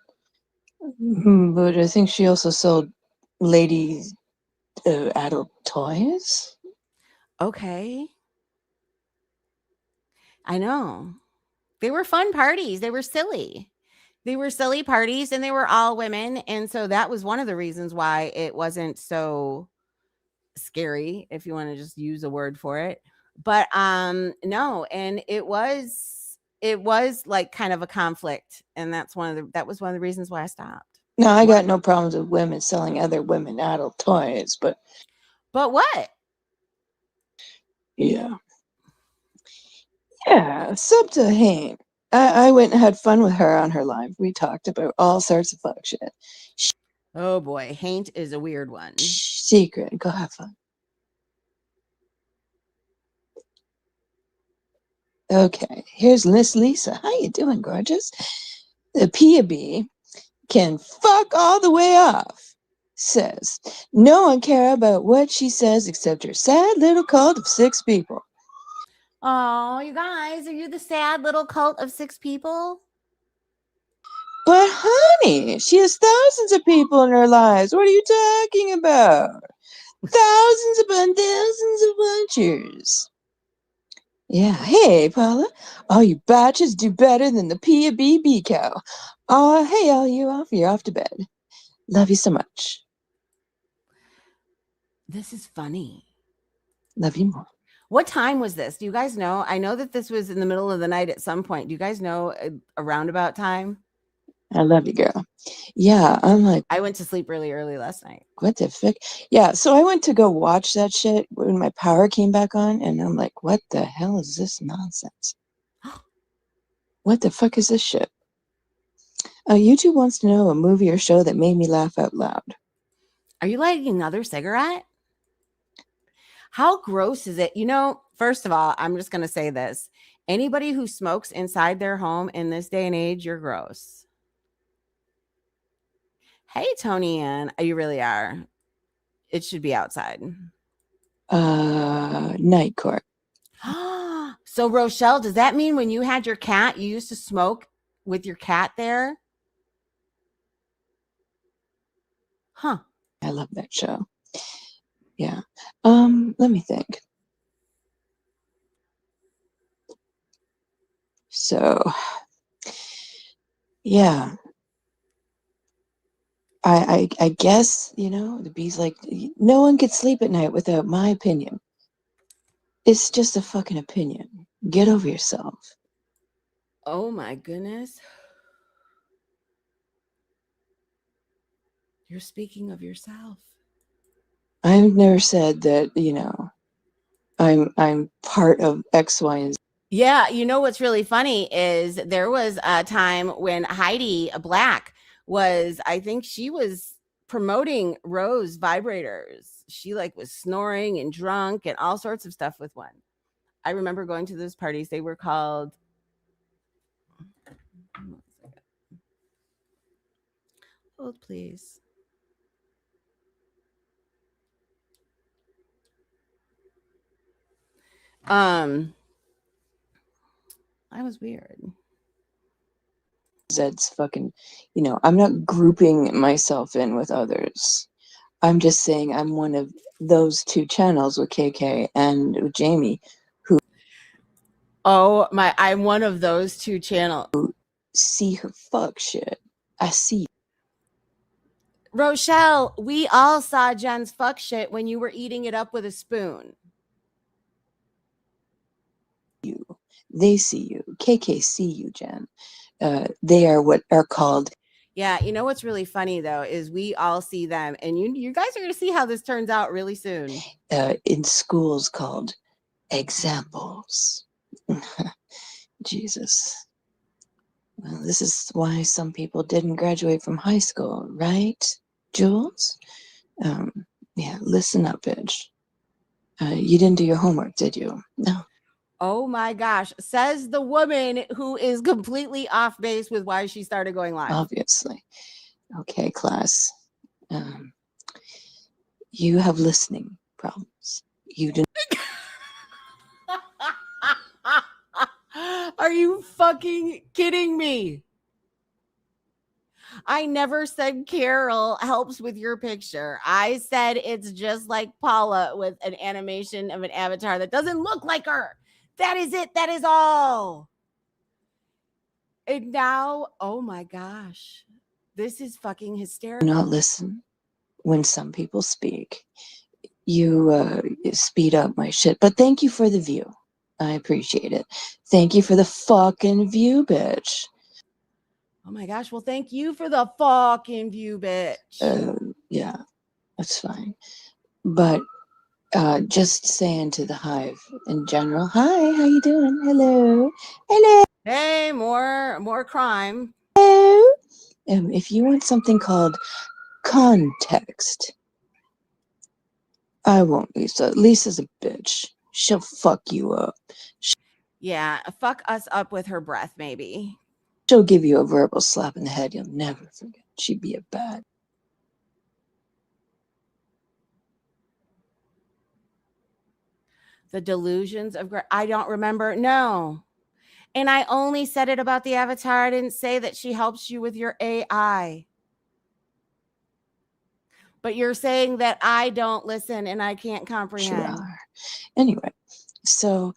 But I think she also sold ladies adult toys. Okay. I know. They were fun parties. They were silly. They were silly parties and they were all women. And so that was one of the reasons why it wasn't so scary, if you want to just use a word for it. But no, and it was like kind of a conflict. And that was one of the reasons why I stopped. No, I got no problems with women selling other women adult toys, but what? Yeah. Yeah, sub to Hain. I went and had fun with her on her live. We talked about all sorts of fuck shit. Oh boy, Haint is a weird one. Secret. Go have fun. Okay, here's Miss Lisa. How you doing, gorgeous? The P.A.B. can fuck all the way off. Says, no one care about what she says except her sad little cult of 6 people. Oh, you guys, are you the sad little cult of 6 people? But honey, she has thousands of people in her lives. What are you talking about? Thousands upon thousands of watchers. Yeah, hey, Paula. All you batches do better than the P.A.B. cow. Hey, all you're off to bed. Love you so much. This is funny. Love you more. What time was this? Do you guys know? I know that this was in the middle of the night at some point. Do you guys know a roundabout time? I love you, girl. Yeah, I'm like, I went to sleep really early last night. What the fuck? Yeah, so I went to go watch that shit when my power came back on, and I'm like, what the hell is this nonsense? What the fuck is this shit? YouTube wants to know a movie or show that made me laugh out loud. Are you lighting another cigarette? How gross is it? You know, first of all, I'm just going to say this. Anybody who smokes inside their home in this day and age, you're gross. Hey, Tony Ann. You really are. It should be outside. Night court. So, Rochelle, does that mean when you had your cat, you used to smoke with your cat there? Huh. I love that show. Yeah. Let me think. So, yeah. I guess, the bee's like, no one could sleep at night without my opinion. It's just a fucking opinion. Get over yourself. Oh my goodness. You're speaking of yourself. I've never said that, I'm part of X, Y, and Z. Yeah, you know what's really funny is there was a time when Heidi Black I think she was promoting Rose vibrators. She was snoring and drunk and all sorts of stuff with one. I remember going to those parties. They were called hold please. I was weird. Zed's fucking, I'm not grouping myself in with others. I'm just saying I'm one of those two channels with KK and with Jamie who Oh my, I'm one of those two channels. see her fuck shit. I see Rochelle, we all saw Jen's fuck shit when you were eating it up with a spoon. you. They see you. KK see you, Jen. They are what are called. Yeah, you know what's really funny though is we all see them, and you guys are going to see how this turns out really soon. In schools called examples. Jesus. Well, this is why some people didn't graduate from high school, right, Jules? Yeah, listen up, bitch. You didn't do your homework, did you? No. Oh my gosh, says the woman who is completely off base with why she started going live. Obviously. Okay, class. You have listening problems. You didn't. Are you fucking kidding me? I never said Carol helps with your picture. I said it's just like Paula with an animation of an avatar that doesn't look like her. That is it. That is all. And now, oh my gosh, this is fucking hysterical. Not listen when some people speak. You speed up my shit. But thank you for the view. I appreciate it. Thank you for the fucking view, bitch. Oh my gosh. Well, thank you for the fucking view, bitch. Yeah, that's fine. But just saying to the Hive in general, hi, how you doing? Hello. Hello. Hey, more crime. Hello. If you want something called context, I won't, Lisa. Lisa's a bitch. She'll fuck you up. Yeah, fuck us up with her breath, maybe. She'll give you a verbal slap in the head you'll never forget. She'd be a bad. The delusions of I don't remember. No. And I only said it about the avatar. I didn't say that she helps you with your AI. But you're saying that I don't listen and I can't comprehend. Sure are. Anyway, so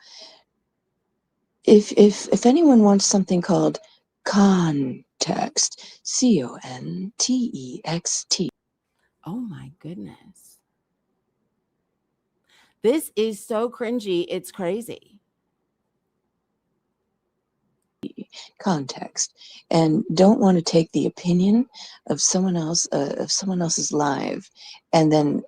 if anyone wants something called context, context. Oh my goodness. This is so cringy. It's crazy. Context, and don't want to take the opinion of someone else, of someone else's live, and then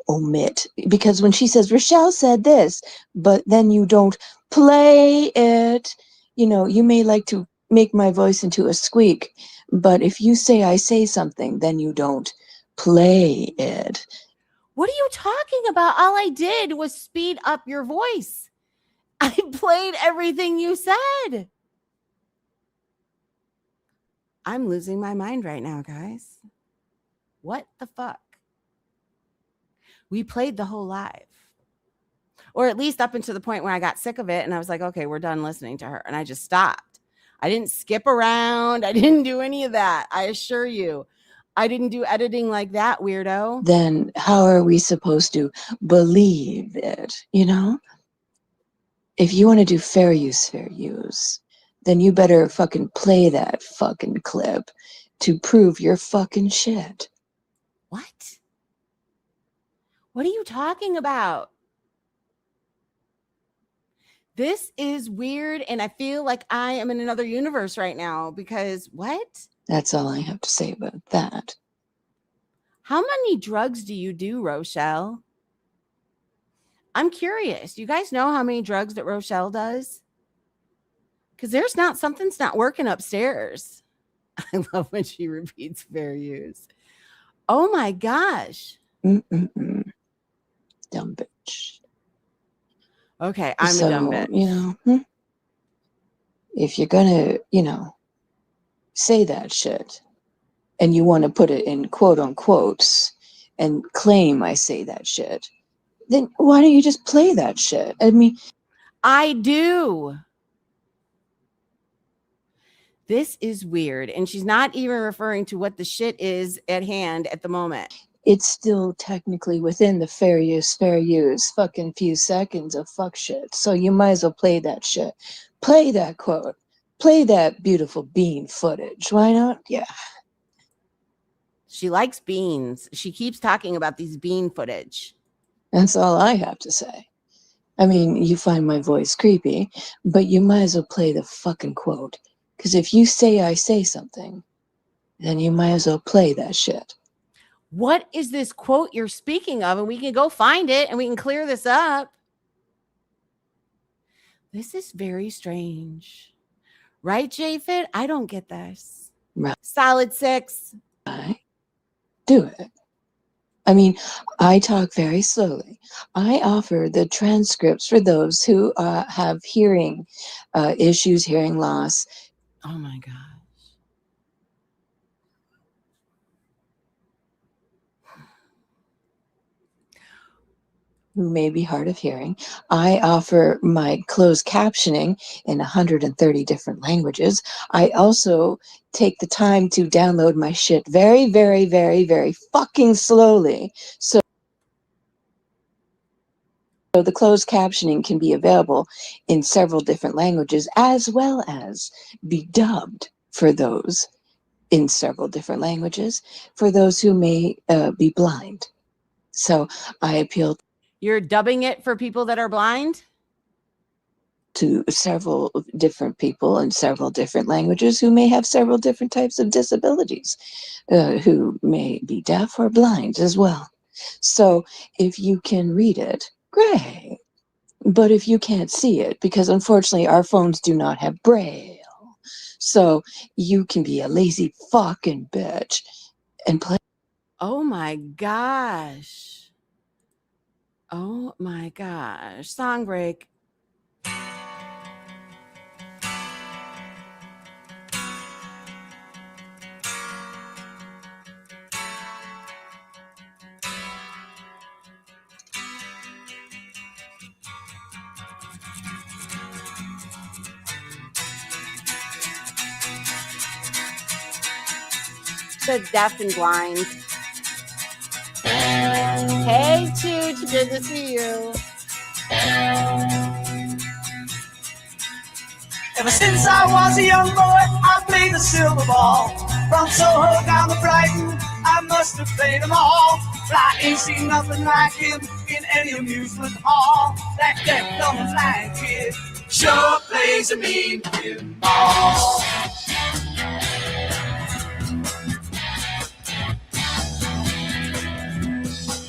omit, because when she says Rochelle said this, but then you don't play it, you may like to make my voice into a squeak, but if you say I say something, then you don't play it. What are you talking about? All I did was speed up your voice. I played everything you said. I'm losing my mind right now, guys. What the fuck? We played the whole live. Or at least up until the point where I got sick of it and I was like, okay, we're done listening to her. And I just stopped. I didn't skip around. I didn't do any of that. I assure you. I didn't do editing like that, weirdo. Then how are we supposed to believe it, If you want to do fair use, then you better fucking play that fucking clip to prove your fucking shit. What? What are you talking about? This is weird, and I feel like I am in another universe right now because what? That's all I have to say about that. How many drugs do you do, Rochelle? I'm curious. You guys know how many drugs that Rochelle does? Because something's not working upstairs. I love when she repeats fair use. Oh my gosh. Dumb bitch. Okay, I'm a dumb bitch. If you're gonna, say that shit and you want to put it in quote unquotes and claim I say that shit, then why don't you just play that shit? I mean, I do. This is weird. And she's not even referring to what the shit is at hand at the moment. it's still technically within the fair use fucking few seconds of fuck shit. So you might as well play that shit. Play that quote. Play that beautiful bean footage. Why not? Yeah. She likes beans. She keeps talking about these bean footage. That's all I have to say. I mean, you find my voice creepy, but you might as well play the fucking quote. Because if you say I say something, then you might as well play that shit. What is this quote you're speaking of? And we can go find it and we can clear this up. This is very strange. Right, Japheth? I don't get this. Right. Solid 6. Do it. I mean, I talk very slowly. I offer the transcripts for those who have hearing issues, hearing loss. Oh my God. Who may be hard of hearing. I offer my closed captioning in 130 different languages. I also take the time to download my shit very, very, very, very fucking slowly. So the closed captioning can be available in several different languages, as well as be dubbed for those in several different languages, for those who may be blind. So I appeal. You're dubbing it for people that are blind? To several different people in several different languages who may have several different types of disabilities, who may be deaf or blind as well. So if you can read it, great. But if you can't see it, because unfortunately our phones do not have braille, so you can be a lazy fucking bitch and play. Oh my gosh. Oh my gosh. Song break. The deaf and blind. Hey, Chooch, good to see you. Ever since I was a young boy, I played the silver ball. From Soho down to Brighton, I must have played them all. But I ain't seen nothing like him in any amusement hall. That deaf, dumb, and blind kid sure plays a mean pinball.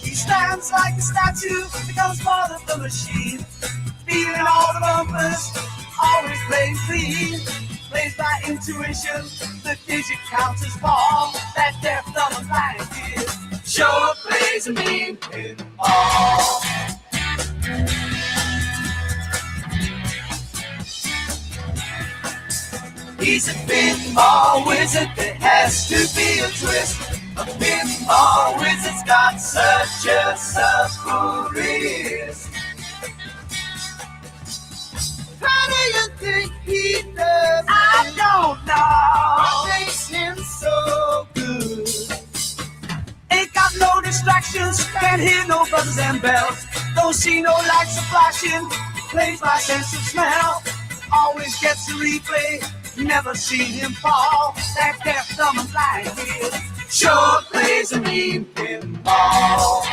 He stands like a statue, becomes part of the machine, feeling all the bumpers, always playing clean. Plays by intuition, the digit counters fall. That deaf, dumb, and blind kid sure plays a mean pinball. He's a pinball wizard, there has to be a twist. A pinball wizard's got such a supple wrist. How do you think he does? I don't know. What makes him so good? Ain't got no distractions, can't hear no buzzers and bells. Don't see no lights a flashing, plays by sense of smell. Always gets a replay, never seen him fall. That deaf, dumb, and blind kid sure plays a mean pinball.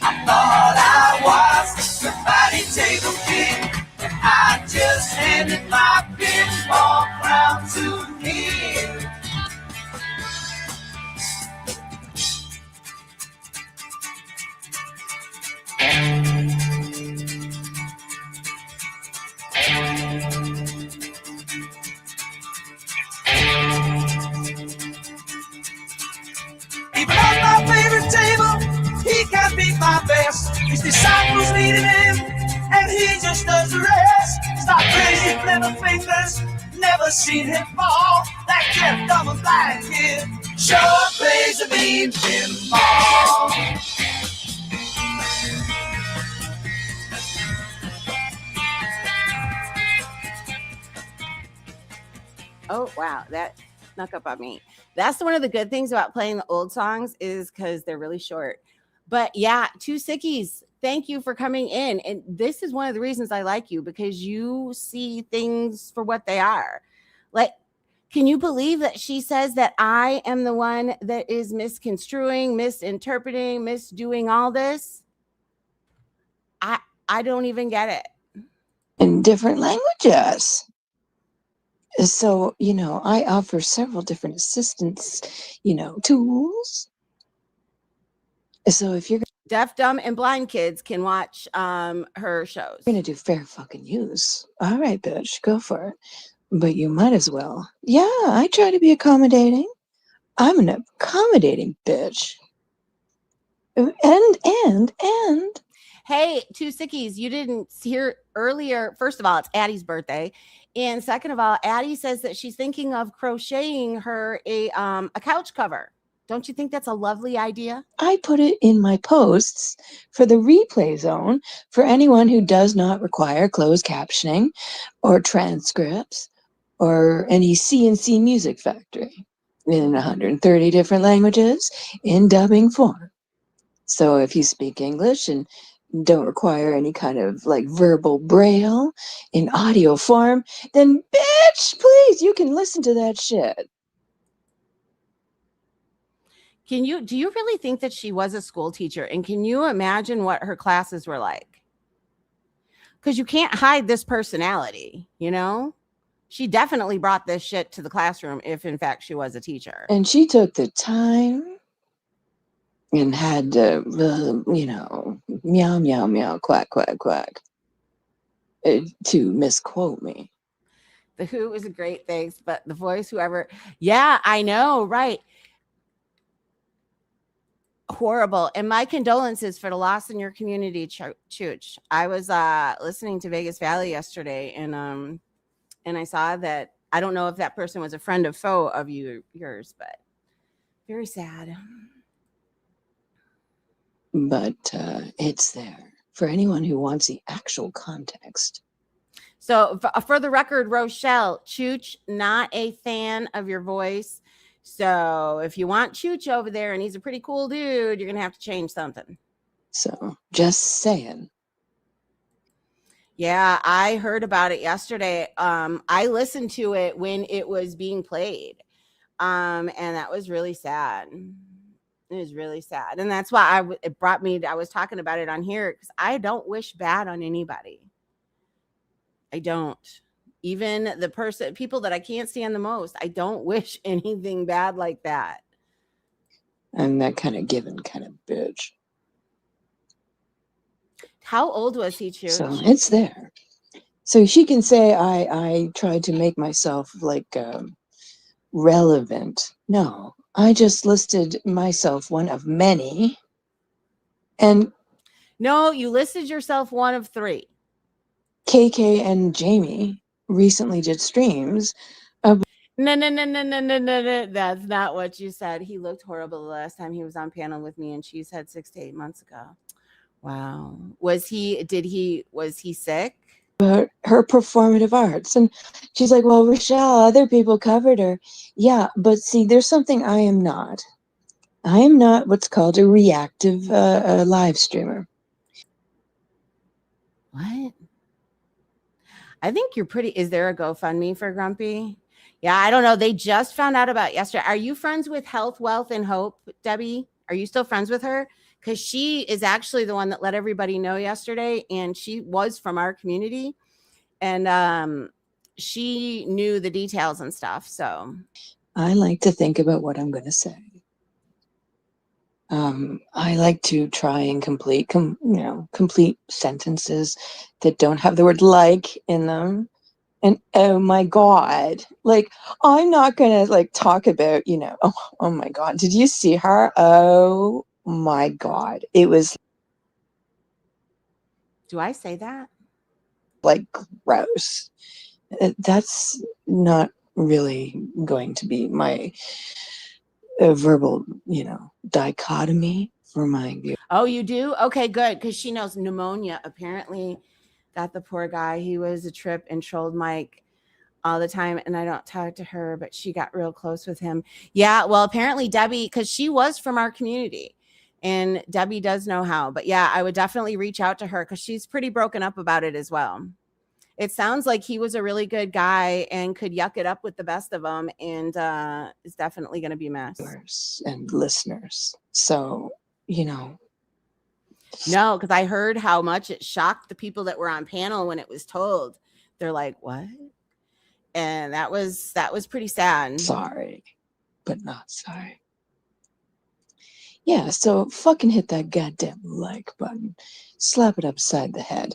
I thought I was the body table king, and I just handed my pinball crown to him. He brought my favorite table, he can't beat my best. His disciples needed him, and he just does the rest. Stop crazy flipper fingers, never seen him fall. That deaf, dumb, and blind kid sure plays a mean pinball. Oh, wow. That snuck up on me. That's one of the good things about playing the old songs is because they're really short. But yeah, Two Sickies, thank you for coming in. And this is one of the reasons I like you because you see things for what they are. Like, can you believe that she says that I am the one that is misconstruing, misinterpreting, misdoing all this? I don't even get it. In different languages. So, I offer several different assistance, tools. So if you're Deaf, dumb, and blind kids can watch her shows. going to do fair fucking use, all right, bitch, go for it. But you might as well. Yeah, I try to be accommodating. I'm an accommodating bitch. And Hey, Two Sickies, you didn't hear earlier. First of all, it's Addie's birthday. And second of all, Addie says that she's thinking of crocheting her a couch cover. Don't you think that's a lovely idea? I put it in my posts for the replay zone for anyone who does not require closed captioning or transcripts or any CNC Music Factory in 130 different languages in dubbing form. So if you speak English and don't require any kind of like verbal braille in audio form, then bitch, please, you can listen to that shit. Do you really think that she was a school teacher? And can you imagine what her classes were like? Because you can't hide this personality, She definitely brought this shit to the classroom if, in fact, she was a teacher. And she took the time and had to, meow, meow, meow, quack, quack, quack, to misquote me. The Who is a great thing, but the voice, whoever. Yeah, I know, right. Horrible. And my condolences for the loss in your community, Chooch. I was listening to Vegas Valley yesterday, and I saw that. I don't know if that person was a friend or foe of yours, but very sad. But it's there for anyone who wants the actual context. So for the record, Rochelle, Chooch, not a fan of your voice. So if you want Chooch over there and he's a pretty cool dude, you're going to have to change something. So just saying. Yeah, I heard about it yesterday. I listened to it when it was being played. And that was really sad. It was really sad. And that's why it brought me, I was talking about it on here because I don't wish bad on anybody. I don't. Even the people that I can't stand the most, I don't wish anything bad like that. I'm that kind of given kind of bitch. How old was he, Chooch? So it's there. So she can say I tried to make myself like relevant. No, I just listed myself one of many. And no, you listed yourself one of 3. KK and Jamie recently did streams. No. That's not what you said. He looked horrible the last time he was on panel with me, and she said 6 to 8 months ago. Wow. Was he sick? About her performative arts. And she's like, well, Rochelle, other people covered her. Yeah, but see, there's something I am not. I am not what's called a reactive live streamer. What? I think you're pretty. Is there a GoFundMe for Grumpy? Yeah, I don't know. They just found out about yesterday. Are you friends with Health, Wealth, and Hope, Debbie? Are you still friends with her? Because she is actually the one that let everybody know yesterday, and she was from our community, and she knew the details and stuff. So I like to think about what I'm going to say. I like to try and complete sentences that don't have the word like in them. And oh my God, like I'm not gonna like talk about, oh my God, did you see her? Oh my God, it was. do I say that? Like gross. That's not really going to be my verbal, dichotomy for my view. Oh, you do? Okay, good. Because she knows pneumonia apparently got the poor guy. He was a trip and trolled Mike. all the time, and I don't talk to her, but she got real close with him. Yeah, well, apparently Debbie, because she was from our community, and Debbie does know how. But yeah, I would definitely reach out to her because she's pretty broken up about it as well. It sounds like he was a really good guy and could yuck it up with the best of them, and is definitely going to be missed. And listeners. So, you know. No, because I heard how much it shocked the people that were on panel when it was told. They're like, "What?" And that was pretty sad. Sorry, but not sorry. Yeah, so fucking hit that goddamn like button. Slap it upside the head.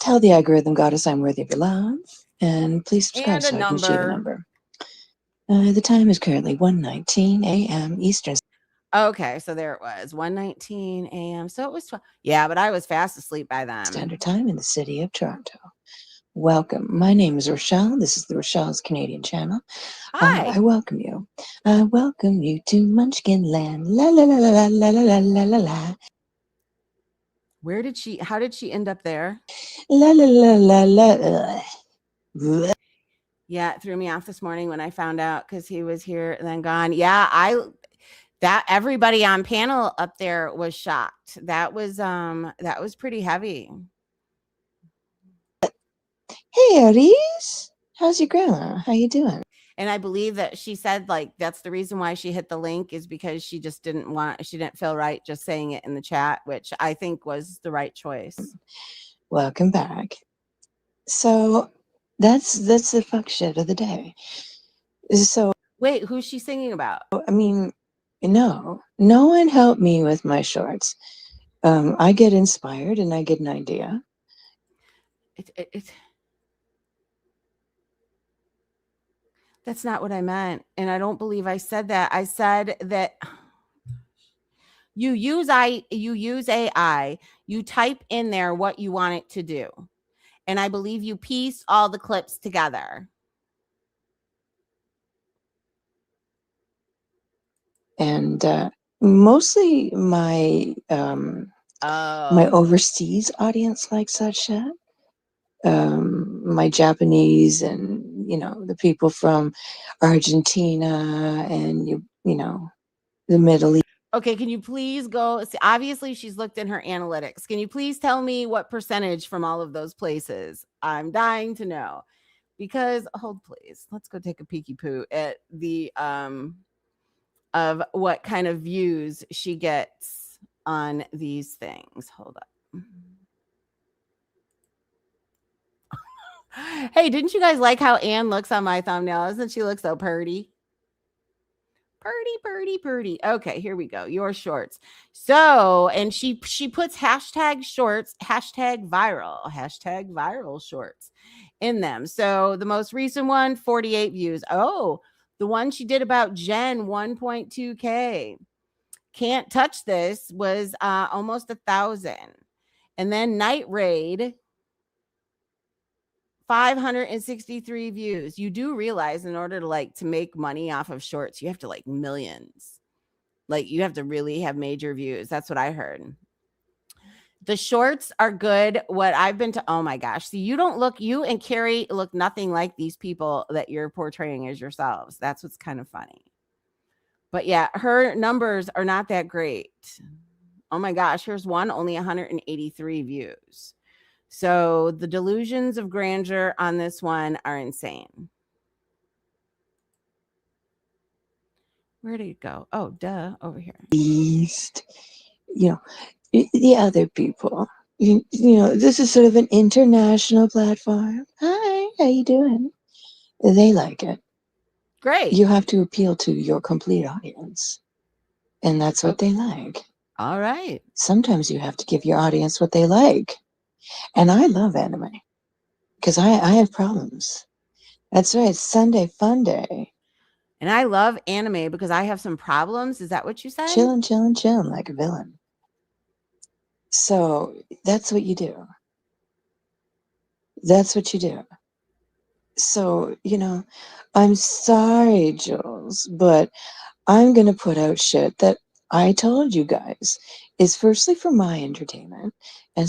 Tell the algorithm goddess I'm worthy of your love. And please subscribe And a so I can shoot a number. number. The time is currently 1:19 a.m. Eastern. Okay, so there it was, 1:19 a.m. So it was 12. Yeah, but I was fast asleep by then. Standard Time in the city of Toronto. Welcome. My name is Rochelle. This is the Rochelle's Canadian channel. Hi. I welcome you. I welcome you to Munchkin Land. La la la la la la la la la la. How did she end up there? La la la la la. Yeah, it threw me off this morning when I found out because he was here and then gone. Yeah, everybody on panel up there was shocked. That was pretty heavy. Hey, Aries. How's your grandma? How you doing? And I believe that she said like that's the reason why she hit the link is because she just didn't feel right just saying it in the chat, which I think was the right choice. Welcome back. So that's the fuck shit of the day. So wait, who's she singing about? I mean, no one helped me with my shorts. I get inspired and I get an idea. That's not what I meant. And I don't believe I said that. I said that you use AI, you type in there what you want it to do. And I believe you piece all the clips together. And mostly my my overseas audience likes that shit. My Japanese and the people from Argentina and you know the Middle East. Okay, can you please go see, obviously she's looked in her analytics. Can you please tell me what percentage from all of those places? I'm dying to know. Because hold please, let's go take a peeky poo at the of what kind of views she gets on these things. Hold up. Hey, didn't you guys like how Anne looks on my thumbnail? Doesn't she look so pretty? Purdy. Okay, here we go. Your shorts. So, and she puts hashtag shorts, hashtag viral shorts in them. So the most recent one, 48 views. Oh, the one she did about Jen, 1.2K. Can't touch this was almost 1,000. And then Night Raid, 563 views. You do realize in order to make money off of shorts, you have to millions. You have to really have major views. That's what I heard. The shorts are good. What I've been to, oh my gosh. See, you and Carrie look nothing like these people that you're portraying as yourselves. That's what's kind of funny. But yeah, her numbers are not that great. Oh my gosh, here's one, only 183 views. So the delusions of grandeur on this one are insane. Where did it go? Oh, duh, over here. East, the other people. This is sort of an international platform. Hi, how you doing? They like it. Great. You have to appeal to your complete audience. And that's what they like. All right. Sometimes you have to give your audience what they like. And I love anime because I have problems. That's right. Sunday fun day. And I love anime because I have some problems. Is that what you said? Chilling like a villain. So that's what you do. That's what you do. So, I'm sorry, Jules, but I'm going to put out shit that I told you guys is firstly for my entertainment. And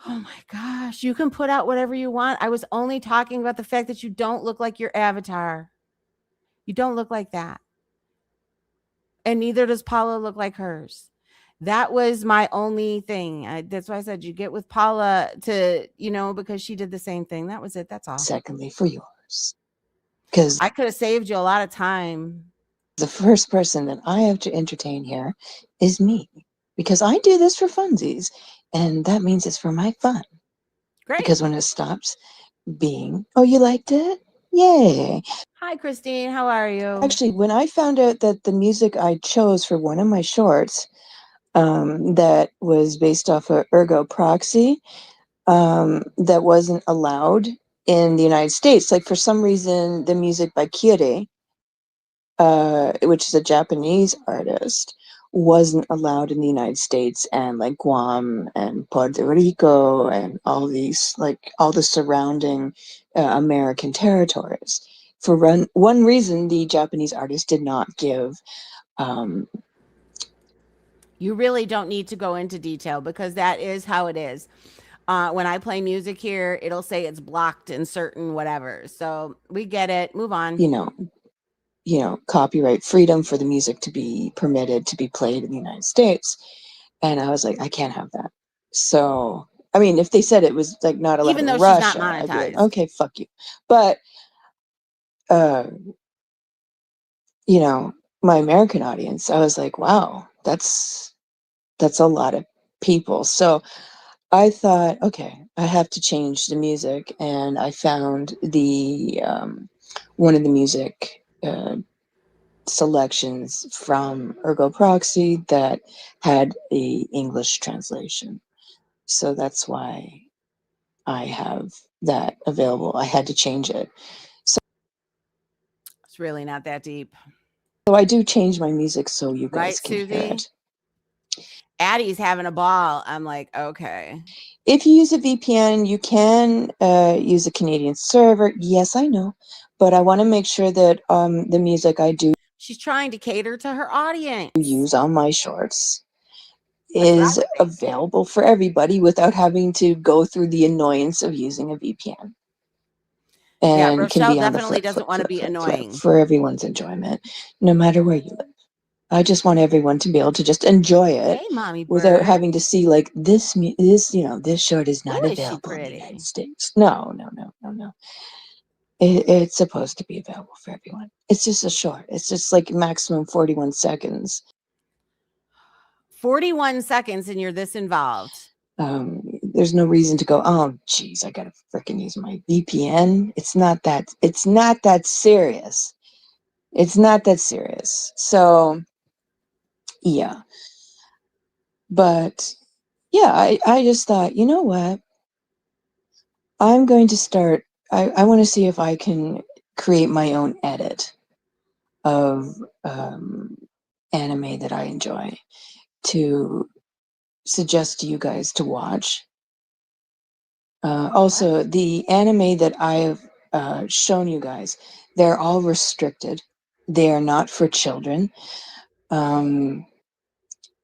Oh my gosh, you can put out whatever you want. I was only talking about the fact that you don't look like your avatar. You don't look like that. And neither does Paula look like hers. That was my only thing. That's why I said you get with Paula to, because she did the same thing. That was it. That's all. Secondly, for yours. Because I could have saved you a lot of time. the first person that I have to entertain here is me. Because I do this for funsies. And that means it's for my fun. Great. Because when it stops being, oh, you liked it? Yay. Hi, Christine. How are you? Actually, when I found out that the music I chose for one of my shorts that was based off of Ergo Proxy, that wasn't allowed in the United States. Like, for some reason, the music by Kyrie, which is a Japanese artist, wasn't allowed in the United States, and like Guam and Puerto Rico and all these, like all the surrounding American territories. For one reason, the Japanese artist did not give. You really don't need to go into detail because that is how it is. When I play music here, it'll say it's blocked in certain whatever. So we get it. Move on. Copyright freedom for the music to be permitted to be played in the United States. And I was like, I can't have that. So, I mean, if they said it was like not allowed Even in though Russia, she's not I'd be like, monetized. okay, fuck you. But, my American audience, I was like, wow, that's a lot of people. So I thought, okay, I have to change the music. And I found the one of the music selections from Ergo Proxy that had a English translation. So that's why I have that available. I had to change it. So It's really not that deep. So I do change my music so you guys Right, can hear Susie? it. Addie's having a ball. I'm like, okay. If you use a VPN, you can use a Canadian server. Yes, I know. But I want to make sure that the music I do She's trying to cater to her audience. use on my shorts is available for everybody without having to go through the annoyance of using a VPN. And Rochelle can be on the definitely doesn't want to be annoying. for everyone's enjoyment, no matter where you live. I just want everyone to be able to just enjoy it Hey, mommy without bird. having to see like this short is not Ooh, is she available in the pretty? United States. No. It's supposed to be available for everyone. It's just a short. It's just like maximum 41 seconds. 41 seconds and you're this involved. There's no reason to go, oh geez, I gotta freaking use my VPN. It's not that serious. It's not that serious. So yeah. But yeah, I just thought, you know what? I'm going to start, I want to see if I can create my own edit of anime that I enjoy to suggest to you guys to watch. Also, the anime that I have shown you guys, they're all restricted. They are not for children.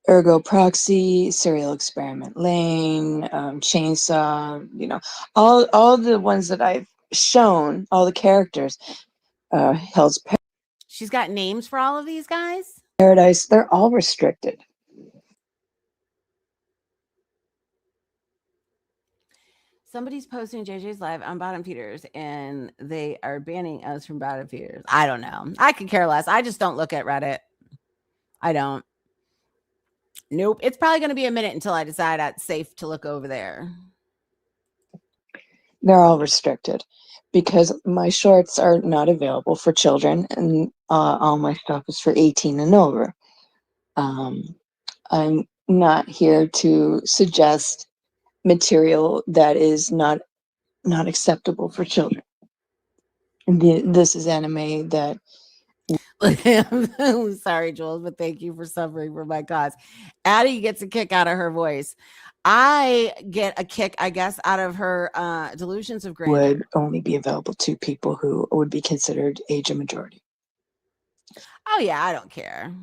Ergo Proxy, Serial Experiment Lane, Chainsaw, all the ones that I've shown, all the characters, Hell's She's got names for all of these guys? Paradise, they're all restricted. Somebody's posting JJ's live on Bottom Feeders and they are banning us from Bottom Feeders. I don't know. I could care less. I just don't look at Reddit. I don't. Nope. It's probably going to be a minute until I decide it's safe to look over there. They're all restricted because my shorts are not available for children, and all my stuff is for 18 and over. I'm not here to suggest material that is not acceptable for children. This is anime that I'm sorry, Jules, but thank you for suffering for my cause. Addie gets a kick out of her voice. I get a kick, I guess, out of her delusions of grandeur. Would only be available to people who would be considered age of majority. Oh, yeah, I don't care.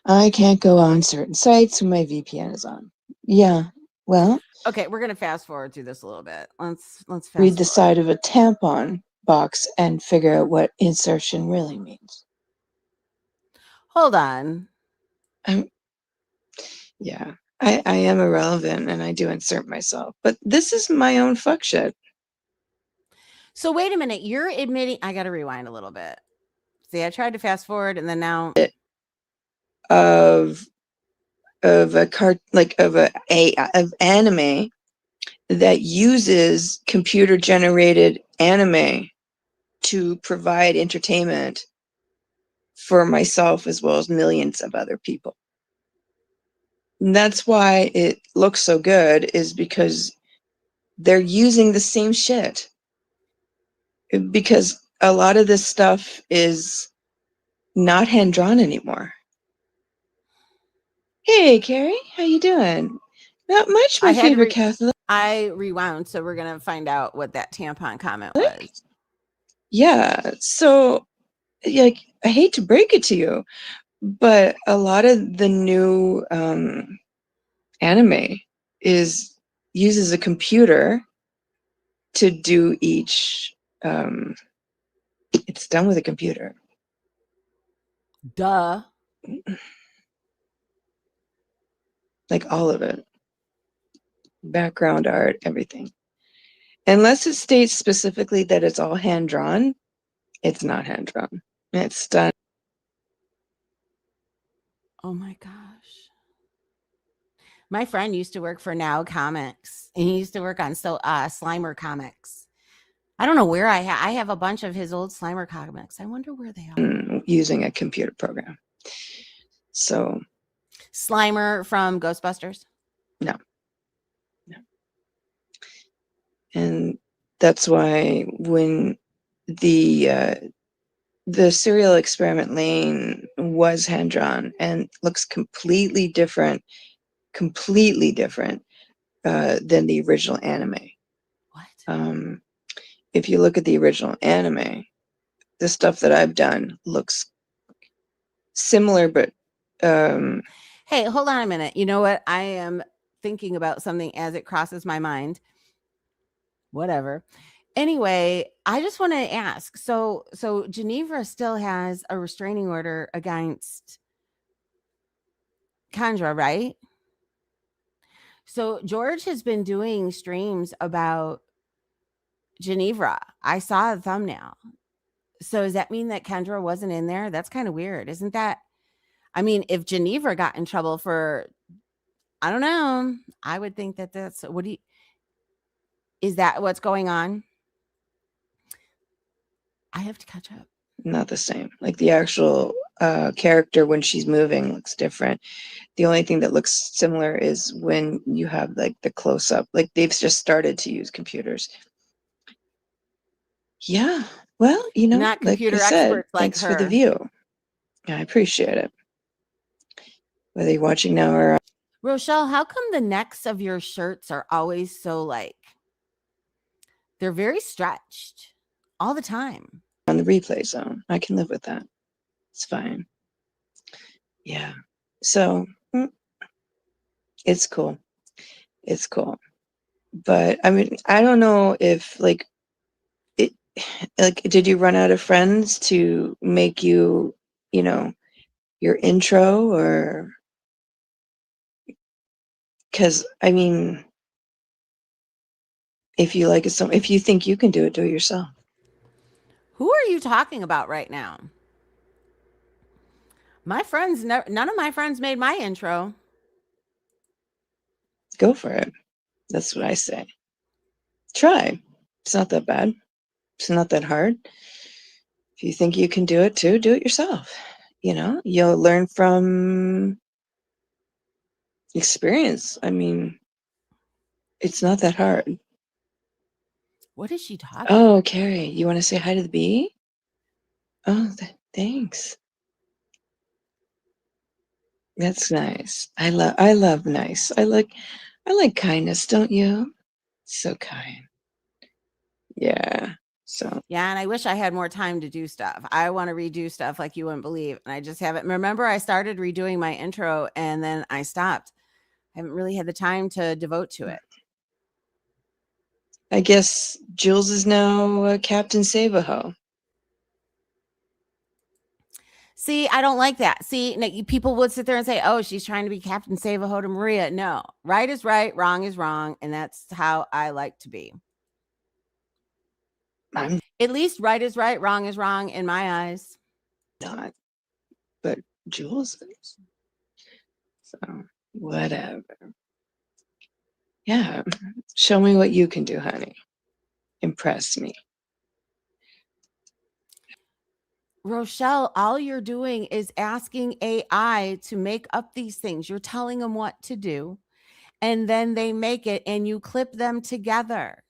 I can't go on certain sites when my VPN is on. Yeah, well, Okay, we're gonna fast forward through this a little bit. Let's fast Read the forward. side of a tampon box and figure out what insertion really means. Hold on. Yeah, I am irrelevant and I do insert myself, but this is my own fuck shit. So wait a minute. You're admitting. I got to rewind a little bit. See, I tried to fast forward, and then now. Of a cart like of of anime that uses computer generated anime to provide entertainment for myself as well as millions of other people. And that's why it looks so good, is because they're using the same shit. Because a lot of this stuff is not hand drawn anymore. Hey, Carrie, how you doing? Not much, my favorite Catholic. I rewound, so we're gonna find out what that tampon comment was. Yeah, so like I hate to break it to you, but a lot of the new anime uses a computer to do each. It's done with a computer. Duh. Like all of it. Background art, everything. Unless it states specifically that it's all hand drawn, it's not hand drawn. It's done. Oh my gosh. My friend used to work for Now Comics, and he used to work on Slimer comics. I don't know where I have a bunch of his old Slimer comics. I wonder where they are. Using a computer program. So Slimer from Ghostbusters? No. And that's why when the serial experiment lane was hand drawn and looks completely different than the original anime. What? If you look at the original anime, the stuff that I've done looks similar, but hey, hold on a minute. You know what? I am thinking about something as it crosses my mind. Whatever. Anyway, I just want to ask. So Geneva still has a restraining order against Kendra, right? So George has been doing streams about Geneva. I saw the thumbnail. So does that mean that Kendra wasn't in there? That's kind of weird, isn't that? I mean, if Geneva got in trouble for, I don't know, I would think that that's is that what's going on? I have to catch up. Not the same. Like the actual character when she's moving looks different. The only thing that looks similar is when you have like the close up. Like they've just started to use computers. Yeah. Well, Not like I computer said, experts like thanks for the her. view. I appreciate it. Whether you're watching now or Rochelle, how come the necks of your shirts are always so like they're very stretched all the time? on the replay zone, I can live with that. It's fine. Yeah. So it's cool. It's cool. But I mean, I don't know if like did you run out of friends to make you, your intro, or because I mean, if you like it, if you think you can do it yourself. Who are you talking about right now? My friends, none of my friends made my intro. Go for it. That's what I say. Try. It's not that bad. It's not that hard. If you think you can do it too, do it yourself. You'll learn from experience. I mean, it's not that hard. What is she talking? Oh, Carrie, you want to say hi to the bee? Oh, thanks. That's nice. I love nice. I like kindness, don't you? So kind. Yeah. So Yeah, and I wish I had more time to do stuff. I want to redo stuff like you wouldn't believe, and I just haven't. Remember, I started redoing my intro and then I stopped. I haven't really had the time to devote to it. I guess Jules is now Captain Save-A-Ho. See, I don't like that. See, people would sit there and say, "Oh, she's trying to be Captain Save-A-Ho to Maria." No, right is right, wrong is wrong, and that's how I like to be. I'm At least right is right, wrong is wrong in my eyes. not, but Jules is. So, whatever. Yeah, show me what you can do, honey. Impress me. Rochelle, all you're doing is asking AI to make up these things. You're telling them what to do, and then they make it and you clip them together.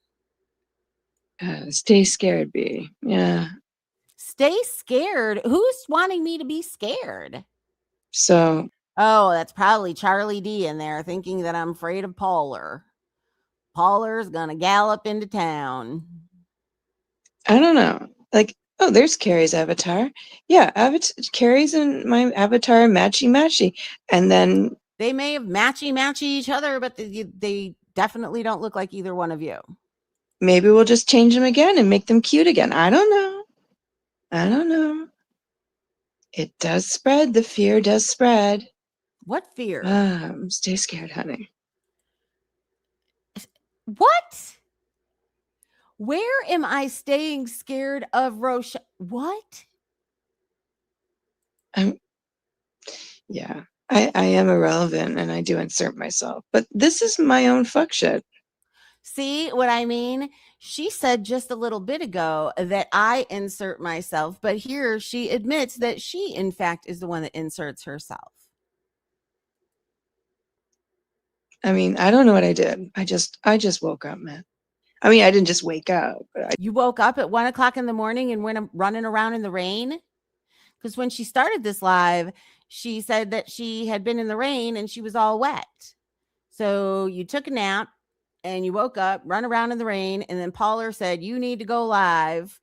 Stay scared, B. Yeah. Stay scared. Who's wanting me to be scared? So, Oh, that's probably Charlie D in there thinking that I'm afraid of Pauler. Pauler's gonna gallop into town. I don't know. Like, oh, there's Carrie's avatar. Yeah, Carrie's and my avatar matchy. And then They may have matchy each other, but they definitely don't look like either one of you. maybe we'll just change them again and make them cute again. I don't know. It does spread. The fear does spread. What fear? Stay scared, honey. What? Where am I staying scared of Rochelle? What? Yeah, I am irrelevant and I do insert myself, but this is my own fuck shit. See what I mean? She said just a little bit ago that I insert myself, but here she admits that she, in fact, is the one that inserts herself. I mean, I don't know what I did. I just woke up, man. I mean, I didn't just wake up. But You woke up at 1:00 in the morning and went running around in the rain? Because when she started this live, she said that she had been in the rain and she was all wet. So you took a nap and you woke up, run around in the rain, and then Pauler said you need to go live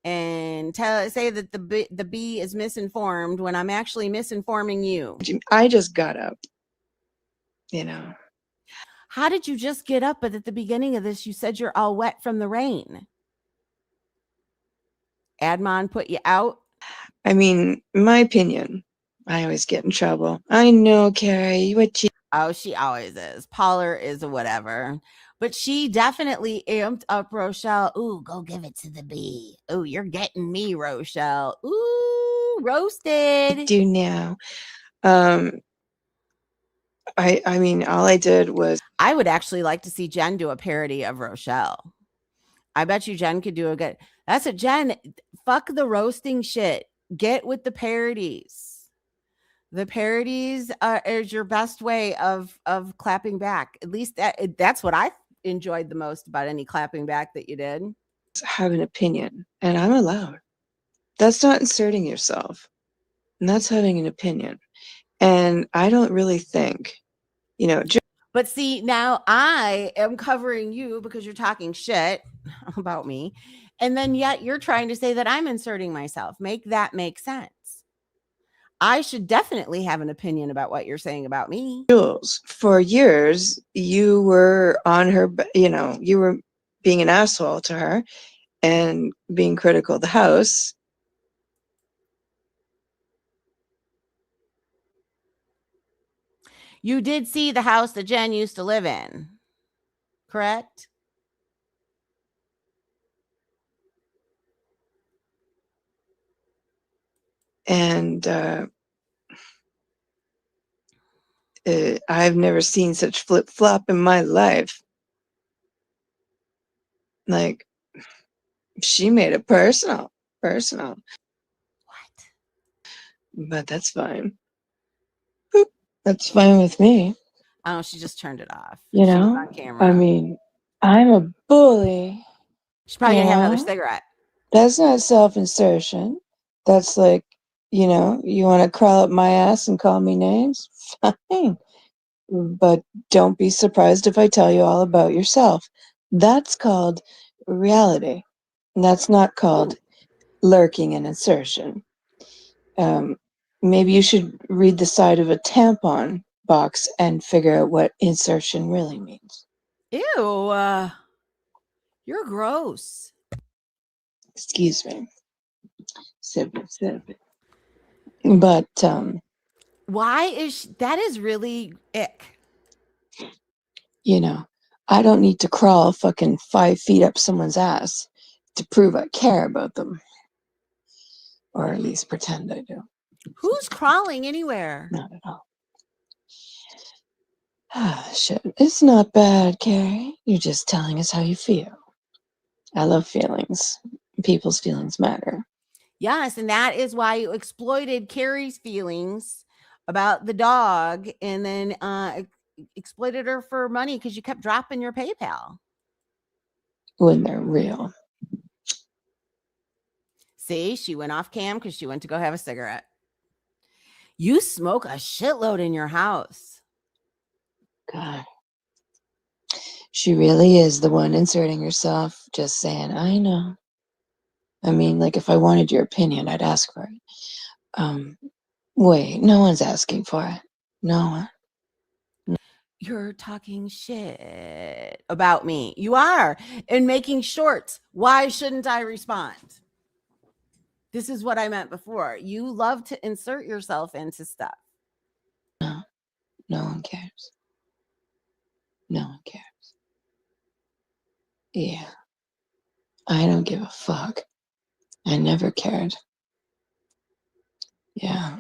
and say that the bee is misinformed when I'm actually misinforming you. I just got up, you know. How did you just get up? But at the beginning of this, you said you're all wet from the rain. Admon put you out. I mean, my opinion. I always get in trouble. I know, Carrie. What you? Oh, she always is. Pauler is a whatever. But she definitely amped up Rochelle. Ooh, go give it to the bee. Ooh, you're getting me, Rochelle. Ooh, roasted. Do now. I mean, all I did was. I would actually like to see Jen do a parody of Rochelle. I bet you Jen could do a good. That's a Jen. Fuck the roasting shit. Get with the parodies. The parodies is your best way of clapping back. At least that's what I enjoyed the most about any clapping back that you did. Have an opinion, and I'm allowed. That's not inserting yourself, and that's having an opinion. And I don't really think, you know. But see, now I am covering you because you're talking shit about me, and then yet you're trying to say that I'm inserting myself. Make that make sense. I should definitely have an opinion about what you're saying about me. Jules, for years, you were on her, you know, you were being an asshole to her and being critical of the house. You did see the house that Jen used to live in, correct? And I've never seen such flip-flop in my life. Like, she made it personal. What? But that's fine. Boop. That's fine with me. Oh, she just turned it off. You She was know, on camera. I mean, I'm a bully. She's probably you gonna have know? another cigarette. That's not self-insertion. That's like, you know, you want to crawl up my ass and call me names? Fine. But don't be surprised if I tell you all about yourself. That's called reality. And that's not called lurking and insertion. Maybe you should read the side of a tampon box and figure out what insertion really means. Ew. You're gross. Excuse me. Sip it. But Why is that is really ick. you know, I don't need to crawl fucking 5 feet up someone's ass to prove I care about them. Or at least pretend I do. Who's crawling anywhere? Not at all. Ah, shit. It's not bad, Carrie. You're just telling us how you feel. I love feelings. People's feelings matter. Yes, and that is why you exploited Carrie's feelings about the dog and then exploited her for money because you kept dropping your PayPal. When they're real. See, she went off cam because she went to go have a cigarette. You smoke a shitload in your house. God. She really is the one inserting herself, just saying, I know. I mean, like, if I wanted your opinion, I'd ask for it. Wait, no one's asking for it. No one. You're talking shit about me. You are. And making shorts. Why shouldn't I respond? This is what I meant before. You love to insert yourself into stuff. No one cares. No one cares. Yeah. I don't give a fuck. I never cared. Yeah.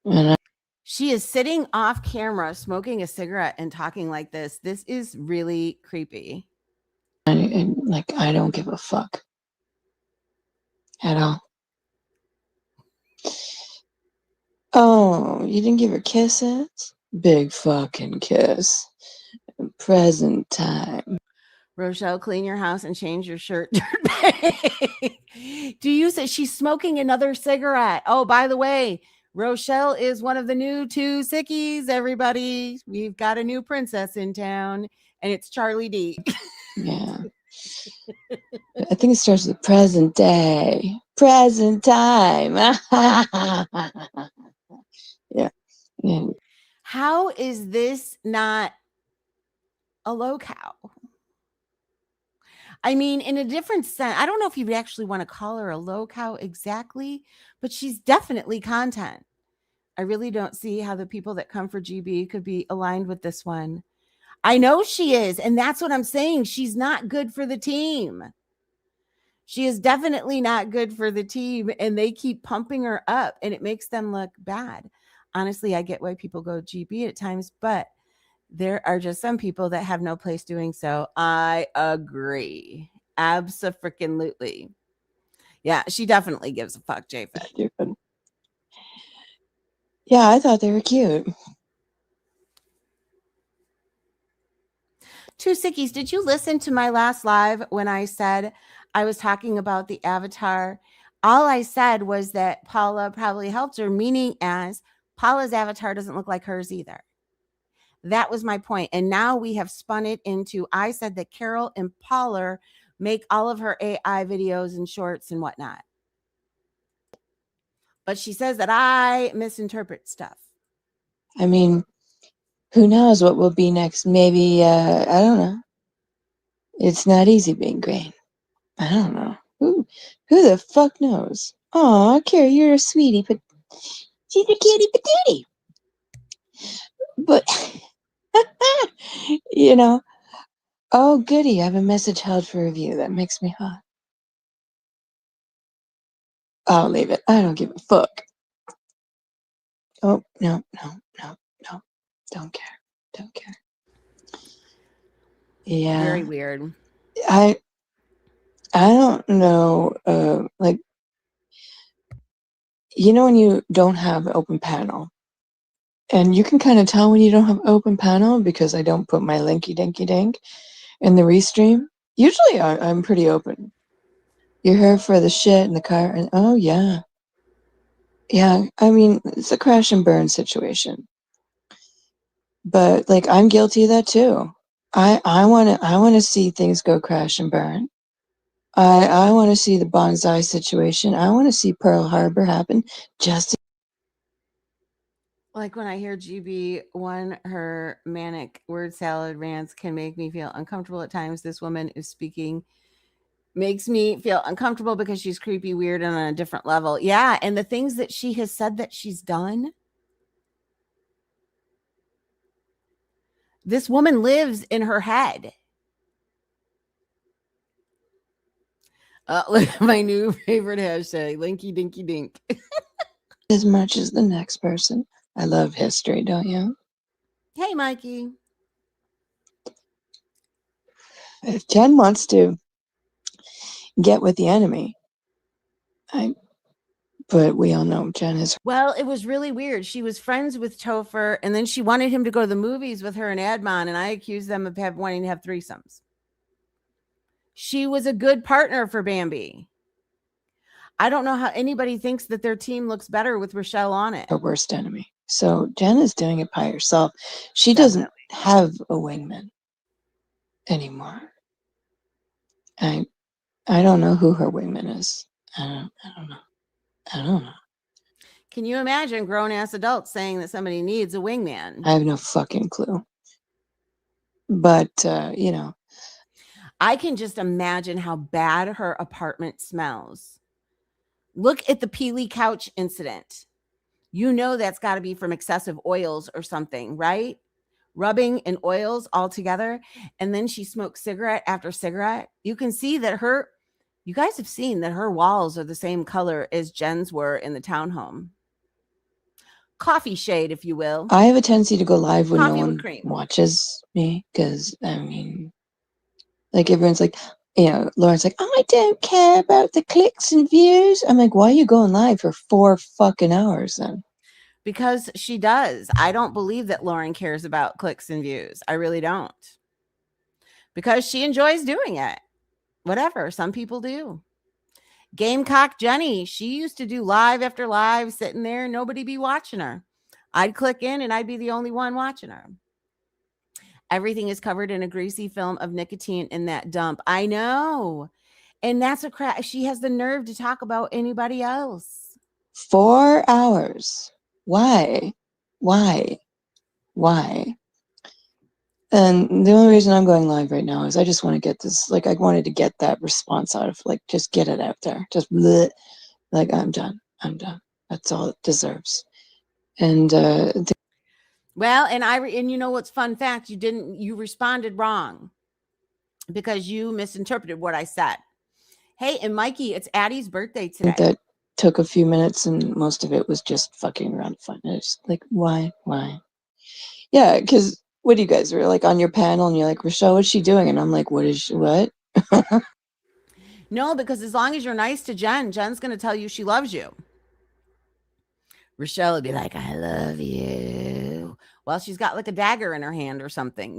And She is sitting off camera, smoking a cigarette and talking like this. This is really creepy. I don't give a fuck. At all. Oh, you didn't give her kisses? Big fucking kiss. Present time. Rochelle, clean your house and change your shirt. Do you say she's smoking another cigarette? Oh, by the way, Rochelle is one of the new 2 sickies, everybody. We've got a new princess in town, and it's Charlie D. Yeah. I think it starts with present day. Present time. Yeah. Yeah. How is this not a low cow? I mean, in a different sense, I don't know if you would actually want to call her a low cow exactly, but she's definitely content. I really don't see how the people that come for GB could be aligned with this one. I know she is, and that's what I'm saying. She's not good for the team. She is definitely not good for the team, and they keep pumping her up, and it makes them look bad. Honestly, I get why people go GB at times, but there are just some people that have no place doing so. I agree. Abso-freaking-lutely. Yeah, she definitely gives a fuck, J-Fed. Stupid. Yeah, I thought they were cute. 2 sickies, did you listen to my last live when I said I was talking about the avatar? All I said was that Paula probably helped her, meaning as Paula's avatar doesn't look like hers either. That was my point. And now we have spun it into, I said that Carol and Paula make all of her AI videos and shorts and whatnot. But she says that I misinterpret stuff. I mean, who knows what will be next? Maybe, I don't know. It's not easy being green. I don't know. Who the fuck knows? Aw, Carrie, you're a sweetie, but she's a cutie patootie. But, oh, goody, I have a message held for review. That makes me hot. I'll leave it. I don't give a fuck. Oh, no. Don't care. Yeah. Very weird. I don't know, like, when you don't have open panel, and you can kind of tell when you don't have open panel because I don't put my linky dinky dink in the restream. Usually I'm pretty open. You're here for the shit in the car, and oh yeah. Yeah, I mean, it's a crash and burn situation. But like I'm guilty of that too. I wanna see things go crash and burn. I want to see the bonsai situation. I want to see Pearl Harbor happen. Just Like when I hear GB, her manic word salad rants can make me feel uncomfortable at times. This woman is speaking makes me feel uncomfortable because she's creepy, weird, and on a different level. Yeah. And the things that she has said that she's done. This woman lives in her head. Look at my new favorite hashtag, Linky Dinky Dink. As much as the next person. I love history, don't you? Hey, Mikey. If Jen wants to get with the enemy, but we all know Jen is. Well, it was really weird. She was friends with Topher, and then she wanted him to go to the movies with her and Admon, and I accused them of wanting to have threesomes. She was a good partner for Bambi. I don't know how anybody thinks that their team looks better with Rochelle on it. Her worst enemy. So Jen is doing it by herself. She doesn't have a wingman anymore. I don't know who her wingman is. I don't know. Can you imagine grown-ass adults saying that somebody needs a wingman? I have no fucking clue. But, I can just imagine how bad her apartment smells. Look at the Peely couch incident. You know that's got to be from excessive oils or something, right? Rubbing and oils all together. And then she smokes cigarette after cigarette. You can see that you guys have seen that her walls are the same color as Jen's were in the townhome. Coffee shade, if you will. I have a tendency to go live when Coffee no with one cream. watches me because, like everyone's like, Lauren's like, I don't care about the clicks and views. I'm like, why are you going live for 4 fucking hours then? Because she does. I don't believe that Lauren cares about clicks and views. I really don't. Because she enjoys doing it. Whatever. Some people do. Gamecock Jenny, she used to do live after live, sitting there, nobody be watching her. I'd click in and I'd be the only one watching her. Everything is covered in a greasy film of nicotine in that dump. I know. And that's a crap. She has the nerve to talk about anybody else. 4 hours. Why? And the only reason I'm going live right now is I just want to get this, I wanted to get that response out of, just get it out there. Just bleh. I'm done. That's all it deserves. And, well, and you know what's fun fact? You responded wrong because you misinterpreted what I said. Hey, and Mikey, it's Addie's birthday today. That took a few minutes and most of it was just fucking around fun. It's like, why? Yeah, because what you guys were on your panel and you're like, Rochelle, what's she doing? And I'm like, what? No, because as long as you're nice to Jen, Jen's going to tell you she loves you. Rochelle would be like, I love you. Well, she's got a dagger in her hand or something,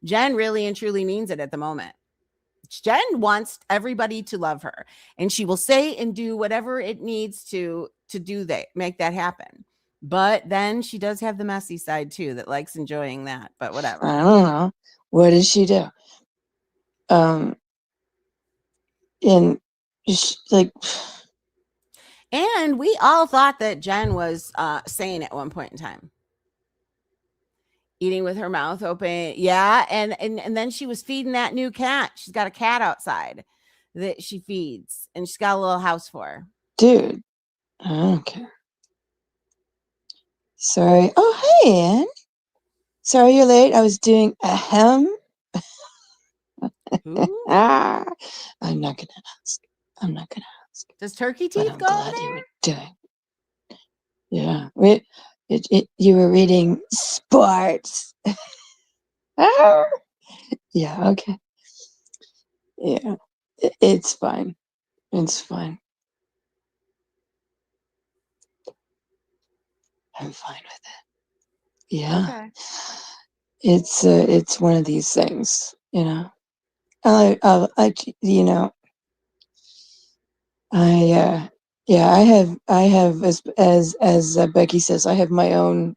Jen really and truly means it at the moment. Jen wants everybody to love her, and she will say and do whatever it needs to make that happen. But then she does have the messy side too that likes enjoying that, but whatever. I don't know. What does she do? And and we all thought that Jen was sane at one point in time. Eating with her mouth open. Yeah. And then she was feeding that new cat. She's got a cat outside that she feeds, and she's got a little house for her. Dude, I don't care. Sorry. Oh, hey, Ann. Sorry you're late. I was doing a hem. I'm not going to ask. Does Turkey Teeth I'm go glad there? you were doing. Yeah. You were reading sports. Yeah, okay. Yeah. It's fine. It's fine. I'm fine with it. Yeah. Okay. It's one of these things, I have as Becky says, I have my own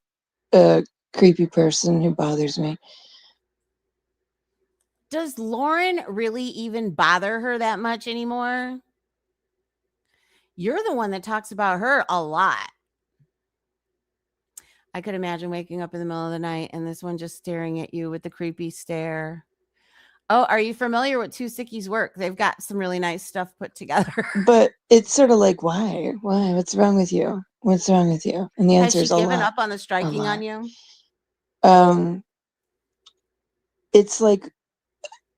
creepy person who bothers me. Does Lauren really even bother her that much anymore? You're the one that talks about her a lot. I could imagine waking up in the middle of the night and this one just staring at you with the creepy stare. Oh, are you familiar with Two Sickies Work? They've got some really nice stuff put together. But it's sort of like, why? Why? What's wrong with you? What's wrong with you? And the Has answer she is a given lot. up on the striking lot. on you? It's like,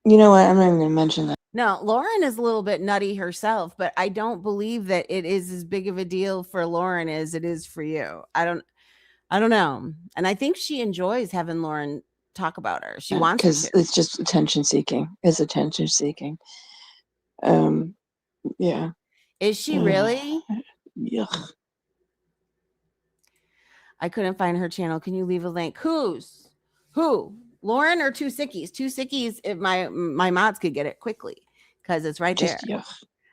you know what? I'm not even going to mention that. No, Lauren is a little bit nutty herself, but I don't believe that it is as big of a deal for Lauren as it is for you. I don't know. And I think she enjoys having Lauren talk about her. She wants her Because to. it's just attention seeking. It's attention seeking. Yeah. Is she really? Yuck. I couldn't find her channel. Can you leave a link? Who? Lauren or Two Sickies? Two Sickies, if my mods could get it quickly because it's right Just there. yuck.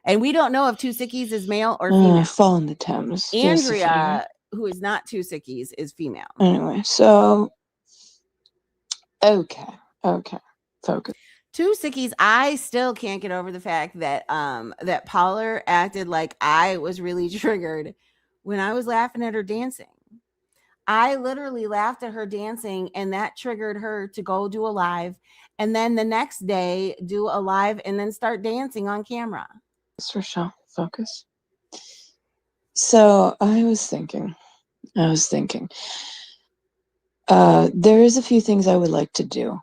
And we don't know if Two Sickies is male or female. Fall in the Thames. Andrea, who is not Two Sickies, is female. Anyway, so okay. Focus. Two Sickies, I still can't get over the fact that that Pollard acted like I was really triggered when I was laughing at her dancing. I literally laughed at her dancing, and that triggered her to go do a live, and then the next day do a live and then start dancing on camera. Rochelle, focus. So I was thinking, there is a few things I would like to do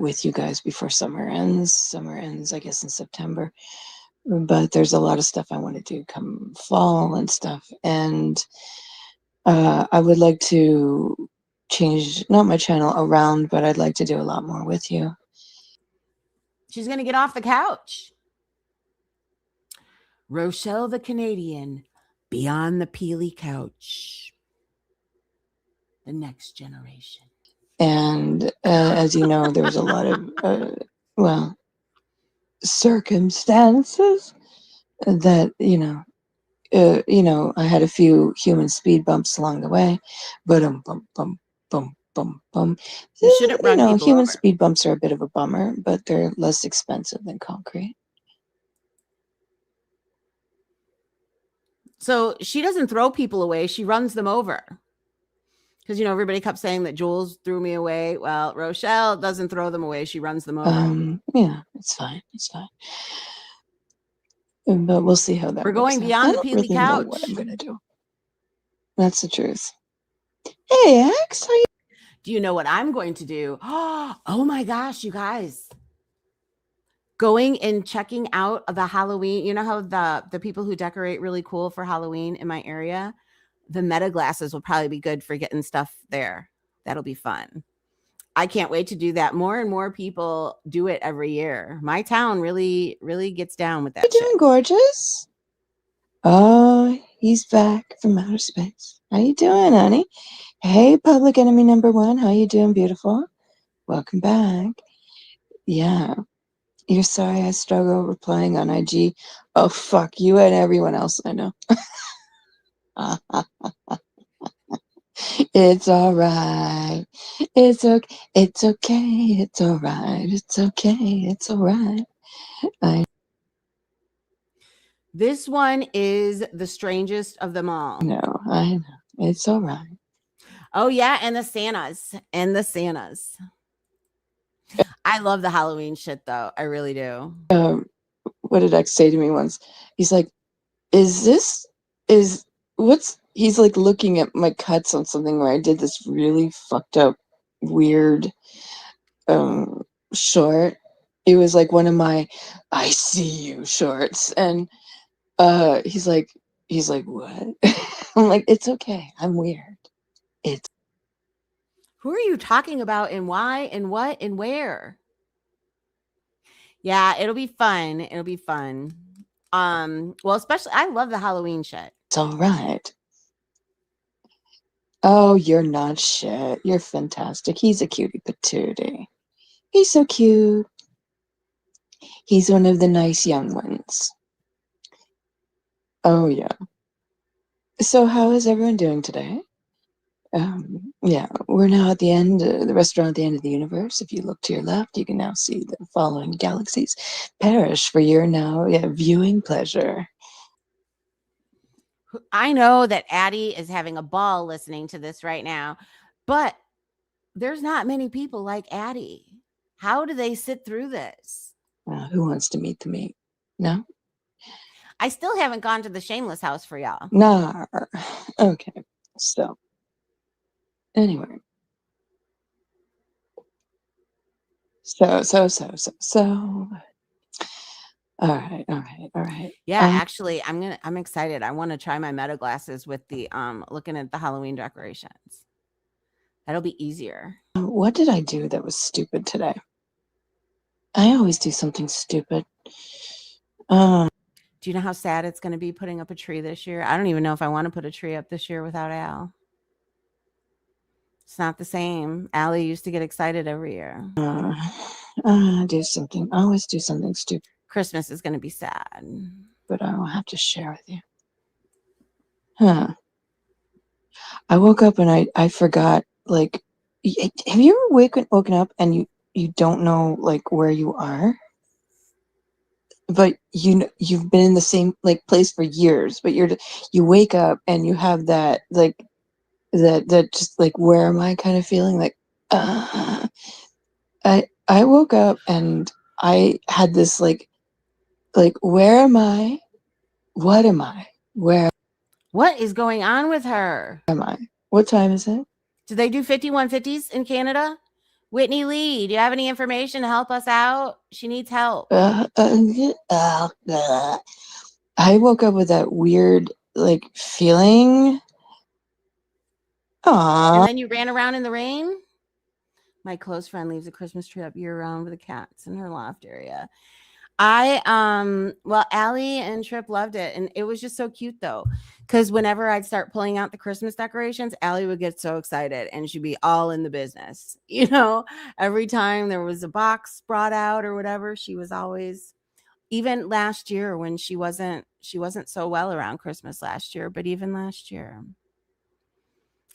with you guys before summer ends. Summer ends, I guess, in September. But there's a lot of stuff I want to do come fall and stuff. And I would like to change, not my channel around, but I'd like to do a lot more with you. She's going to get off the couch. Rochelle the Canadian, beyond the peely couch. The next generation. And as you know, there was a lot of, circumstances that, I had a few human speed bumps along the way, but You shouldn't run people human over. speed bumps are a bit of a bummer, but they're less expensive than concrete. So she doesn't throw people away. She runs them over. Because, everybody kept saying that Jules threw me away. Well, Rochelle doesn't throw them away. She runs them over. Yeah, it's fine. But we'll see how that We're going beyond the peely couch. I don't really know what I'm going to do. That's the truth. Hey, X, do you know what I'm going to do? Oh my gosh, you guys. Going and checking out the Halloween. You know how the people who decorate really cool for Halloween in my area? The meta glasses will probably be good for getting stuff there. That'll be fun. I can't wait to do that. More and more people do it every year. My town really, really gets down with that. You doing, gorgeous? Oh, he's back from outer space. How you doing, honey? Hey, public enemy number one. How you doing, beautiful? Welcome back. Yeah. You're sorry I struggle replying on IG. Oh, fuck you and everyone else I know. It's all right. It's okay. It's okay. It's all right. It's okay. It's all right. This one is the strangest of them all. No, I know. It's all right. Oh, yeah. And the Santas. I love the Halloween shit, though. I really do. What did X say to me once? He's like, he's like looking at my cuts on something where I did this really fucked up, weird short. It was like one of my I see you shorts. And he's like, what? I'm like, it's okay. I'm weird. Who are you talking about and why and what and where? Yeah, it'll be fun. Well, especially I love the Halloween shit. It's all right. Oh, you're not shit. You're fantastic. He's a cutie patootie. He's so cute. He's one of the nice young ones. Oh, yeah. So how is everyone doing today? Yeah, we're now at the end, the restaurant at the end of the universe. If you look to your left, you can now see the following galaxies perish for your now viewing pleasure. I know that Addie is having a ball listening to this right now, but there's not many people like Addie. How do they sit through this? Who wants to meet the meat? No? I still haven't gone to the Shameless house for y'all. Nah. Okay. So, anyway. So. All right. Yeah, actually, I'm excited. I want to try my meta glasses with the looking at the Halloween decorations. That'll be easier. What did I do that was stupid today? I always do something stupid. Do you know how sad it's going to be putting up a tree this year? I don't even know if I want to put a tree up this year without Al. It's not the same. Allie used to get excited every year. Do something. I always do something stupid. Christmas is going to be sad. But I will have to share with you. Huh. I woke up and I forgot, like, have you ever woken up and you don't know, like, where you are? But you've been in the same, like, place for years, but you wake up and you have that, like, that just, like, where am I kind of feeling, like, I woke up and I had this, like, where am I? What am I? Where What is going on with her? am I? What time is it? Do they do 5150s in Canada? Whitney Lee, do you have any information to help us out? She needs help. I woke up with that weird, like, feeling. Aww. And then you ran around in the rain? My close friend leaves a Christmas tree up year round with the cats in her loft area. Well, Allie and Trip loved it, and it was just so cute though, because whenever I'd start pulling out the Christmas decorations, Allie would get so excited and she'd be all in the business. You know, every time there was a box brought out or whatever, she was always. Even last year when she wasn't so well around Christmas last year, but even last year.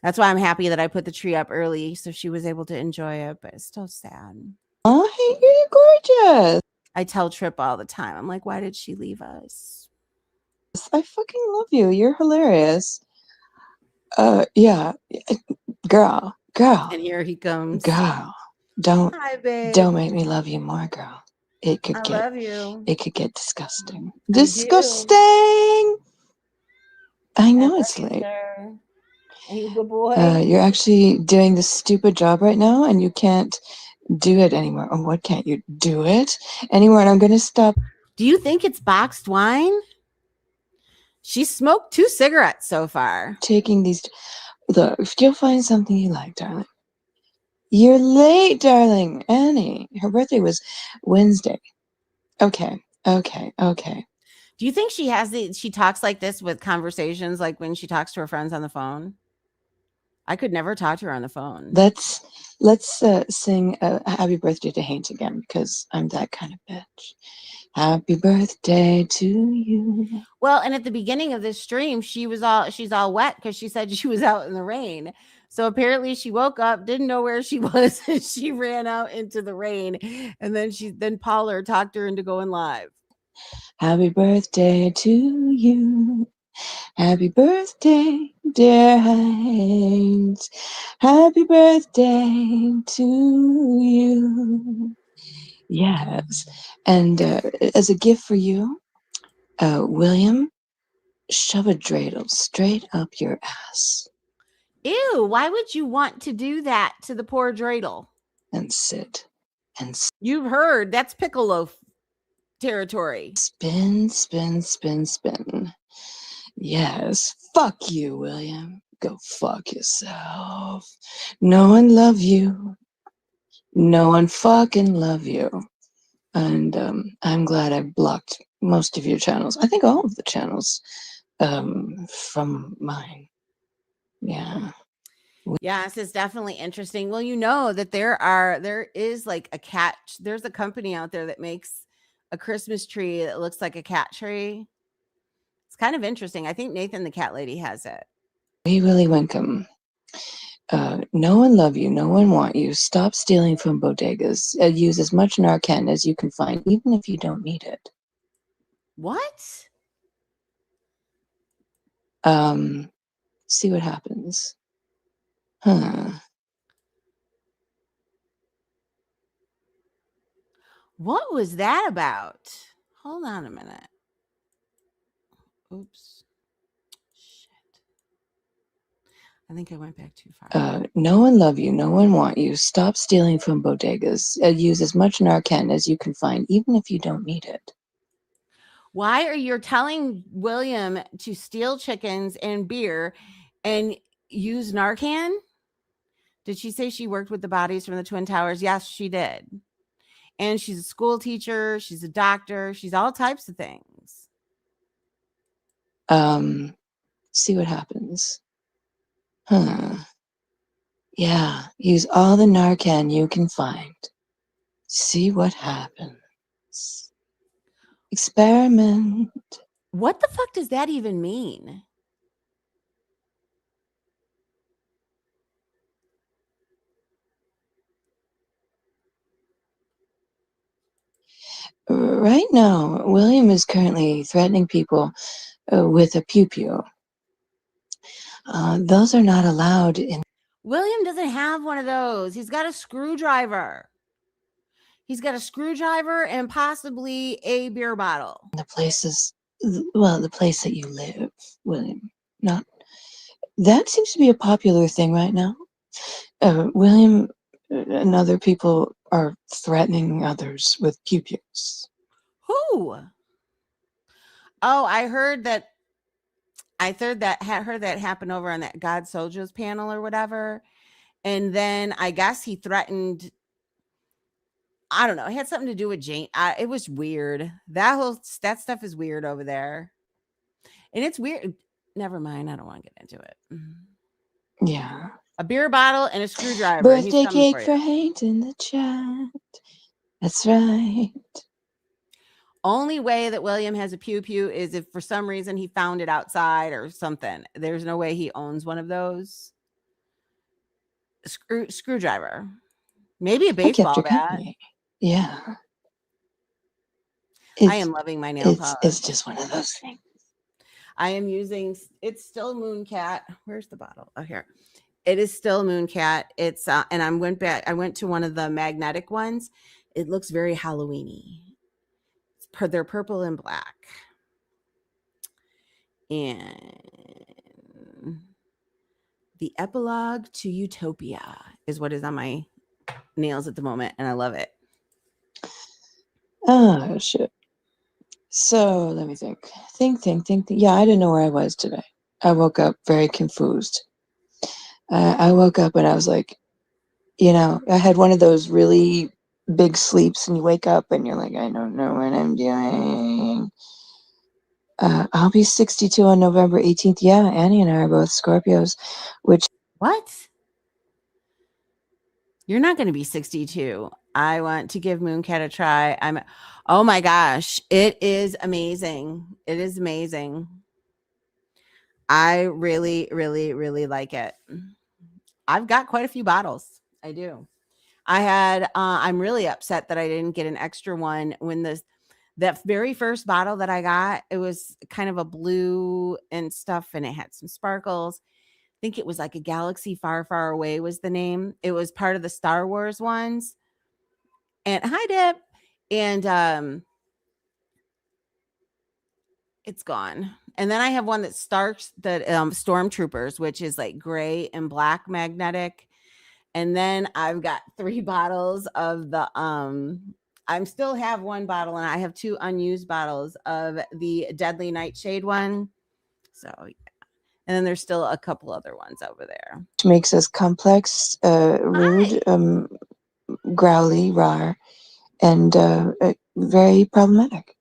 That's why I'm happy that I put the tree up early so she was able to enjoy it, but it's still sad. Oh, you're gorgeous. I tell Trip all the time. I'm like, why did she leave us? I fucking love you. You're hilarious. Yeah. Girl. And here he comes. Girl. Hi, babe. Don't make me love you more, girl. I love you. It could get disgusting. I Disgusting. I know it's late. Sir. Are you a good boy? You're actually doing this stupid job right now, and you can't do it anymore. Oh, what can't you do it anymore? And I'm gonna stop. Do you think it's boxed wine? She smoked 2 cigarettes so far. Taking these. Look, if you'll find something you like, darling. You're late, darling. Annie, her birthday was Wednesday. Okay. Do you think she talks like this with conversations like when she talks to her friends on the phone? I could never talk to her on the phone. Let's sing Happy Birthday to Haynes again, because I'm that kind of bitch. Happy birthday to you. Well, and at the beginning of this stream, she's all wet because she said she was out in the rain. So apparently she woke up, didn't know where she was, and she ran out into the rain. And then Paula talked her into going live. Happy birthday to you. Happy birthday, dear Haynes. Happy birthday to you. Yes. And as a gift for you, William, shove a dreidel straight up your ass. Ew, why would you want to do that to the poor dreidel? And sit. You've heard that's piccolo territory. Spin. Yes. Fuck you, William. Go fuck yourself. No one love you. No one fucking love you. And I'm glad I blocked most of your channels. I think all of the channels from mine. Yeah. Yes, it's definitely interesting. Well, you know that there is like there's a company out there that makes a Christmas tree that looks like a cat tree. It's kind of interesting. I think Nathan the cat lady has it. Hey, Willie Winkum. No one love you. No one want you. Stop stealing from bodegas. Use as much Narcan as you can find, even if you don't need it. What? See what happens. Huh. What was that about? Hold on a minute. Oops. Shit. I think I went back too far. No one love you, no one want you. Stop stealing from bodegas. Use as much Narcan as you can find, even if you don't need it. Why are you telling William to steal chickens and beer and use Narcan? Did she say she worked with the bodies from the Twin Towers? Yes, she did. And she's a school teacher. She's a doctor. She's all types of things. See what happens. Yeah, use all the Narcan you can find. See what happens. Experiment. What the fuck does that even mean? Right now, William is currently threatening people with a pew-pew. Those are not allowed in William doesn't have one of those. He's got a screwdriver. He's got a screwdriver and possibly a beer bottle. the places, well, the place that you live, William. Not that seems to be a popular thing right now. William and other people are threatening others with pew-pews. Who? Oh, I heard that happened over on that God Soldiers panel or whatever. And then I guess he threatened, I don't know, it had something to do with Jane. It was weird. That stuff is weird over there. And it's weird. Never mind. I don't want to get into it. Yeah. A beer bottle and a screwdriver. Birthday cake for Hank in the chat. That's right. Only way that William has a pew-pew is if for some reason he found it outside or something. There's no way he owns one of those. Screwdriver. Maybe a baseball bat. Yeah. I am loving my nail polish. It's just one of those things. I am using, it's still Mooncat. Where's the bottle? Oh, here. It is still Mooncat. It's and I went to one of the magnetic ones. It looks very Halloween-y. They're purple and black. And the epilogue to Utopia is what is on my nails at the moment, and I love it. Oh, shit. So let me think. Think. Yeah, I didn't know where I was today. I woke up very confused. I woke up and I was like, I had one of those really big sleeps and you wake up and you're like, I don't know what I'm doing. I'll be 62 on November 18th. Yeah, Annie and I are both Scorpios, which... What? You're not going to be 62. I want to give Mooncat a try. Oh my gosh. It is amazing. It is amazing. I really, really, really like it. I've got quite a few bottles. I do. I'm really upset that I didn't get an extra one when that very first bottle that I got, it was kind of a blue and stuff, and it had some sparkles. I think it was like a Galaxy Far, Far Away was the name. It was part of the Star Wars ones. And hi, Dip. And it's gone. And then I have one that starts the Stormtroopers, which is like gray and black magnetic. And then I've got 3 bottles of the I still have 1 bottle, and I have 2 unused bottles of the Deadly Nightshade one. So yeah. And then there's still a couple other ones over there. Which makes us complex, rude, growly, rar, and very problematic.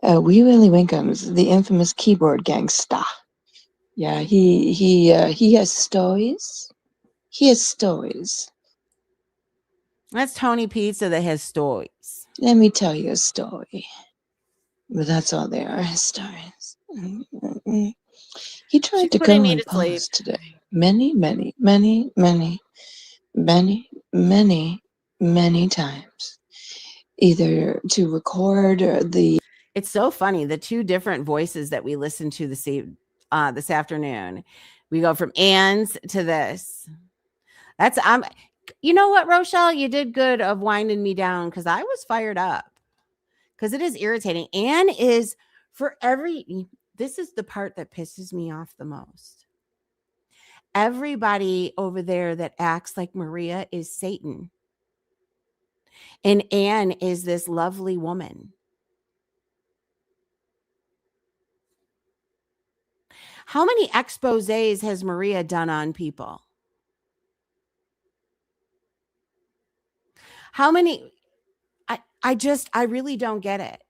Wee Willie Winkums, the infamous keyboard gangsta. Yeah, he has stories. He has stories. That's Tony Pizza that has stories. Let me tell you a story. But that's all they are, his stories. He tried to go on pause today. Many times. Either to record the... It's so funny. The 2 different voices that we listened to this afternoon. We go from Ann's to this. You know what, Rochelle? You did good of winding me down because I was fired up. Because it is irritating. Anne is this is the part that pisses me off the most. Everybody over there that acts like Maria is Satan. And Anne is this lovely woman. How many exposés has Maria done on people? How many? I really don't get it.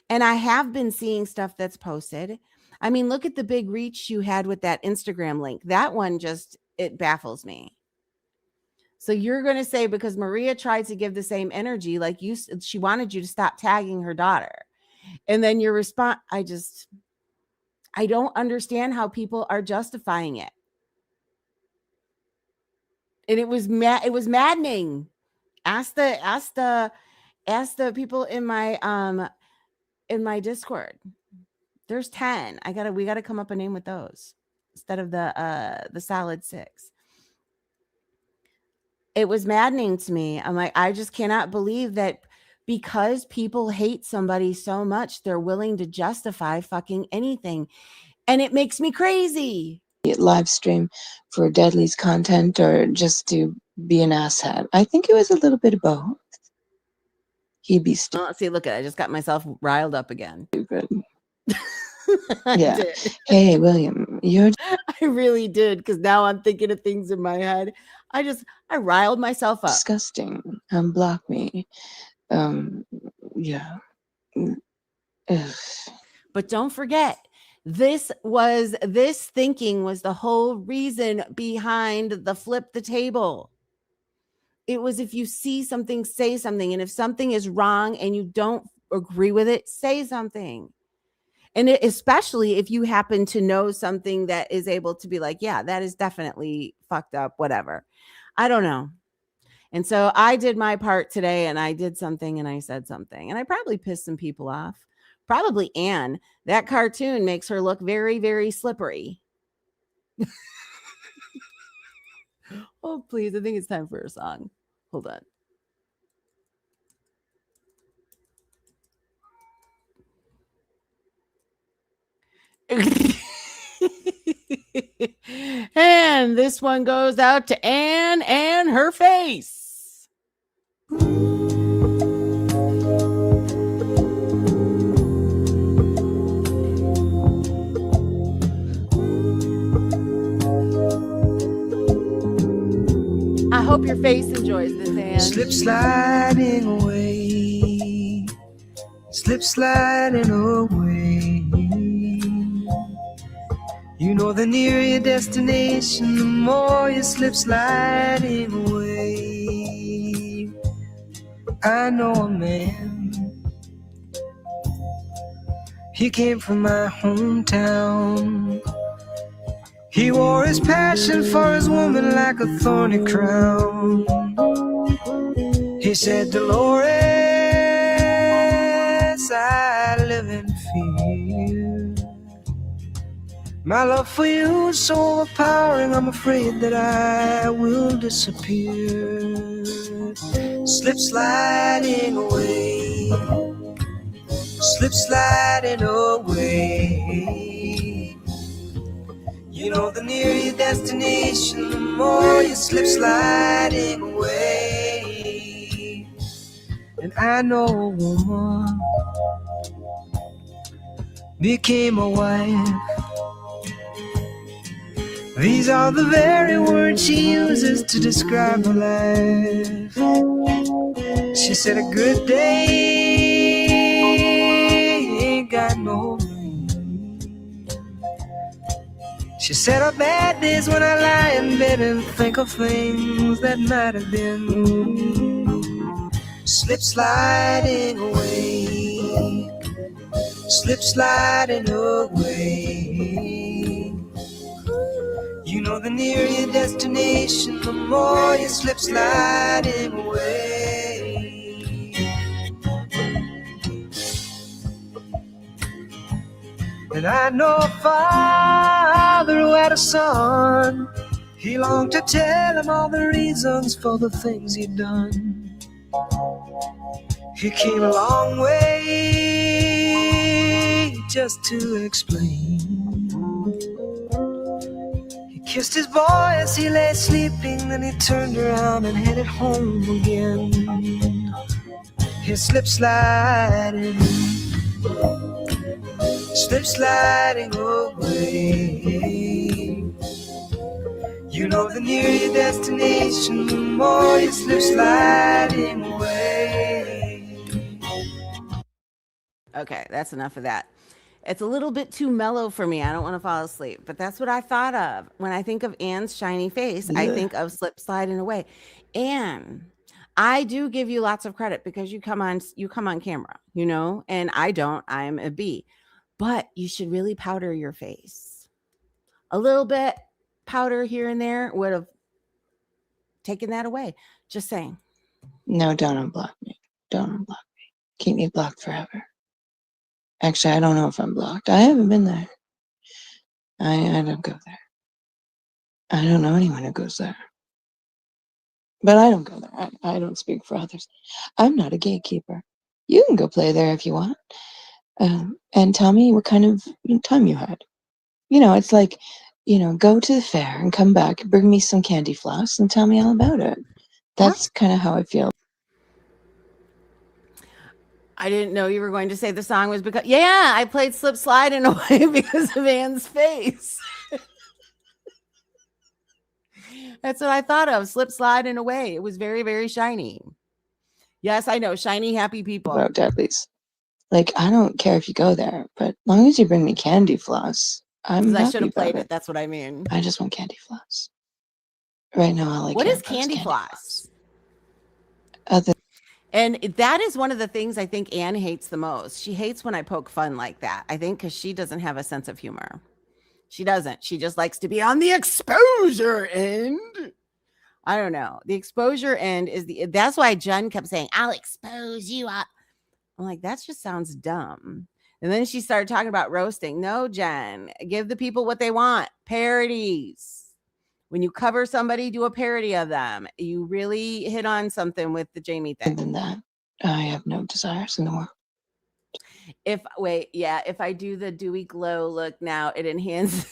And I have been seeing stuff that's posted. I mean, look at the big reach you had with that Instagram link. That one it baffles me. So you're going to say because Maria tried to give the same energy, like she wanted you to stop tagging her daughter. And then your response, I don't understand how people are justifying it. And it was maddening. Ask the people in my Discord. There's 10. We gotta come up a name with those instead of the solid 6. It was maddening to me. I'm like, I just cannot believe that because people hate somebody so much, they're willing to justify fucking anything. And it makes me crazy. Live stream for Deadly's content or just to be an asshat. I think it was a little bit of both. He'd be see, look at it. I just got myself riled up again. stupid. Yeah. Hey, William, I really did, because now I'm thinking of things in my head. I riled myself up. Disgusting. Block me. Yeah. Ugh. But don't forget, this thinking was the whole reason behind the flip the table. It was if you see something, say something. And if something is wrong and you don't agree with it, say something. And especially if you happen to know something that is able to be like, yeah, that is definitely fucked up, whatever. I don't know. And so I did my part today, and I did something and I said something, and I probably pissed some people off. Probably Anne. That cartoon makes her look very, very slippery. Oh, please. I think it's time for a song. Hold on. And this one goes out to Anne and her face. I hope your face enjoys this, Anne. Slip sliding away, slip sliding away. You know, the nearer your destination, the more you slip sliding away. I know a man, he came from my hometown. He wore his passion for his woman like a thorny crown. He said, Dolores, I live in fear. My love for you is so overpowering, I'm afraid that I will disappear. Slip sliding away, slip sliding away. You know, the nearer your destination, the more you slip sliding away. And I know a woman became a wife. These are the very words she uses to describe her life. She said a good day ain't got no name. She said her bad days when I lie in bed and think of things that might have been. Slip sliding away, slip sliding away. You know, the nearer your destination, the more you slip sliding away. And I know a father who had a son. He longed to tell him all the reasons for the things he'd done. He came a long way just to explain. He kissed his boy as he lay sleeping, then he turned around and headed home again. He slip sliding away. You know, the nearer your destination, the more you slip sliding away. Okay, that's enough of that. It's a little bit too mellow for me. I don't want to fall asleep, but that's what I thought of when I think of Anne's shiny face. I think of slip sliding away. Anne, I do give you lots of credit because you come on camera, you know, and I don't. I'm a B. But you should really powder your face. A little bit powder here and there would have taken that away. Just saying. No, don't unblock me. Don't unblock me. Keep me blocked forever. Actually, I don't know if I'm blocked. I haven't been there. I don't go there. I don't know anyone who goes there. But I don't go there. I don't speak for others. I'm not a gatekeeper. You can go play there if you want. And tell me what kind of time you had. You know, it's like, you know, go to the fair and come back, bring me some candy floss and tell me all about it. That's kind of how I feel. I didn't know you were going to say the song was because, yeah, I played Slip Slide in a way because of Anne's face. That's what I thought of. Slip Slide in a way. It was very, very shiny. Yes, I know. Shiny, happy people. About deadlies. Like, I don't care if you go there, but as long as you bring me candy floss, I'm happy I should have played about it. That's what I mean. I just want candy floss. Right now, all I What care is about is candy floss? And that is one of the things I think Anne hates the most. She hates when I poke fun like that. I think because she doesn't have a sense of humor. She doesn't. She just likes to be on the exposure end. I don't know. The exposure end is that's why Jen kept saying, I'll expose you up. I'm like, that just sounds dumb. And then she started talking about roasting. No, Jen, give the people what they want. Parodies. When you cover somebody, do a parody of them. You really hit on something with the Jamie thing. Other than that, I have no desires in the world. If I do the dewy glow look now, it enhances.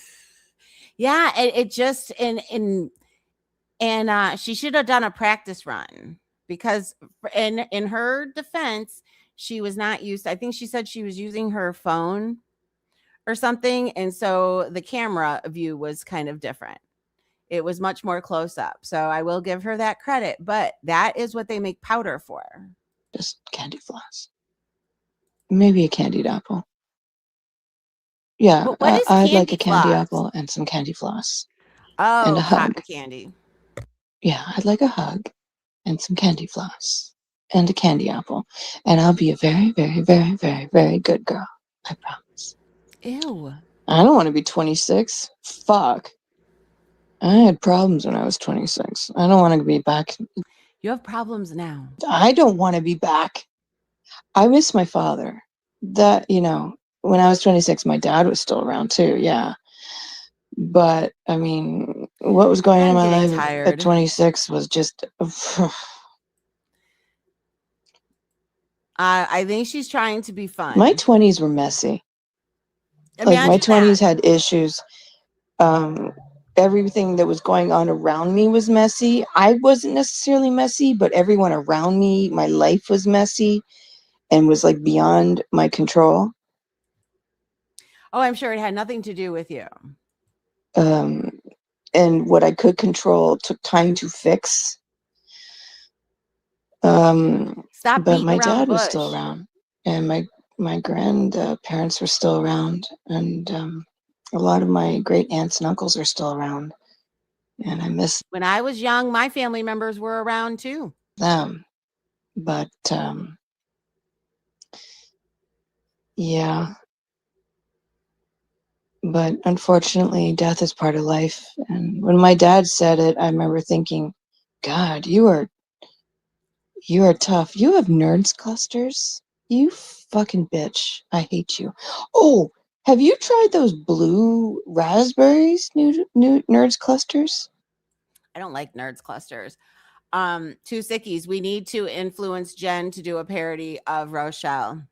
Yeah, it just and she should have done a practice run because in her defense, she was not used. I think she said she was using her phone or something, and so the camera view was kind of different. It was much more close up. So I will give her that credit, but that is what they make powder for. Just candy floss. Maybe a candied apple. Yeah, But what is I'd like a candy floss? apple and some candy floss. Oh, and a cotton hug. candy. Yeah, I'd like a hug and some candy floss and a candy apple. And I'll be a very, very, very, very, very good girl. I promise. Ew. I don't want to be 26. Fuck. I had problems when I was 26. I don't want to be back. You have problems now. I don't want to be back. I miss my father. That, you know, when I was 26, my dad was still around too. Yeah. But, I mean, what was going on in my life at 26 was just. I think she's trying to be fun. My 20s were messy. Imagine my 20s that. had issues. Everything that was going on around me was messy. I wasn't necessarily messy, but everyone around me, my life was messy and was like beyond my control. Oh, I'm sure it had nothing to do with you. And what I could control took time to fix. Stop but my beating around dad the was bush. still around, and my grandparents were still around, and a lot of my great aunts and uncles are still around, and I miss. When I was young, my family members were around too. Them, but yeah. But unfortunately, death is part of life. And when my dad said it, I remember thinking, God, you are tough. You have nerds clusters? You fucking bitch. I hate you. Oh, have you tried those blue raspberries, new nerds clusters? I don't like nerds clusters. Two sickies. We need to influence Jen to do a parody of Rochelle.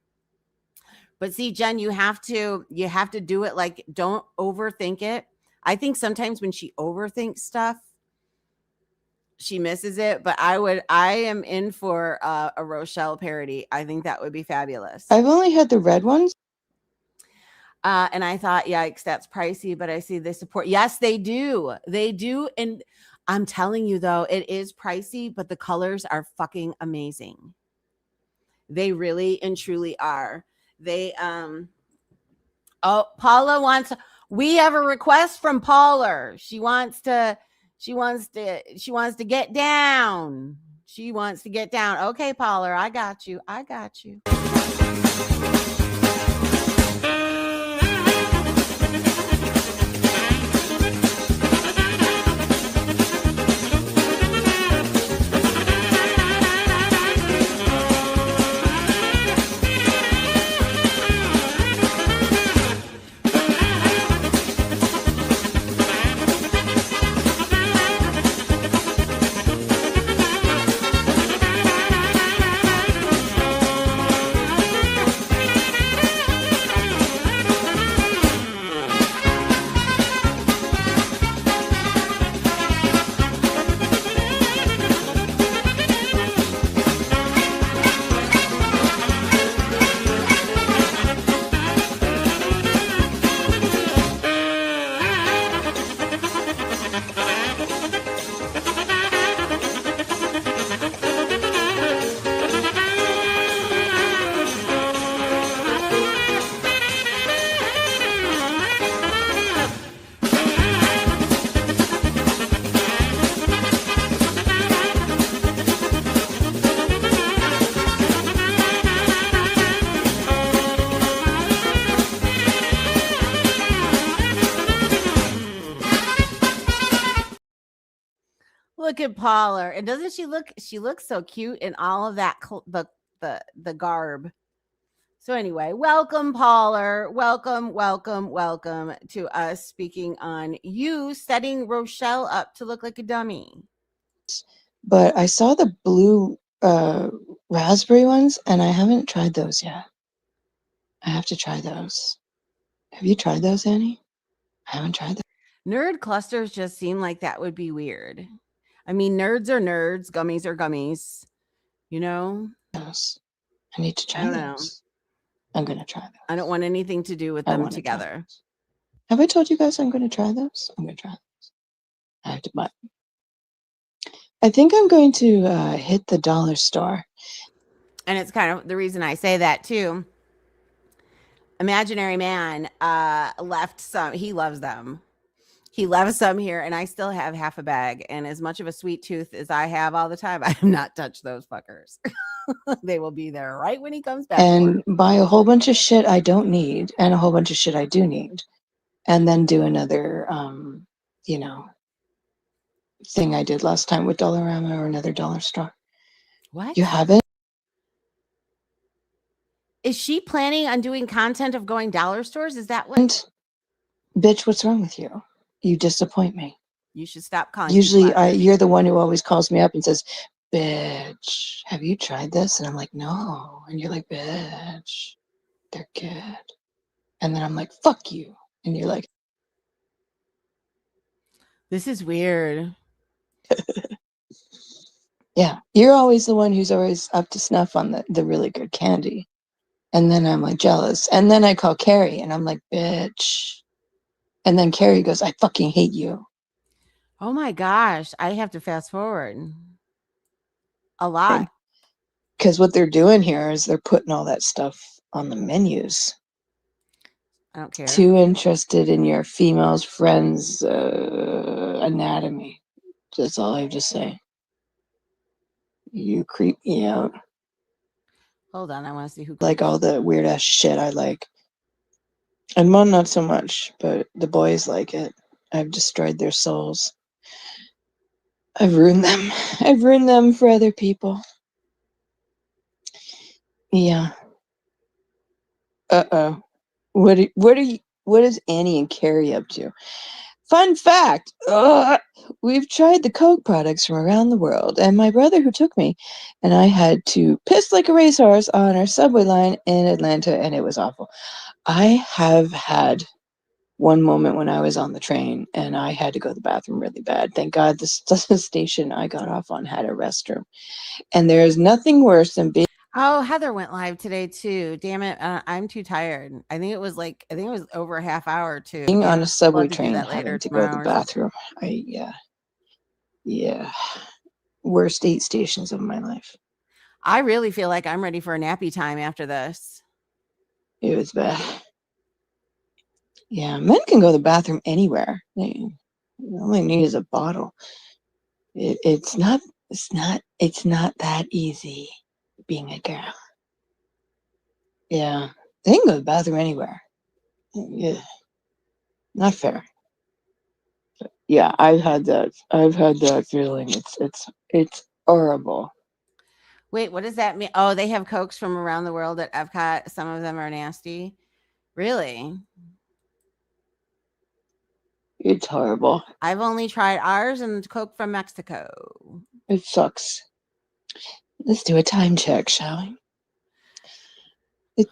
But see, Jen, you have to do it like, don't overthink it. I think sometimes when she overthinks stuff, she misses it. But I am in for a Rochelle parody. I think that would be fabulous. I've only had the red ones. And I thought, yikes, that's pricey, but I see they support. Yes, they do. They do. And I'm telling you, though, it is pricey, but the colors are fucking amazing. They really and truly are. They, oh, Paula wants, we have a request from Paula. She wants to get down. She wants to get down. Okay, Paula, I got you. I got you. Look at Paula, and doesn't she look? She looks so cute in all of that the garb. So anyway, welcome, Paula. Welcome to us speaking on you setting Rochelle up to look like a dummy. But I saw the blue raspberry ones, and I haven't tried those yet. I have to try those. Have you tried those, Annie? I haven't tried them. Nerd clusters just seem like that would be weird. I mean, nerds are nerds, gummies are gummies. You know? Those. I need to try I don't those. I'm going to try those. I don't want anything to do with I them wanna try together. those. Have I told you guys I'm going to try those? I'm going to try those. I have to buy them. I think I'm going to hit the dollar store. And it's kind of the reason I say that too. Imaginary Man left some. He loves them. He left some here, and I still have half a bag. And as much of a sweet tooth as I have all the time, I have not touched those fuckers. They will be there right when he comes back. And buy a whole bunch of shit I don't need and a whole bunch of shit I do need. And then do another, thing I did last time with Dollarama or another dollar store. What? You haven't? Is she planning on doing content of going dollar stores? Is that what? Bitch, what's wrong with you? You disappoint me. You should stop calling. Usually you're the one who always calls me up and says, bitch, have you tried this? And I'm like, no. And you're like, bitch, they're good. And then I'm like, fuck you. And you're like, this is weird. Yeah, you're always the one who's always up to snuff on the really good candy. And then I'm like jealous. And then I call Carrie and I'm like, bitch. And then Carrie goes, I fucking hate you. Oh my gosh. I have to fast forward a lot. Because what they're doing here is they're putting all that stuff on the menus. I don't care. Too interested in your female's friend's anatomy. That's all I have to say. You creep me out. Hold on, I want to see who. Like all the weird ass shit I like. And Mom not so much, but the boys like it. I've destroyed their souls. I've ruined them. I've ruined them for other people. Yeah. Uh-oh. What is Annie and Carrie up to? Fun fact, we've tried the Coke products from around the world, and my brother who took me and I had to piss like a racehorse on our subway line in Atlanta, and it was awful. I have had one moment when I was on the train and I had to go to the bathroom really bad. Thank God the station I got off on had a restroom. And there is nothing worse than being Oh, Heather went live today too. Damn it. I'm too tired. I think it was over a half hour too. on a subway Love to do train that later having to go to tomorrow the or something. bathroom. Yeah. Worst 8 stations of my life. I really feel like I'm ready for a nappy time after this. It was bad. Yeah, men can go to the bathroom anywhere. All they need is a bottle. It's not that easy being a girl. Yeah, they can go to the bathroom anywhere. Yeah, not fair. Yeah, I've had that feeling. It's horrible. Wait, what does that mean? Oh, they have Cokes from around the world at Epcot. Some of them are nasty. Really? It's horrible. I've only tried ours and Coke from Mexico. It sucks. Let's do a time check, shall we?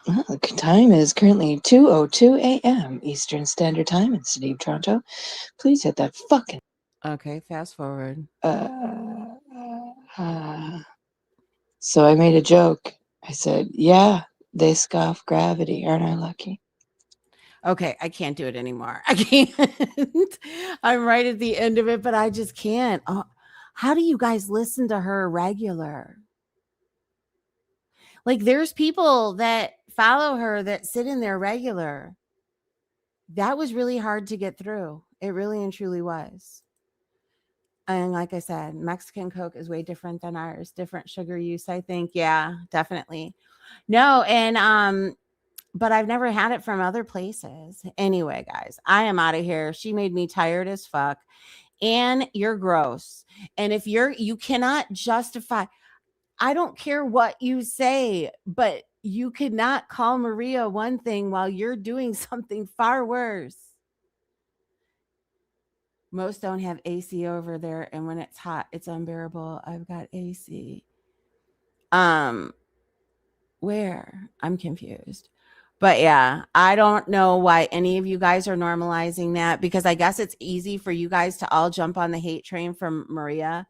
The time is currently 2:02 a.m. Eastern Standard Time in the city of Toronto. Please hit that fucking. Okay, fast forward. So I made a joke. I said, "Yeah, they scoff gravity. Aren't I lucky?" Okay, I can't do it anymore. I can't. I'm right at the end of it, but I just can't. How do you guys listen to her regular? Like, there's people that follow her that sit in there regular. That was really hard to get through. It really and truly was. And like I said, Mexican Coke is way different than ours. Different sugar use, I think. Yeah, definitely. No, and but I've never had it from other places. Anyway, guys, I am out of here. She made me tired as fuck. And you're gross. And if you cannot justify, I don't care what you say, but you could not call Maria one thing while you're doing something far worse. Most don't have AC over there, and when it's hot, it's unbearable. I've got AC. Where? I'm confused. But yeah, I don't know why any of you guys are normalizing that, because I guess it's easy for you guys to all jump on the hate train from Maria.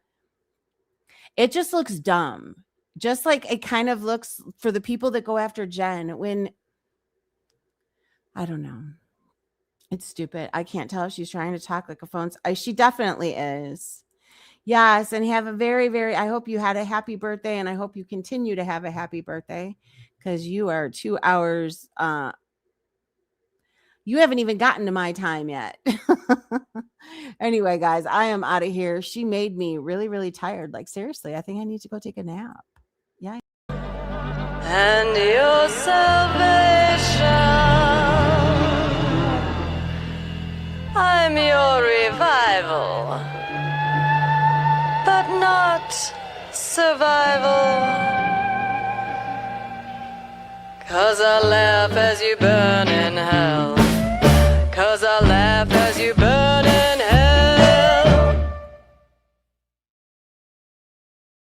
It just looks dumb. Just like it kind of looks for the people that go after Jen when I don't know. It's stupid. I can't tell if she's trying to talk like a phone. She definitely is. Yes, and have a very, very, I hope you had a happy birthday, and I hope you continue to have a happy birthday, because you are 2 hours. You haven't even gotten to my time yet. Anyway, guys, I am out of here. She made me really, really tired. Like, seriously, I think I need to go take a nap. Yeah. And your salvation, I'm your revival, but not survival. 'Cause I laugh as you burn